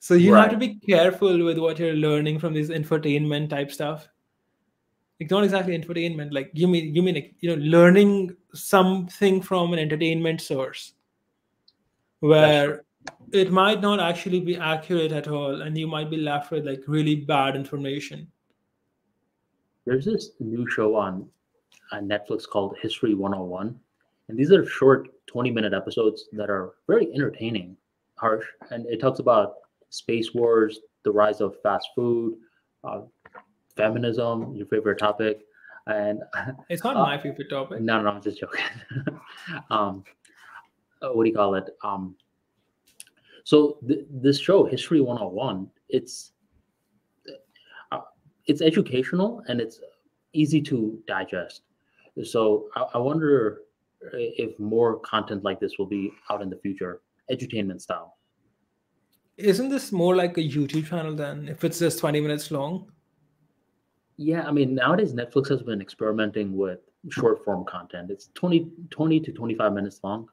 So you have to Right. be careful with what you're learning from this infotainment type stuff. Like not exactly infotainment. Like you mean like, learning something from an entertainment source That's true. where it might not actually be accurate at all, and you might be left with like really bad information. There's this new show on Netflix called History 101. And these are short 20-minute episodes that are very entertaining, Harsh. And it talks about space wars, the rise of fast food, uh, feminism, your favorite topic. And It's not uh, my favorite topic. no, I'm just joking. um, what do you call it? So this show, History 101, uh, it's educational and it's easy to digest. So I wonder if more content like this will be out in the future, edutainment style. Isn't this more like a YouTube channel than if it's just 20 minutes long? Yeah, I mean, nowadays Netflix has been experimenting with short form content. It's 20 to 25 minutes long.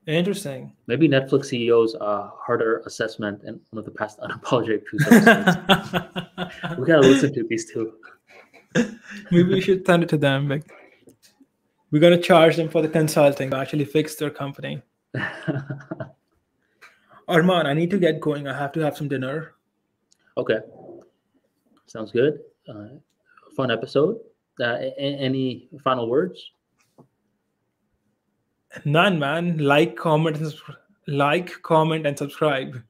Interesting. Maybe Netflix CEO's harder assessment and one of the past unapologetic truth episodes. We gotta listen to these two. Maybe we should send it to them. Like we're gonna charge them for the consulting to actually fix their company. Arman, I need to get going. I have to have some dinner. Okay, sounds good. Fun episode. Any final words? None, man. Like, comment, and subscribe.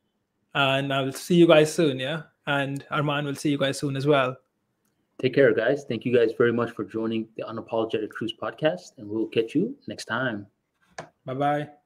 And I will see you guys soon. Yeah, and Arman will see you guys soon as well. Take care, guys. Thank you guys very much for joining the Unapologetic Truth podcast, and we'll catch you next time. Bye bye.